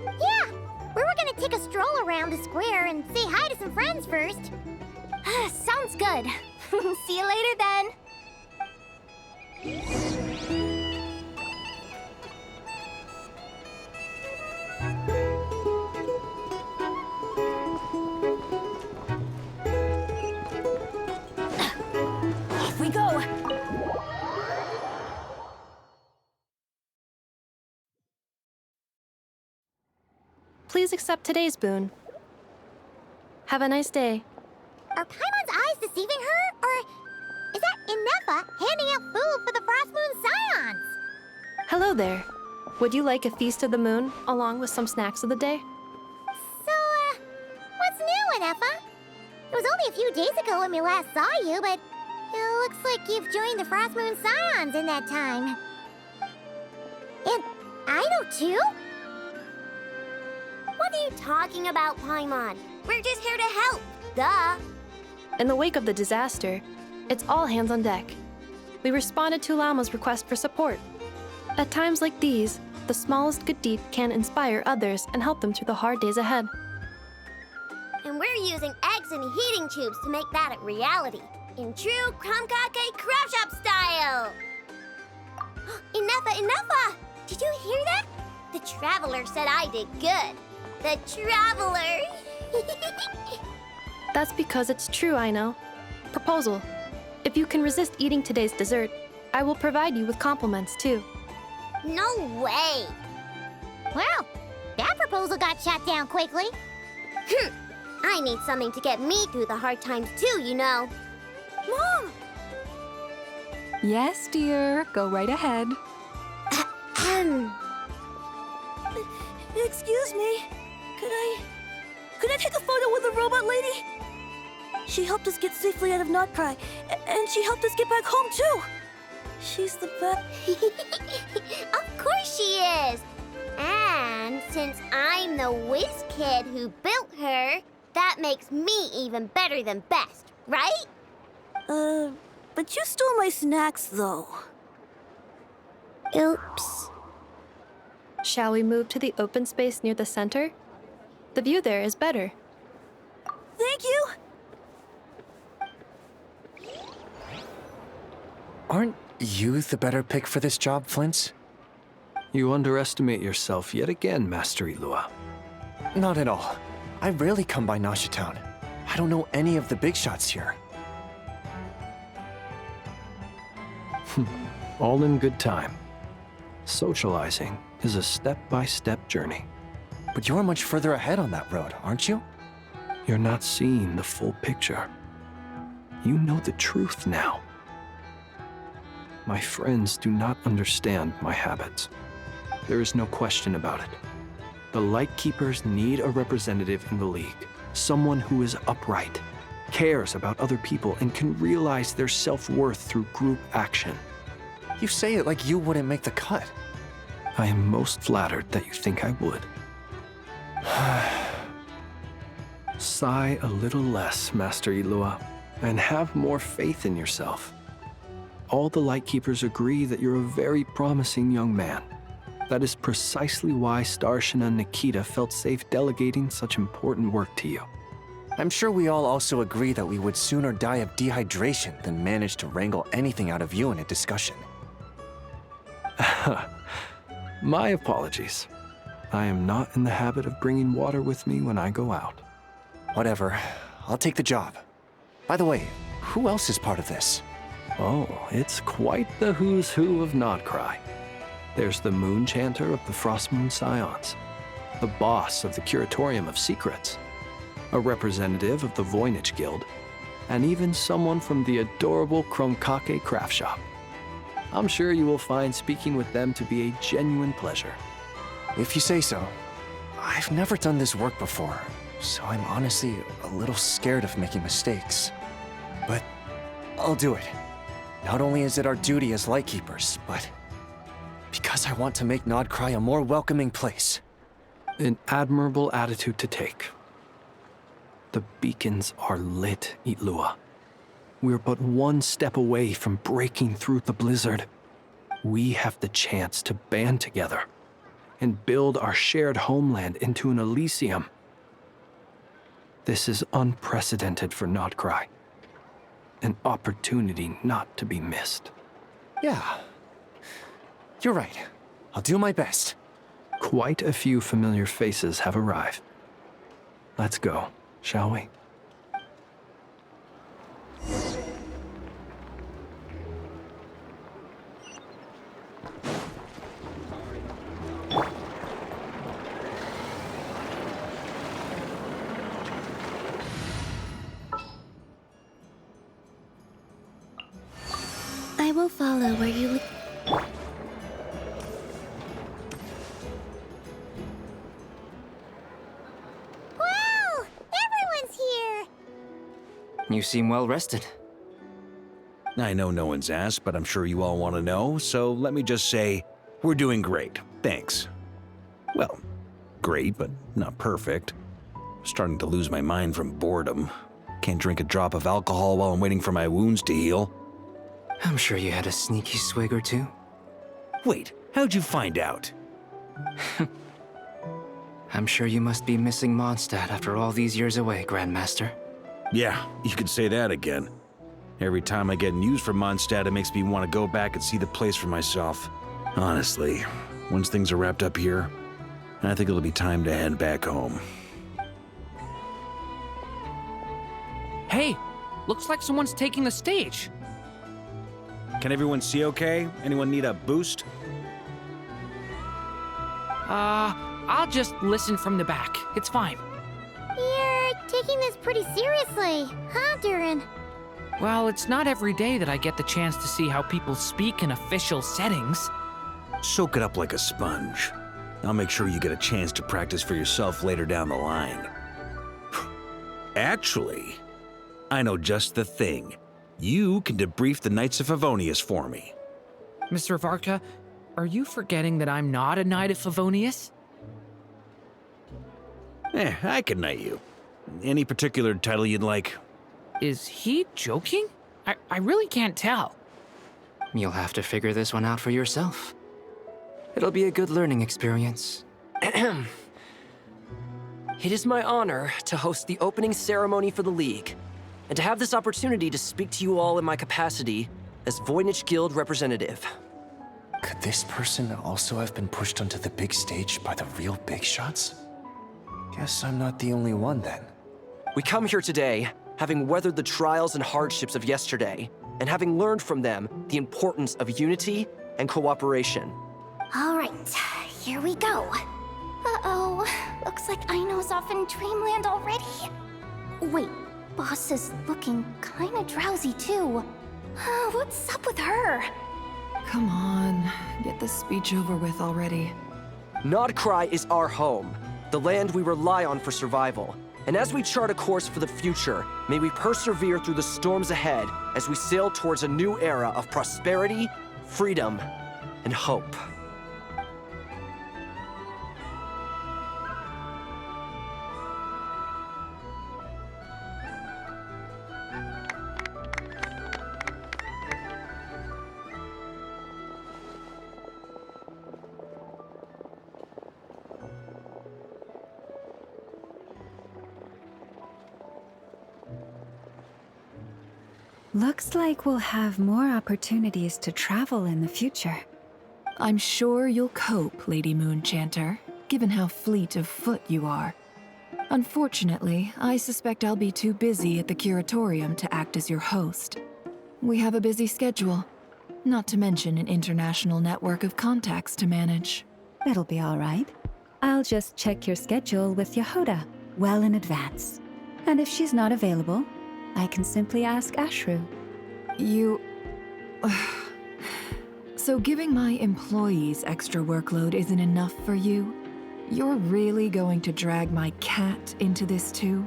Yeah, we were gonna take a stroll around the square and say hi to some friends first. Sounds good. See you later then. Off we go. Please accept today's boon. Have a nice day. Are Paimon's eyes deceiving her? Or is that Inefa handing out food for the Frost Moon Scions? Hello there. Would you like a feast of the moon along with some snacks of the day? So, what's new, Inefa? It was only a few days ago when we last saw you, but it looks like you've joined the Frost Moon Scions in that time. And I know too? What are you talking about, Paimon? We're just here to help. Duh. In the wake of the disaster, it's all hands on deck. We responded to Llama's request for support. At times like these, the smallest good deed can inspire others and help them through the hard days ahead. And we're using eggs and heating tubes to make that a reality. In true Krumkake craft shop style! Enough! Did you hear that? The Traveler said I did good. The Traveler! That's because it's true, I know. Proposal. If you can resist eating today's dessert, I will provide you with compliments, too. No way! Well, that proposal got shut down quickly. I need something to get me through the hard times too, you know. Mom! Yes, dear. Go right ahead. Excuse me. Could I take a photo with the robot lady? She helped us get safely out of Nod-Krai, and she helped us get back home too. She's the best. Of course she is! And since I'm the whiz kid who built her, that makes me even better than best, right? But you stole my snacks though. Oops. Shall we move to the open space near the center? The view there is better. Thank you! Aren't you the better pick for this job, Flint? You underestimate yourself yet again, Master Illuga. Not at all. I rarely come by Nasha Town. I don't know any of the big shots here. All in good time. Socializing is a step-by-step journey. But you're much further ahead on that road, aren't you? You're not seeing the full picture. You know the truth now. My friends do not understand my habits. There is no question about it. The Lightkeepers need a representative in the League. Someone who is upright, cares about other people, and can realize their self-worth through group action. You say it like you wouldn't make the cut. I am most flattered that you think I would. Sigh a little less, Master Illuga, and have more faith in yourself. All the Lightkeepers agree that you're a very promising young man. That is precisely why Starshina and Nikita felt safe delegating such important work to you. I'm sure we all also agree that we would sooner die of dehydration than manage to wrangle anything out of you in a discussion. My apologies. I am not in the habit of bringing water with me when I go out. Whatever. I'll take the job. By the way, who else is part of this? Oh, it's quite the who's who of Nod-Krai. There's the Moon Chanter of the Frost Moon Scions, the boss of the Curatorium of Secrets, a representative of the Voynich Guild, and even someone from the adorable Krumkake craft shop. I'm sure you will find speaking with them to be a genuine pleasure. If you say so. I've never done this work before, so I'm honestly a little scared of making mistakes. But I'll do it. Not only is it our duty as Lightkeepers, but because I want to make Nod-Krai a more welcoming place. An admirable attitude to take. The beacons are lit, Illuga. We're but one step away from breaking through the blizzard. We have the chance to band together and build our shared homeland into an Elysium. This is unprecedented for Nod-Krai. An opportunity not to be missed. Yeah. You're right. I'll do my best. Quite a few familiar faces have arrived. Let's go, shall we? I will follow where you lead. Wow! Everyone's here! You seem well rested. I know no one's asked, but I'm sure you all want to know, so let me just say, we're doing great. Thanks. Well, great, but not perfect. Starting to lose my mind from boredom. Can't drink a drop of alcohol while I'm waiting for my wounds to heal. I'm sure you had a sneaky swig or two. Wait, how'd you find out? I'm sure you must be missing Mondstadt after all these years away, Grandmaster. Yeah, you could say that again. Every time I get news from Mondstadt, it makes me want to go back and see the place for myself. Honestly, once things are wrapped up here, I think it'll be time to head back home. Hey, looks like someone's taking the stage. Can everyone see okay? Anyone need a boost? I'll just listen from the back. It's fine. You're taking this pretty seriously, huh, Durin? Well, it's not every day that I get the chance to see how people speak in official settings. Soak it up like a sponge. I'll make sure you get a chance to practice for yourself later down the line. Actually, I know just the thing. You can debrief the Knights of Favonius for me. Mr. Varka, are you forgetting that I'm not a Knight of Favonius? I can knight you. Any particular title you'd like? Is he joking? I really can't tell. You'll have to figure this one out for yourself. It'll be a good learning experience. It is my honor to host the opening ceremony for the League, and to have this opportunity to speak to you all in my capacity as Voynich Guild representative. Could this person also have been pushed onto the big stage by the real big shots? Guess I'm not the only one then. We come here today, having weathered the trials and hardships of yesterday, and having learned from them the importance of unity and cooperation. All right, here we go. Uh-oh, looks like Aino's off in Dreamland already. Wait, Boss is looking kinda drowsy too. What's up with her? Come on, get this speech over with already. Nod-Krai is our home, the land we rely on for survival. And as we chart a course for the future, may we persevere through the storms ahead as we sail towards a new era of prosperity, freedom, and hope. Looks like we'll have more opportunities to travel in the future. I'm sure you'll cope, Lady Moonchanter, given how fleet of foot you are. Unfortunately, I suspect I'll be too busy at the Curatorium to act as your host. We have a busy schedule, not to mention an international network of contacts to manage. That'll be all right. I'll just check your schedule with Yehoda well in advance. And if she's not available, I can simply ask Ashru. You... So giving my employees extra workload isn't enough for you? You're really going to drag my cat into this too?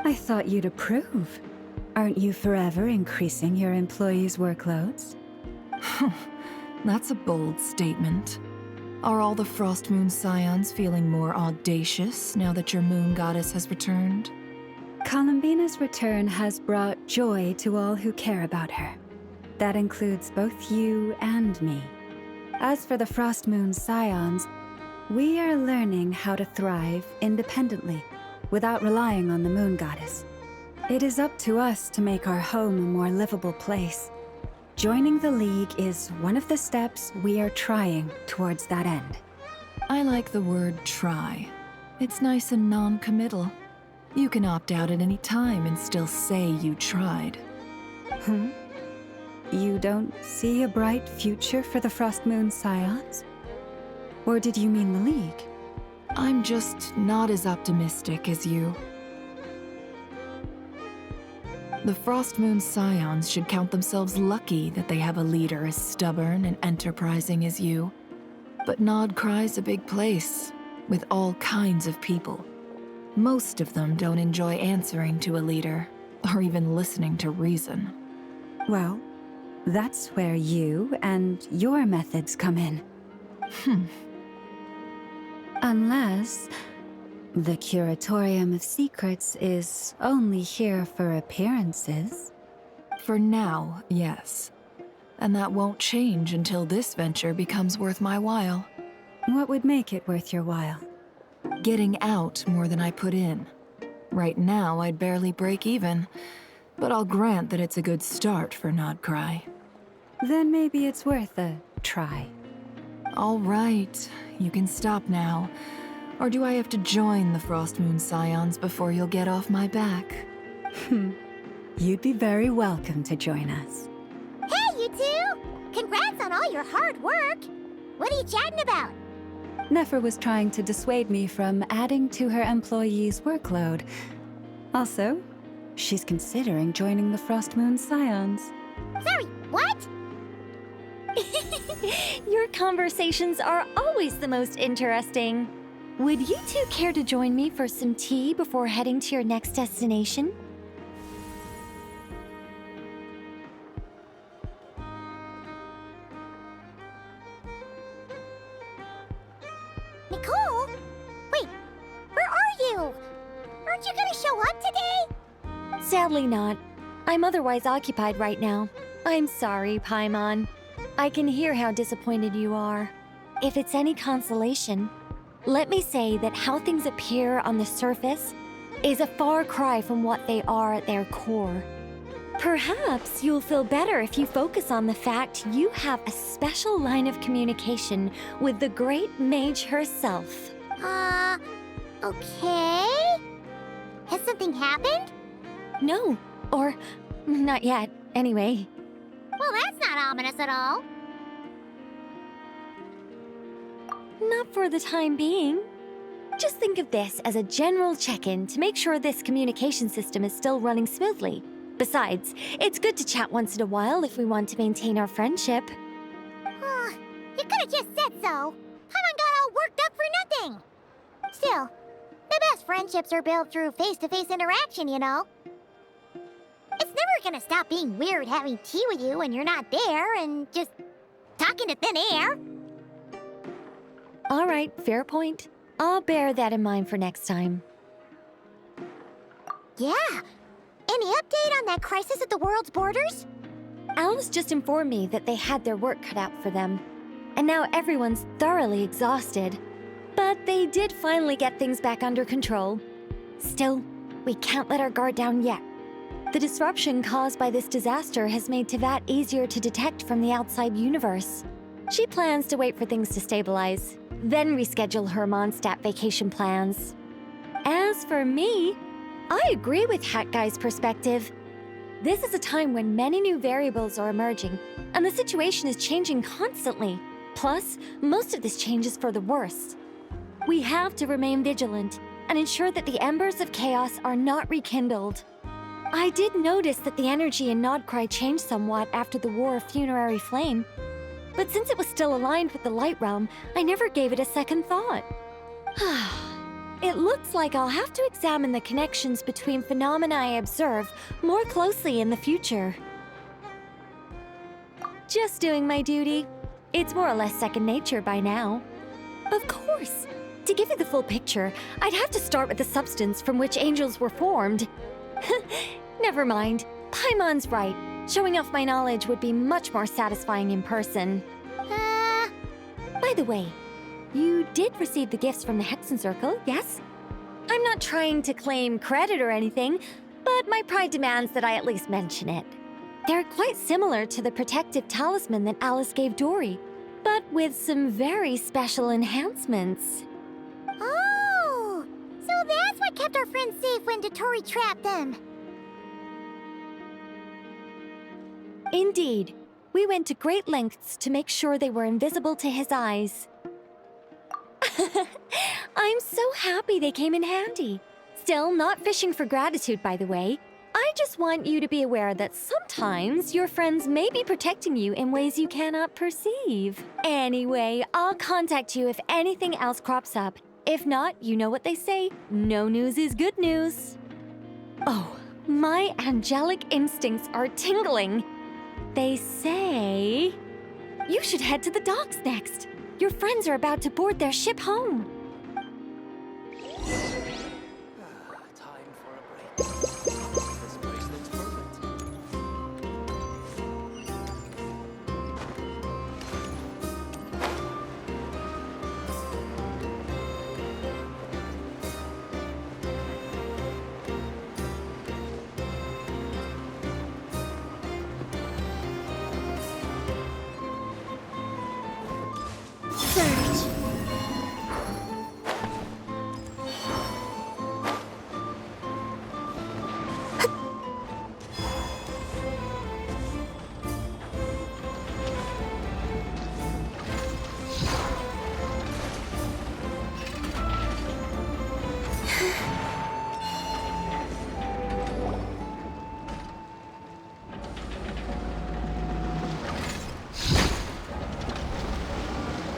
I thought you'd approve. Aren't you forever increasing your employees' workloads? That's a bold statement. Are all the Frost Moon Scions feeling more audacious now that your moon goddess has returned? Columbina's return has brought joy to all who care about her. That includes both you and me. As for the Frost Moon Scions, we are learning how to thrive independently, without relying on the moon goddess. It is up to us to make our home a more livable place. Joining the League is one of the steps we are trying towards that end. I like the word try. It's nice and non-committal. You can opt out at any time and still say you tried. You don't see a bright future for the Frost Moon Scions? Or did you mean the League? I'm just not as optimistic as you. The Frost Moon Scions should count themselves lucky that they have a leader as stubborn and enterprising as you. But Nod-Krai's a big place, with all kinds of people. Most of them don't enjoy answering to a leader, or even listening to reason. Well, that's where you and your methods come in. Unless the Curatorium of Secrets is only here for appearances. For now, yes. And that won't change until this venture becomes worth my while. What would make it worth your while? Getting out more than I put in. Right now, I'd barely break even, but I'll grant that it's a good start for Nod-Krai. Then maybe it's worth a try. All right, you can stop now. Or do I have to join the Frost Moon Scions before you'll get off my back? You'd be very welcome to join us. Hey, you two! Congrats on all your hard work! What are you chatting about? Nefer was trying to dissuade me from adding to her employees' workload. Also, she's considering joining the Frost Moon Scions. Sorry, what? Your conversations are always the most interesting. Would you two care to join me for some tea before heading to your next destination? Nicole? Wait, where are you? Aren't you gonna show up today? Sadly not. I'm otherwise occupied right now. I'm sorry, Paimon. I can hear how disappointed you are. If it's any consolation, let me say that how things appear on the surface is a far cry from what they are at their core. Perhaps you'll feel better if you focus on the fact you have a special line of communication with the great mage herself. Okay? Has something happened? No, or not yet, anyway. Well, that's not ominous at all. Not for the time being. Just think of this as a general check-in to make sure this communication system is still running smoothly. Besides, it's good to chat once in a while if we want to maintain our friendship. You could have just said so. Paimon got all worked up for nothing. Still, the best friendships are built through face-to-face interaction, you know. It's never gonna stop being weird having tea with you when you're not there and just talking to thin air. All right, fair point. I'll bear that in mind for next time. Yeah. Any update on that crisis at the world's borders? Alice just informed me that they had their work cut out for them. And now everyone's thoroughly exhausted. But they did finally get things back under control. Still, we can't let our guard down yet. The disruption caused by this disaster has made Teyvat easier to detect from the outside universe. She plans to wait for things to stabilize, then reschedule her Mondstadt vacation plans. As for me, I agree with Hat Guy's perspective. This is a time when many new variables are emerging, and the situation is changing constantly. Plus, most of this change is for the worse. We have to remain vigilant and ensure that the embers of chaos are not rekindled. I did notice that the energy in Nod-Krai changed somewhat after the War of Funerary Flame, but since it was still aligned with the Light Realm, I never gave it a second thought. It looks like I'll have to examine the connections between phenomena I observe more closely in the future. Just doing my duty. It's more or less second nature by now. Of course, to give you the full picture, I'd have to start with the substance from which angels were formed. Never mind. Paimon's right. Showing off my knowledge would be much more satisfying in person. By the way, you did receive the gifts from the Hexen Circle, yes? I'm not trying to claim credit or anything, but my pride demands that I at least mention it. They're quite similar to the protective talisman that Alice gave Dory, but with some very special enhancements. Oh! So that's what kept our friends safe when Dotori trapped them. Indeed. We went to great lengths to make sure they were invisible to his eyes. I'm so happy they came in handy. Still, not fishing for gratitude, by the way. I just want you to be aware that sometimes your friends may be protecting you in ways you cannot perceive. Anyway, I'll contact you if anything else crops up. If not, you know what they say, no news is good news. Oh, My angelic instincts are tingling. They say you should head to the docks next. Your friends are about to board their ship home.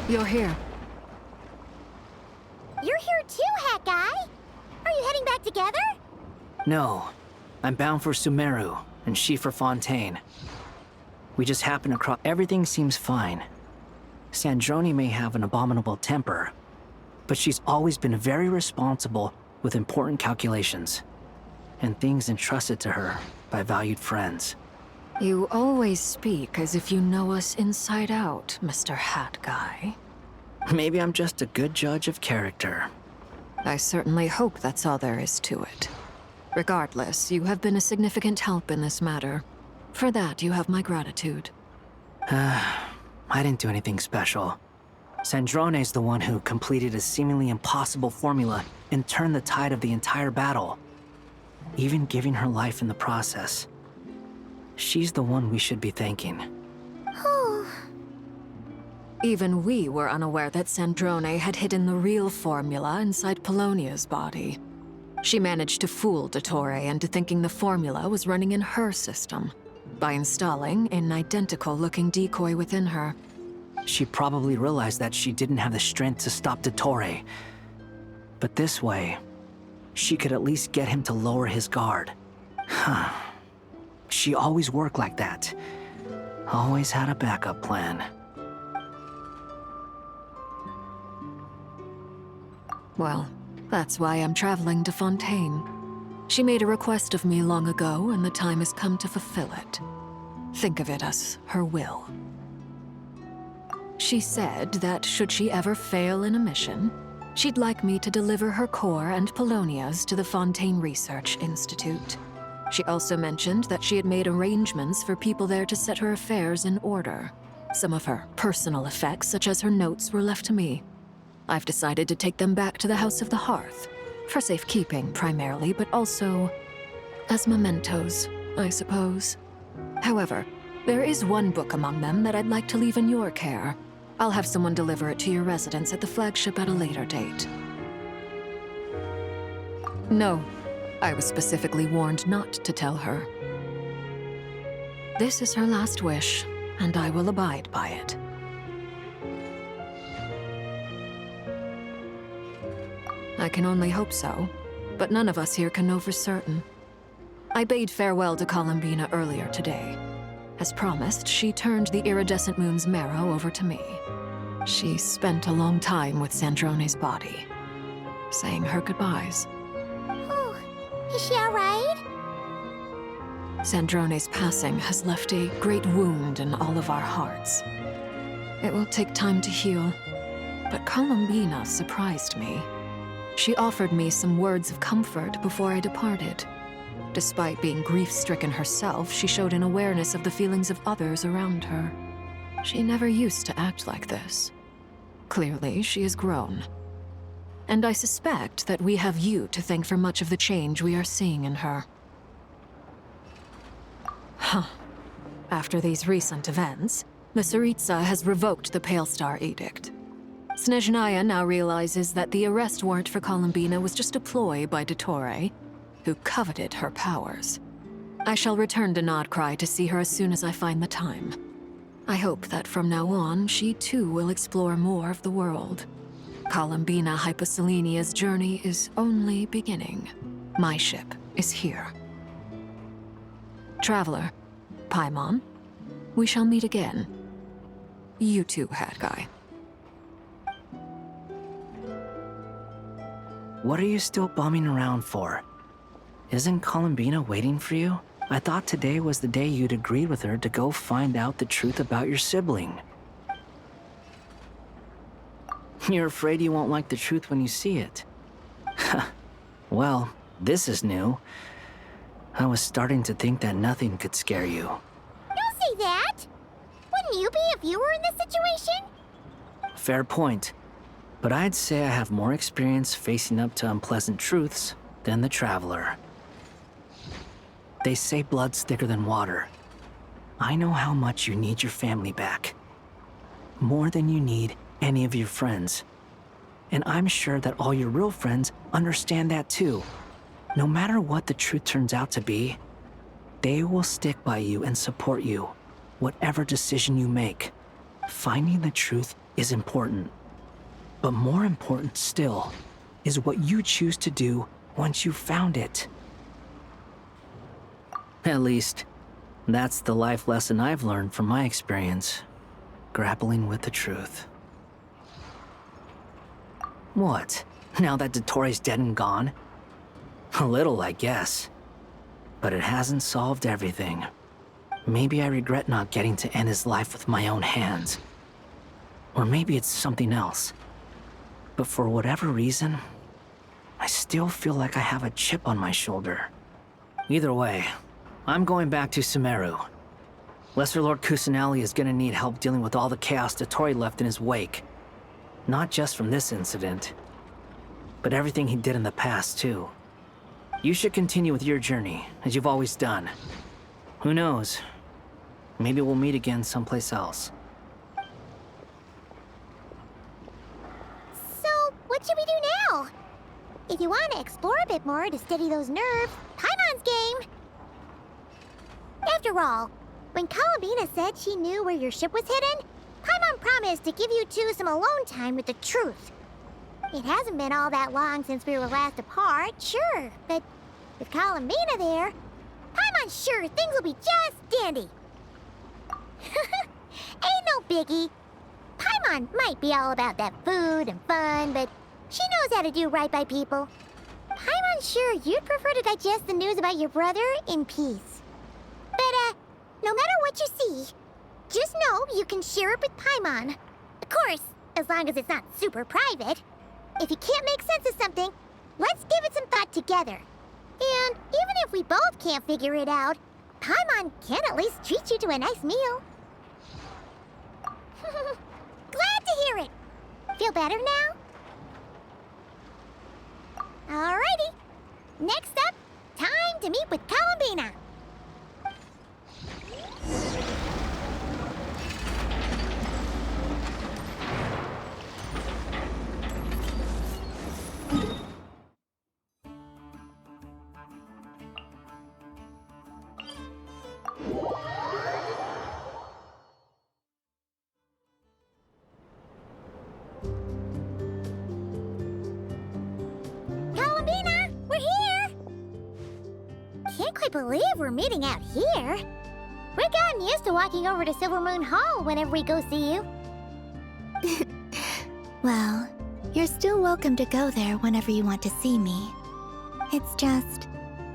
You're here. You're here too, Hat Guy! Are you heading back together? No. I'm bound for Sumeru, and she for Fontaine. We just happened across. Everything seems fine. Sandrone may have an abominable temper, but she's always been very responsible with important calculations, and things entrusted to her by valued friends. You always speak as if you know us inside out, Mr. Hat Guy. Maybe I'm just a good judge of character. I certainly hope that's all there is to it. Regardless, you have been a significant help in this matter. For that, you have my gratitude. I didn't do anything special. Sandrone's the one who completed a seemingly impossible formula and turned the tide of the entire battle, even giving her life in the process. She's the one we should be thanking. Even we were unaware that Sandrone had hidden the real formula inside Polonia's body. She managed to fool Dottore into thinking the formula was running in her system by installing an identical-looking decoy within her. She probably realized that she didn't have the strength to stop Dottore. But this way, she could at least get him to lower his guard. She always worked like that. Always had a backup plan. Well, that's why I'm traveling to Fontaine. She made a request of me long ago, and the time has come to fulfill it. Think of it as her will. She said that should she ever fail in a mission, she'd like me to deliver her core and Polonia's to the Fontaine Research Institute. She also mentioned that she had made arrangements for people there to set her affairs in order. Some of her personal effects, such as her notes, were left to me. I've decided to take them back to the House of the Hearth, for safekeeping primarily, but also as mementos, I suppose. However, there is one book among them that I'd like to leave in your care. I'll have someone deliver it to your residence at the flagship at a later date. No, I was specifically warned not to tell her. This is her last wish, and I will abide by it. I can only hope so, but none of us here can know for certain. I bade farewell to Columbina earlier today. As promised, she turned the iridescent moon's marrow over to me. She spent a long time with Sandrone's body, saying her goodbyes. Oh, is she alright? Sandrone's passing has left a great wound in all of our hearts. It will take time to heal, but Columbina surprised me. She offered me some words of comfort before I departed. Despite being grief-stricken herself, she showed an awareness of the feelings of others around her. She never used to act like this. Clearly, she has grown. And I suspect that we have you to thank for much of the change we are seeing in her. After these recent events, the Tsaritsa has revoked the Pale Star Edict. Snezhnaya now realizes that the arrest warrant for Columbina was just a ploy by Dottore, who coveted her powers. I shall return to Nod-Krai to see her as soon as I find the time. I hope that from now on, she too will explore more of the world. Columbina Hyposelenia's journey is only beginning. My ship is here. Traveler, Paimon, we shall meet again. You too, Hat Guy. What are you still bumming around for? Isn't Columbina waiting for you? I thought today was the day you'd agreed with her to go find out the truth about your sibling. You're afraid you won't like the truth when you see it. Well, this is new. I was starting to think that nothing could scare you. Don't say that! Wouldn't you be if you were in this situation? Fair point. But I'd say I have more experience facing up to unpleasant truths than the Traveler. They say blood's thicker than water. I know how much you need your family back. More than you need any of your friends. And I'm sure that all your real friends understand that too. No matter what the truth turns out to be, they will stick by you and support you, whatever decision you make. Finding the truth is important. But more important still is what you choose to do once you've found it. At least, that's the life lesson I've learned from my experience, grappling with the truth. What? Now that Dottoro's dead and gone? A little, I guess. But it hasn't solved everything. Maybe I regret not getting to end his life with my own hands. Or maybe it's something else. But for whatever reason, I still feel like I have a chip on my shoulder. Either way, I'm going back to Sumeru. Lesser Lord Kusanali is gonna need help dealing with all the chaos Dottori left in his wake. Not just from this incident, but everything he did in the past, too. You should continue with your journey, as you've always done. Who knows? Maybe we'll meet again someplace else. So, what should we do now? If you want to explore a bit more to steady those nerves, Paimon's game! After all, when Columbina said she knew where your ship was hidden, Paimon promised to give you two some alone time with the truth. It hasn't been all that long since we were last apart, sure, but with Columbina there, Paimon's sure things will be just dandy. Ain't no biggie. Paimon might be all about that food and fun, but she knows how to do right by people. Paimon's sure you'd prefer to digest the news about your brother in peace. But, no matter what you see, just know you can share it with Paimon. Of course, as long as it's not super private. If you can't make sense of something, let's give it some thought together. And even if we both can't figure it out, Paimon can at least treat you to a nice meal. Glad to hear it. Feel better now? Alrighty. Next up, time to meet with Columbina. Columbina, we're here! Can't quite believe we're meeting out here. We've gotten used to walking over to Silver Moon Hall whenever we go see you. Well, you're still welcome to go there whenever you want to see me. It's just,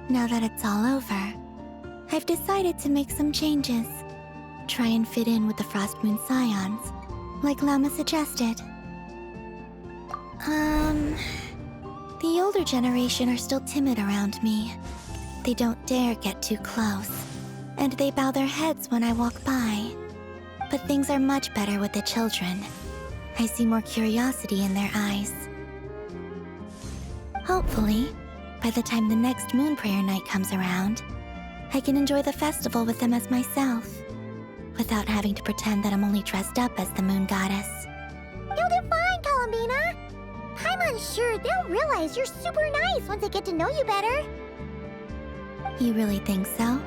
now that it's all over, I've decided to make some changes. Try and fit in with the Frost Moon Scions, like Lama suggested. The older generation are still timid around me. They don't dare get too close, and they bow their heads when I walk by. But things are much better with the children. I see more curiosity in their eyes. Hopefully, by the time the next Moon Prayer Night comes around, I can enjoy the festival with them as myself, without having to pretend that I'm only dressed up as the Moon Goddess. You'll do fine, Columbina. Paimon's sure they'll realize you're super nice once they get to know you better. You really think so?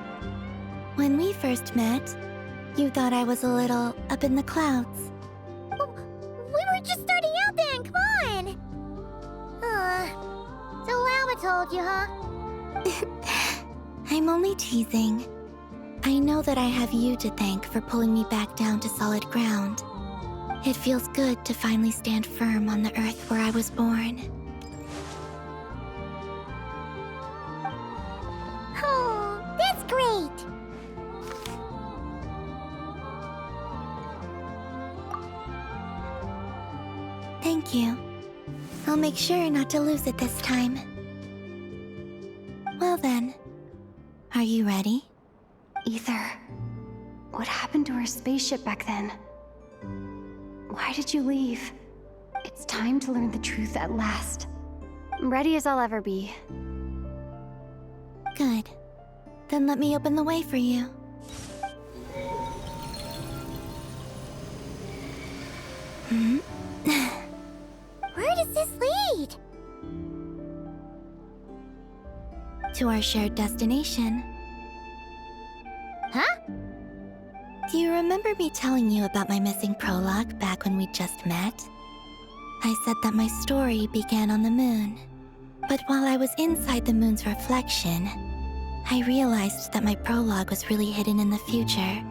When we first met, you thought I was a little up in the clouds. We were just starting out then, come on. So Lama told you, huh? I'm only teasing. I know that I have you to thank for pulling me back down to solid ground. It feels good to finally stand firm on the earth where I was born. Oh, that's great! Thank you. I'll make sure not to lose it this time. Well then, are you ready? Ether, what happened to our spaceship back then? Why did you leave? It's time to learn the truth at last. I'm ready as I'll ever be. Good. Then let me open the way for you. Where does this lead? To our shared destination. Huh? Do you remember me telling you about my missing prologue back when we just met? I said that my story began on the moon. But while I was inside the moon's reflection, I realized that my prologue was really hidden in the future.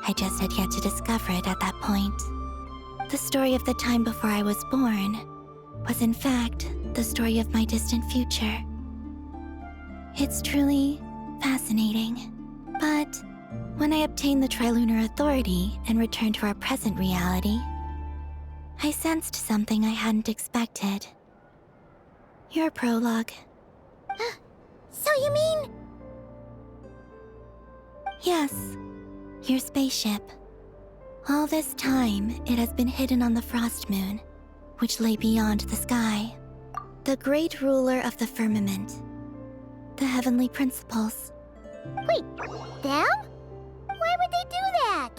I just had yet to discover it at that point. The story of the time before I was born was in fact the story of my distant future. It's truly fascinating. But when I obtained the Trilunar Authority and returned to our present reality, I sensed something I hadn't expected. Your prologue. So you mean... Yes, your spaceship. All this time, it has been hidden on the Frost Moon, which lay beyond the sky. The great ruler of the firmament. The heavenly principles. Wait, them? Why would they do that?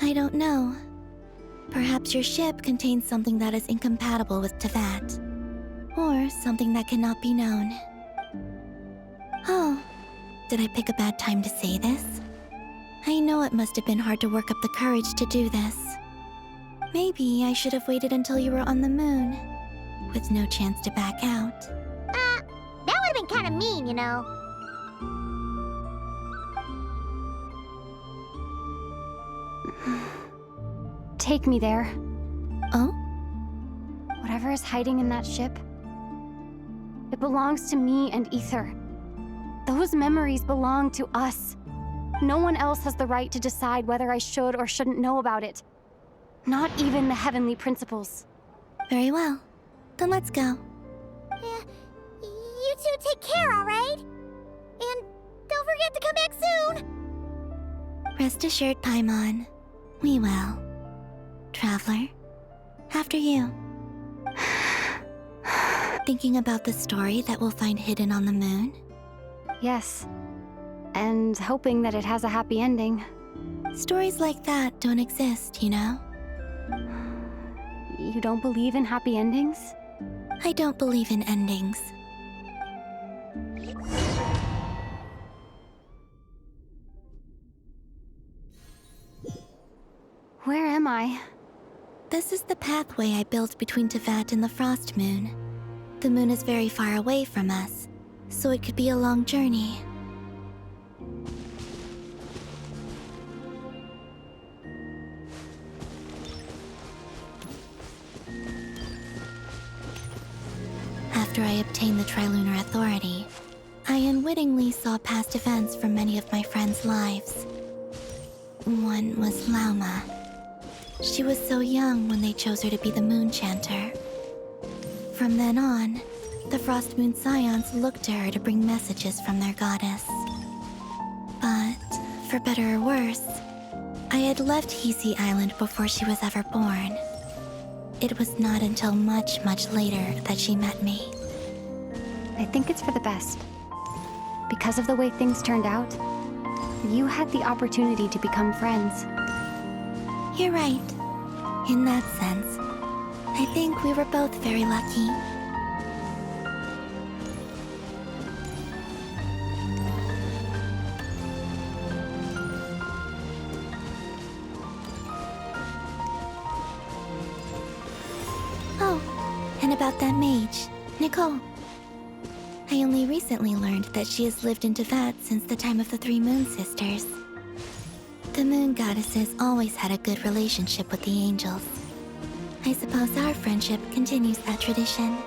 I don't know. Perhaps your ship contains something that is incompatible with Teyvat. Or something that cannot be known. Oh, did I pick a bad time to say this? I know it must have been hard to work up the courage to do this. Maybe I should have waited until you were on the moon, with no chance to back out. That would have been kind of mean, you know. Take me there. Oh? Whatever is hiding in that ship, it belongs to me and Ether. Those memories belong to us. No one else has the right to decide whether I should or shouldn't know about it. Not even the heavenly principles. Very well. Then let's go. Yeah, you two take care, alright? And don't forget to come back soon! Rest assured, Paimon. We will. Traveler, after you. Thinking about the story that we'll find hidden on the moon? Yes. And hoping that it has a happy ending. Stories like that don't exist, you know? You don't believe in happy endings? I don't believe in endings. Where am I? This is the pathway I built between Teyvat and the Frost Moon. The moon is very far away from us, so it could be a long journey. After I obtained the Trilunar Authority, I unwittingly saw past events from many of my friends' lives. One was Lauma. She was so young when they chose her to be the Moon Chanter. From then on, the Frost Moon Scions looked to her to bring messages from their goddess. But, for better or worse, I had left Hisi Island before she was ever born. It was not until much, much later that she met me. I think it's for the best. Because of the way things turned out, you had the opportunity to become friends. You're right. In that sense, I think we were both very lucky. Oh, and about that mage, Nicole. I only recently learned that she has lived in Neuvillette since the time of the Three Moon Sisters. The moon goddesses always had a good relationship with the angels. I suppose our friendship continues that tradition.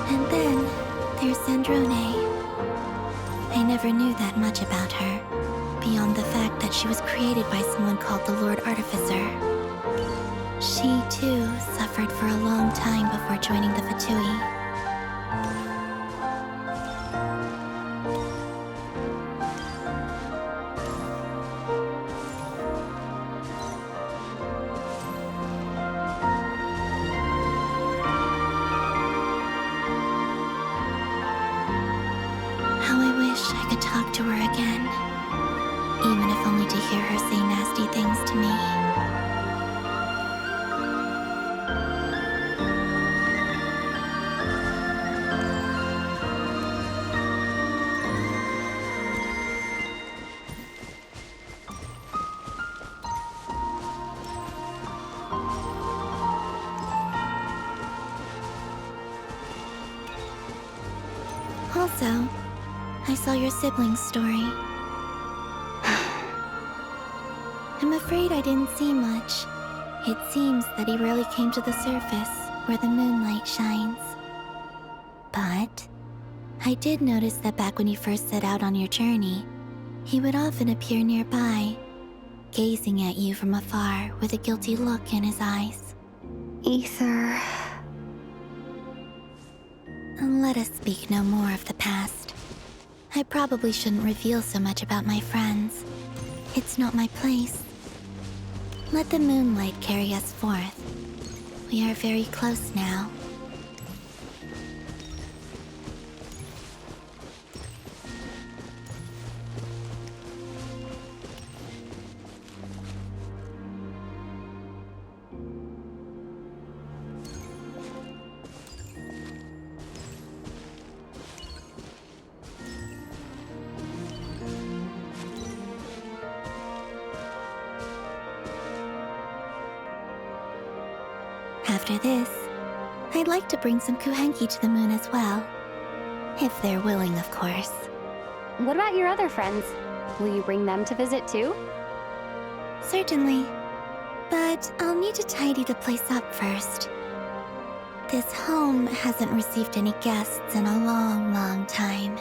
And then there's Sandrone. I never knew that much about her, beyond the fact that she was created by someone called the Lord Artificer. She, too, suffered for a long time before joining the Fatui. How I wish I could talk to her again, even if only to hear her say nasty things to me. Also, I saw your siblings' story. I'm afraid I didn't see much. It seems that he rarely came to the surface, where the moonlight shines. But I did notice that back when you first set out on your journey, he would often appear nearby, gazing at you from afar with a guilty look in his eyes. Ether. Let us speak no more of the past. I probably shouldn't reveal so much about my friends. It's not my place. Let the moonlight carry us forth. We are very close now. After this, I'd like to bring some Kuhenki to the moon as well. If they're willing, of course. What about your other friends? Will you bring them to visit too? Certainly. But I'll need to tidy the place up first. This home hasn't received any guests in a long, long time.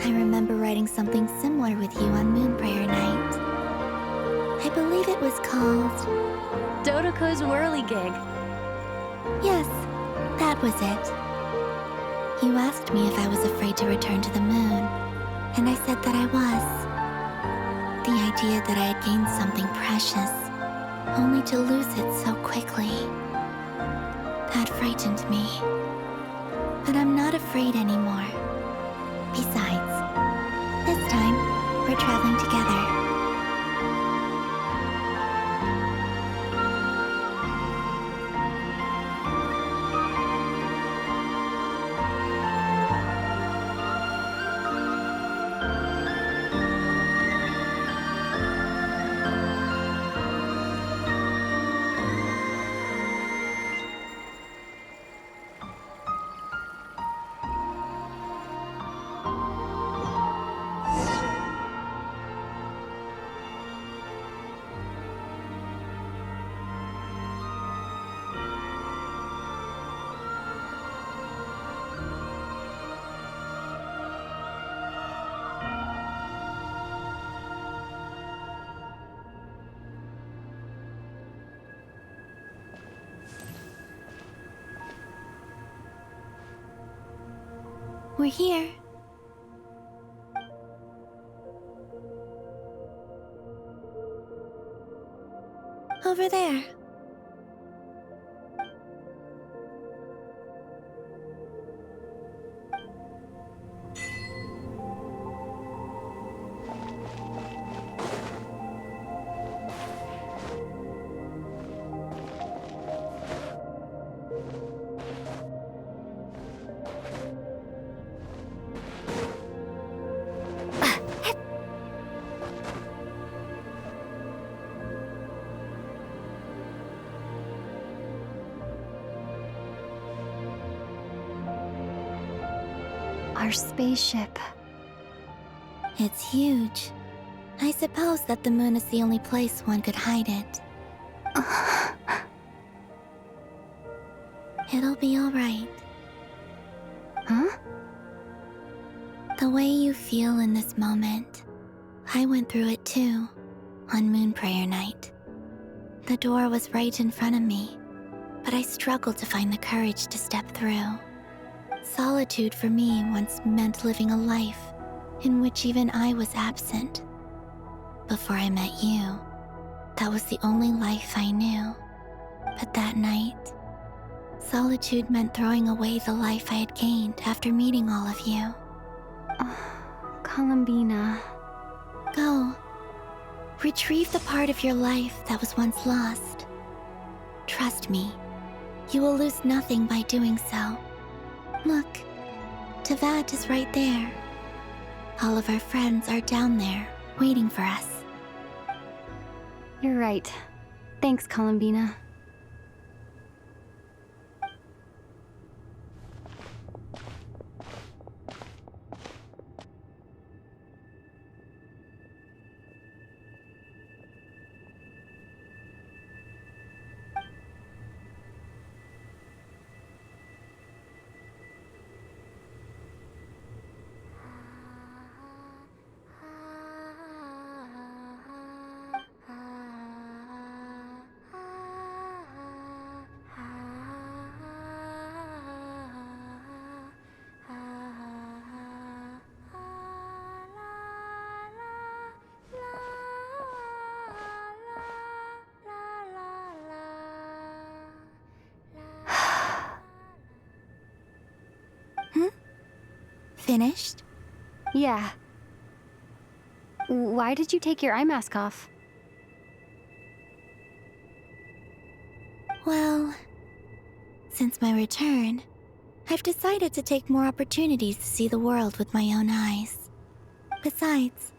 I remember writing something similar with you on Moonprayer Night. I believe it was called... Dodoko's Whirligig. Yes, that was it. You asked me if I was afraid to return to the moon, and I said that I was. The idea that I had gained something precious, only to lose it so quickly. That frightened me. But I'm not afraid anymore. Besides, this time, we're traveling together. We're here. Over there. Our spaceship. It's huge. I suppose that the moon is the only place one could hide it. It'll be alright. Huh? The way you feel in this moment, I went through it too, on Moon Prayer Night. The door was right in front of me, but I struggled to find the courage to step through. Solitude for me once meant living a life in which even I was absent. Before I met you, that was the only life I knew. But that night, solitude meant throwing away the life I had gained after meeting all of you. Columbina. Go. Retrieve the part of your life that was once lost. Trust me, you will lose nothing by doing so. Look, Teyvat is right there. All of our friends are down there, waiting for us. You're right. Thanks, Columbina. Finished? Yeah. Why did you take your eye mask off? Well, since my return, I've decided to take more opportunities to see the world with my own eyes. Besides,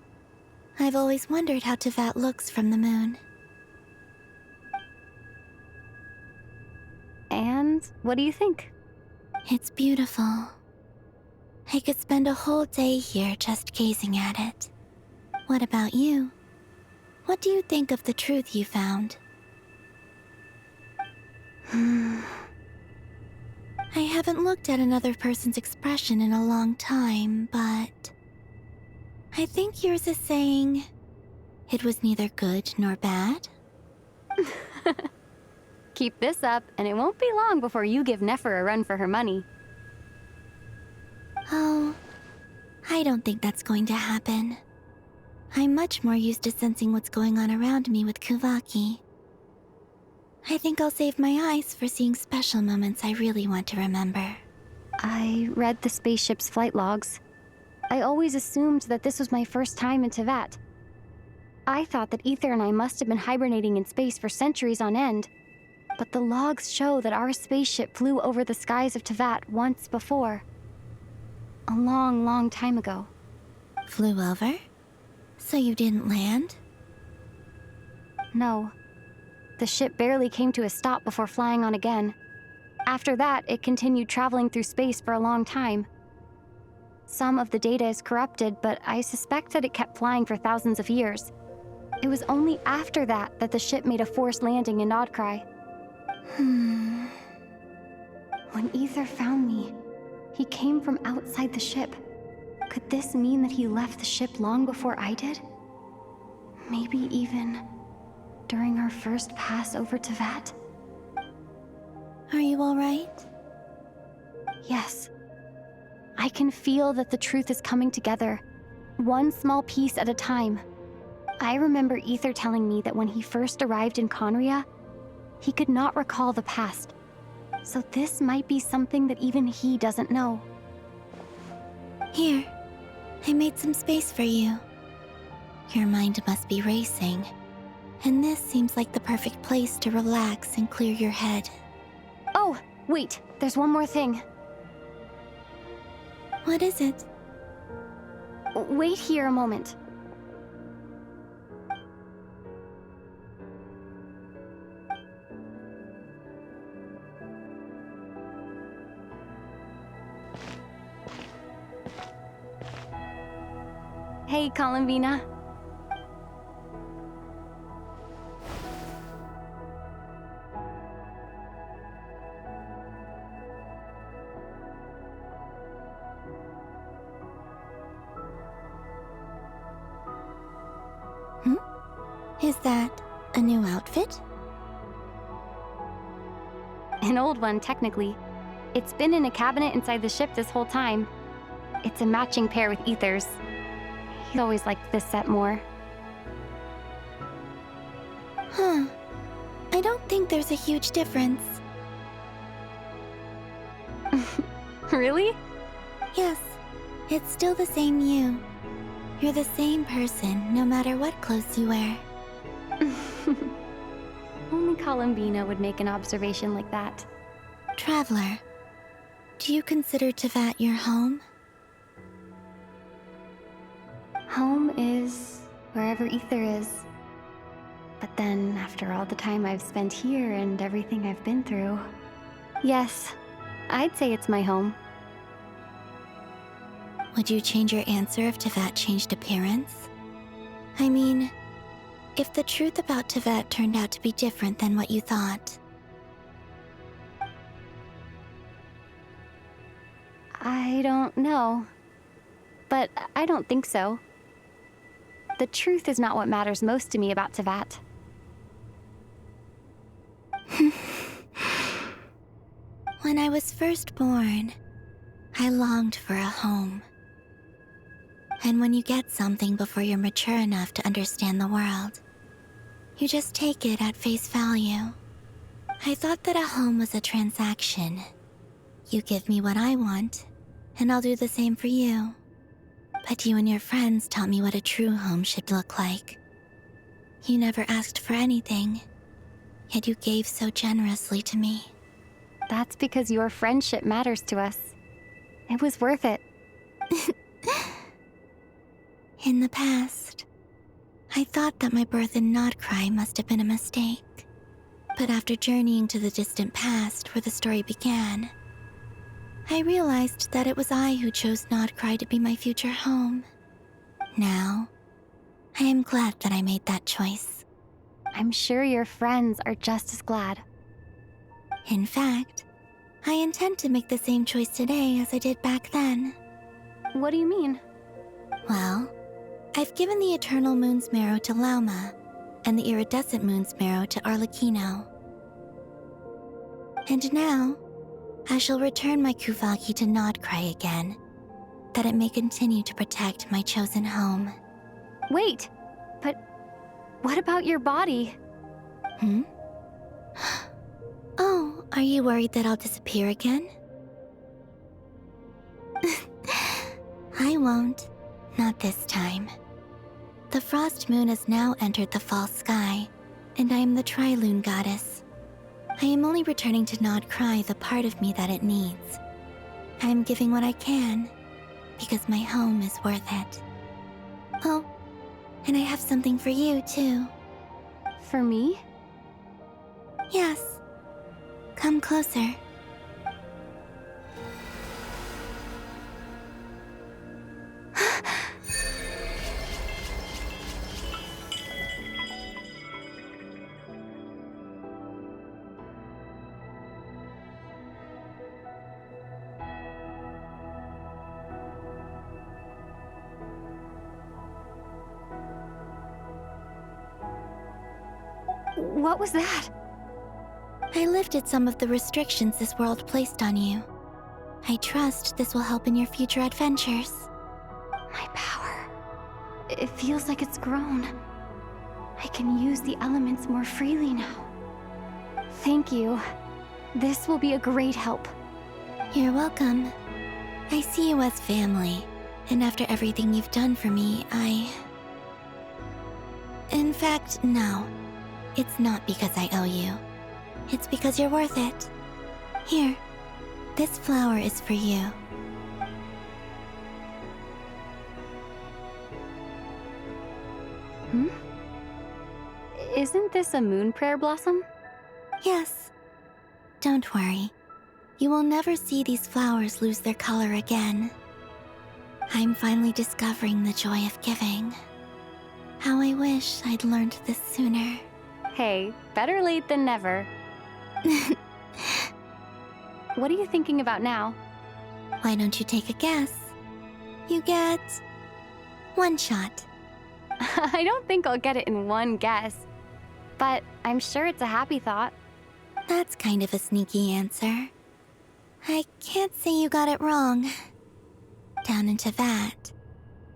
I've always wondered how Teyvat looks from the moon. And what do you think? It's beautiful. I could spend a whole day here just gazing at it. What about you? What do you think of the truth you found? I haven't looked at another person's expression in a long time, but I think yours is saying it was neither good nor bad. Keep this up, and it won't be long before you give Nefer a run for her money. Oh, I don't think that's going to happen. I'm much more used to sensing what's going on around me with Kuvaki. I think I'll save my eyes for seeing special moments I really want to remember. I read the spaceship's flight logs. I always assumed that this was my first time in Teyvat. I thought that Ether and I must have been hibernating in space for centuries on end. But the logs show that our spaceship flew over the skies of Teyvat once before. A long, long time ago. Flew over? So you didn't land? No. The ship barely came to a stop before flying on again. After that, it continued traveling through space for a long time. Some of the data is corrupted, but I suspect that it kept flying for thousands of years. It was only after that that the ship made a forced landing in Nod-Krai. When Ether found me, he came from outside the ship. Could this mean that he left the ship long before I did? Maybe even during our first pass over Teyvat? Are you alright? Yes. I can feel that the truth is coming together, one small piece at a time. I remember Ether telling me that when he first arrived in Conria, he could not recall the past. So this might be something that even he doesn't know. Here, I made some space for you. Your mind must be racing, and this seems like the perfect place to relax and clear your head. Oh, wait, there's one more thing. What is it? Wait here a moment. Hey, Columbina. Is that a new outfit? An old one, technically. It's been in a cabinet inside the ship this whole time. It's a matching pair with Ether's. He always liked this set more. Huh. I don't think there's a huge difference. Really? Yes. It's still the same you. You're the same person, no matter what clothes you wear. Only Columbina would make an observation like that. Traveler, do you consider Teyvat your home? Home is wherever Ether is. But then, after all the time I've spent here and everything I've been through, yes, I'd say it's my home. Would you change your answer if Teyvat changed appearance? I mean, if the truth about Teyvat turned out to be different than what you thought. I don't know. But I don't think so. The truth is not what matters most to me about Teyvat. When I was first born, I longed for a home. And when you get something before you're mature enough to understand the world, you just take it at face value. I thought that a home was a transaction. You give me what I want, and I'll do the same for you. But you and your friends taught me what a true home should look like. You never asked for anything, yet you gave so generously to me. That's because your friendship matters to us. It was worth it. In the past, I thought that my birth in Nod-Krai must have been a mistake. But after journeying to the distant past where the story began, I realized that it was I who chose Nod-Krai to be my future home. Now, I am glad that I made that choice. I'm sure your friends are just as glad. In fact, I intend to make the same choice today as I did back then. What do you mean? Well, I've given the Eternal Moon's Marrow to Lauma, and the Iridescent Moon's Marrow to Arlecchino. And now, I shall return my Kuvagi to Nod-Krai again, that it may continue to protect my chosen home. Wait, but what about your body? Oh, are you worried that I'll disappear again? I won't. Not this time. The Frost Moon has now entered the fall sky, and I am the Tri-Lune Goddess. I am only returning to Nod-Krai the part of me that it needs. I am giving what I can, because my home is worth it. Oh, and I have something for you, too. For me? Yes. Come closer. What was that? I lifted some of the restrictions this world placed on you. I trust this will help in your future adventures. My power. It feels like it's grown. I can use the elements more freely now. Thank you. This will be a great help. You're welcome. I see you as family, and after everything you've done for me, In fact, no. It's not because I owe you. It's because you're worth it. Here, this flower is for you. Isn't this a moon prayer blossom? Yes. Don't worry. You will never see these flowers lose their color again. I'm finally discovering the joy of giving. How I wish I'd learned this sooner. Hey, better late than never. What are you thinking about now? Why don't you take a guess? You get 1 shot. I don't think I'll get it in one guess, but I'm sure it's a happy thought. That's kind of a sneaky answer. I can't say you got it wrong. Down into that,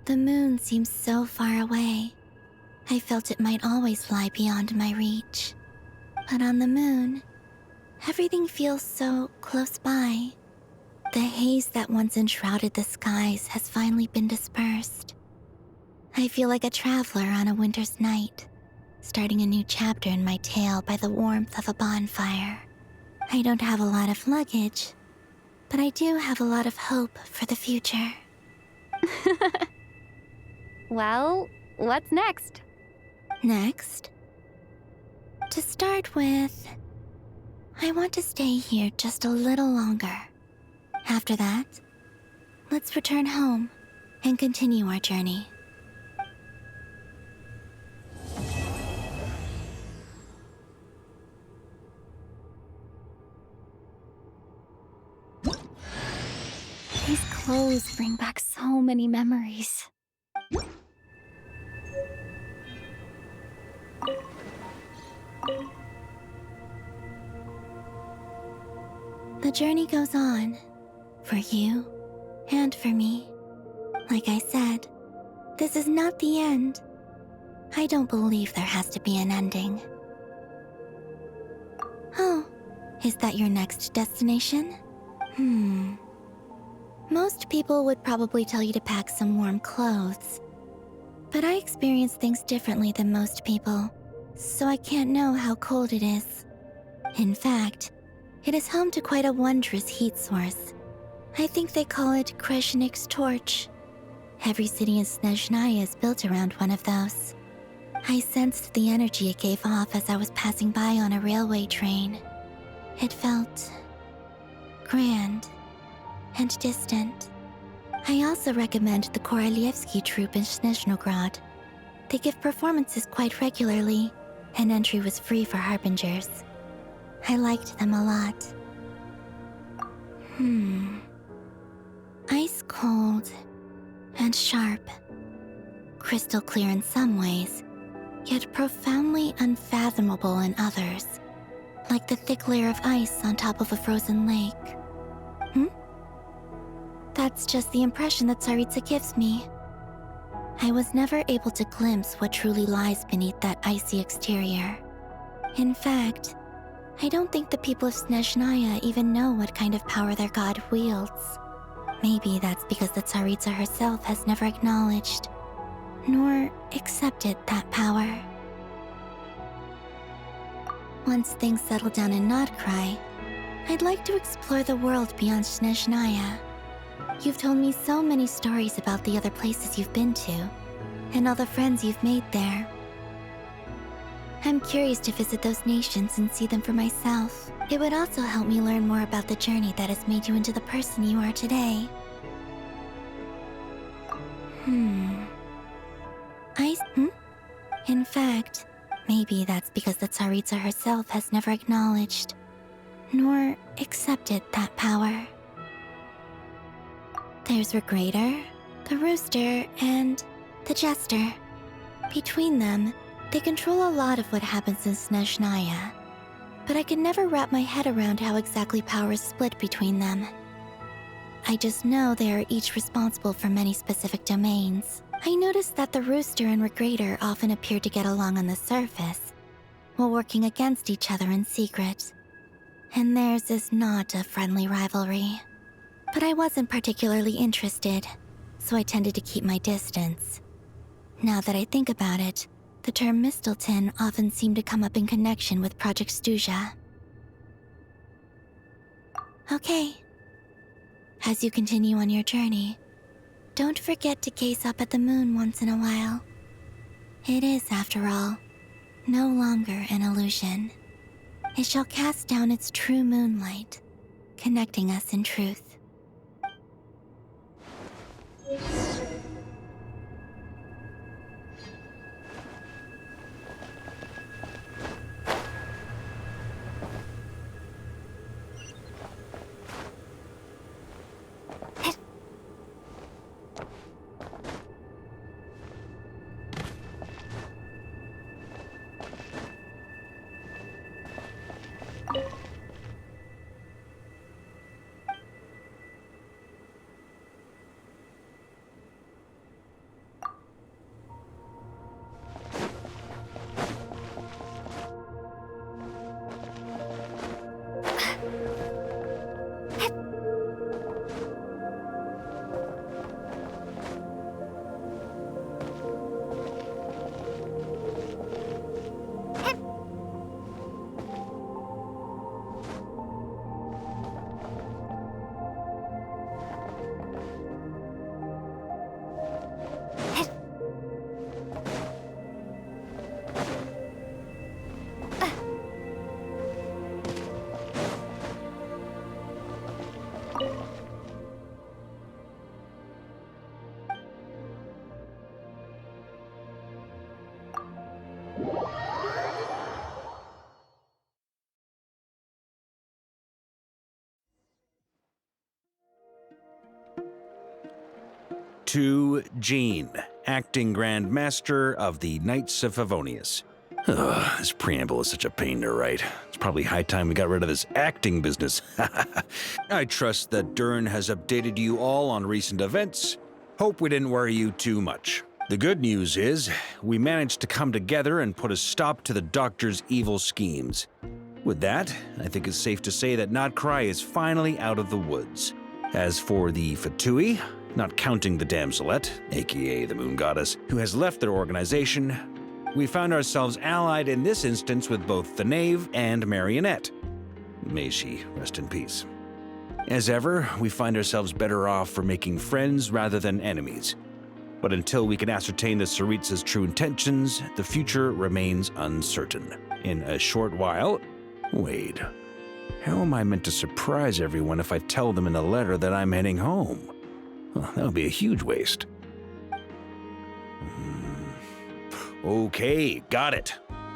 the moon seems so far away. I felt it might always lie beyond my reach. But on the moon, everything feels so close by. The haze that once enshrouded the skies has finally been dispersed. I feel like a traveler on a winter's night, starting a new chapter in my tale by the warmth of a bonfire. I don't have a lot of luggage, but I do have a lot of hope for the future. Well, what's next? Next? To start with, I want to stay here just a little longer. After that, let's return home and continue our journey. These clothes bring back so many memories. The journey goes on, for you and for me. Like I said, this is not the end. I don't believe there has to be an ending. Oh, is that your next destination? Most people would probably tell you to pack some warm clothes. But I experience things differently than most people, so I can't know how cold it is. In fact, it is home to quite a wondrous heat source. I think they call it Kreshnik's torch. Every city in Snezhnaya is built around one of those. I sensed the energy it gave off as I was passing by on a railway train. It felt grand and distant. I also recommend the Korolievsky troupe in Snezhnograd. They give performances quite regularly, and entry was free for harbingers. I liked them a lot. Ice cold and sharp. Crystal clear in some ways, yet profoundly unfathomable in others. Like the thick layer of ice on top of a frozen lake. That's just the impression that Tsaritsa gives me. I was never able to glimpse what truly lies beneath that icy exterior. In fact, I don't think the people of Snezhnaya even know what kind of power their god wields. Maybe that's because the Tsaritsa herself has never acknowledged, nor accepted that power. Once things settle down in Nod-Krai, I'd like to explore the world beyond Snezhnaya. You've told me so many stories about the other places you've been to, and all the friends you've made there. I'm curious to visit those nations and see them for myself. It would also help me learn more about the journey that has made you into the person you are today. In fact, maybe that's because the Tsaritsa herself has never acknowledged, nor accepted that power. There's Regrator, the Rooster, and the Jester. Between them, they control a lot of what happens in Snezhnaya, but I can never wrap my head around how exactly power is split between them. I just know they are each responsible for many specific domains. I noticed that the Rooster and Regrader often appeared to get along on the surface, while working against each other in secret. And theirs is not a friendly rivalry. But I wasn't particularly interested, so I tended to keep my distance. Now that I think about it, the term Mistelton often seemed to come up in connection with Project Stuja. Okay. As you continue on your journey, don't forget to gaze up at the moon once in a while. It is, after all, no longer an illusion. It shall cast down its true moonlight, connecting us in truth. To Jean, acting Grand Master of the Knights of Favonius. Ugh, this preamble is such a pain to write. It's probably high time we got rid of this acting business. I trust that Dern has updated you all on recent events. Hope we didn't worry you too much. The good news is, we managed to come together and put a stop to the Doctor's evil schemes. With that, I think it's safe to say that Nod-Krai is finally out of the woods. As for the Fatui, not counting the Damselette, aka the Moon Goddess, who has left their organization, we found ourselves allied in this instance with both the Knave and Marionette. May she rest in peace. As ever, we find ourselves better off for making friends rather than enemies. But until we can ascertain the Tsaritsa's true intentions, the future remains uncertain. In a short while... Wait. How am I meant to surprise everyone if I tell them in a letter that I'm heading home? Well, that would be a huge waste. Okay, got it.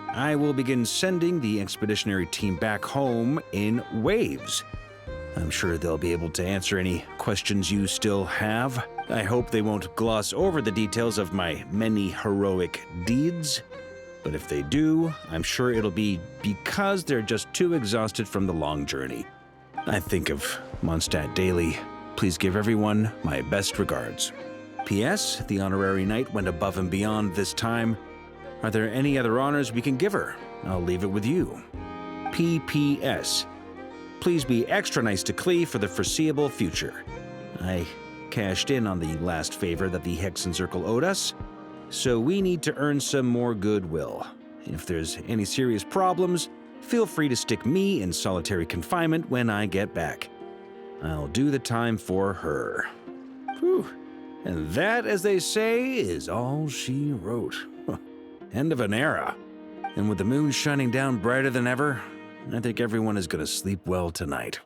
I will begin sending the expeditionary team back home in waves. I'm sure they'll be able to answer any questions you still have. I hope they won't gloss over the details of my many heroic deeds. But if they do, I'm sure it'll be because they're just too exhausted from the long journey. I think of Mondstadt daily. Please give everyone my best regards. P.S. The honorary knight went above and beyond this time. Are there any other honors we can give her? I'll leave it with you. P.P.S. Please be extra nice to Klee for the foreseeable future. I cashed in on the last favor that the Hexen Circle owed us, so we need to earn some more goodwill. If there's any serious problems, feel free to stick me in solitary confinement when I get back. I'll do the time for her. Whew. And that, as they say, is all she wrote. End of an era. And with the moon shining down brighter than ever, I think everyone is going to sleep well tonight.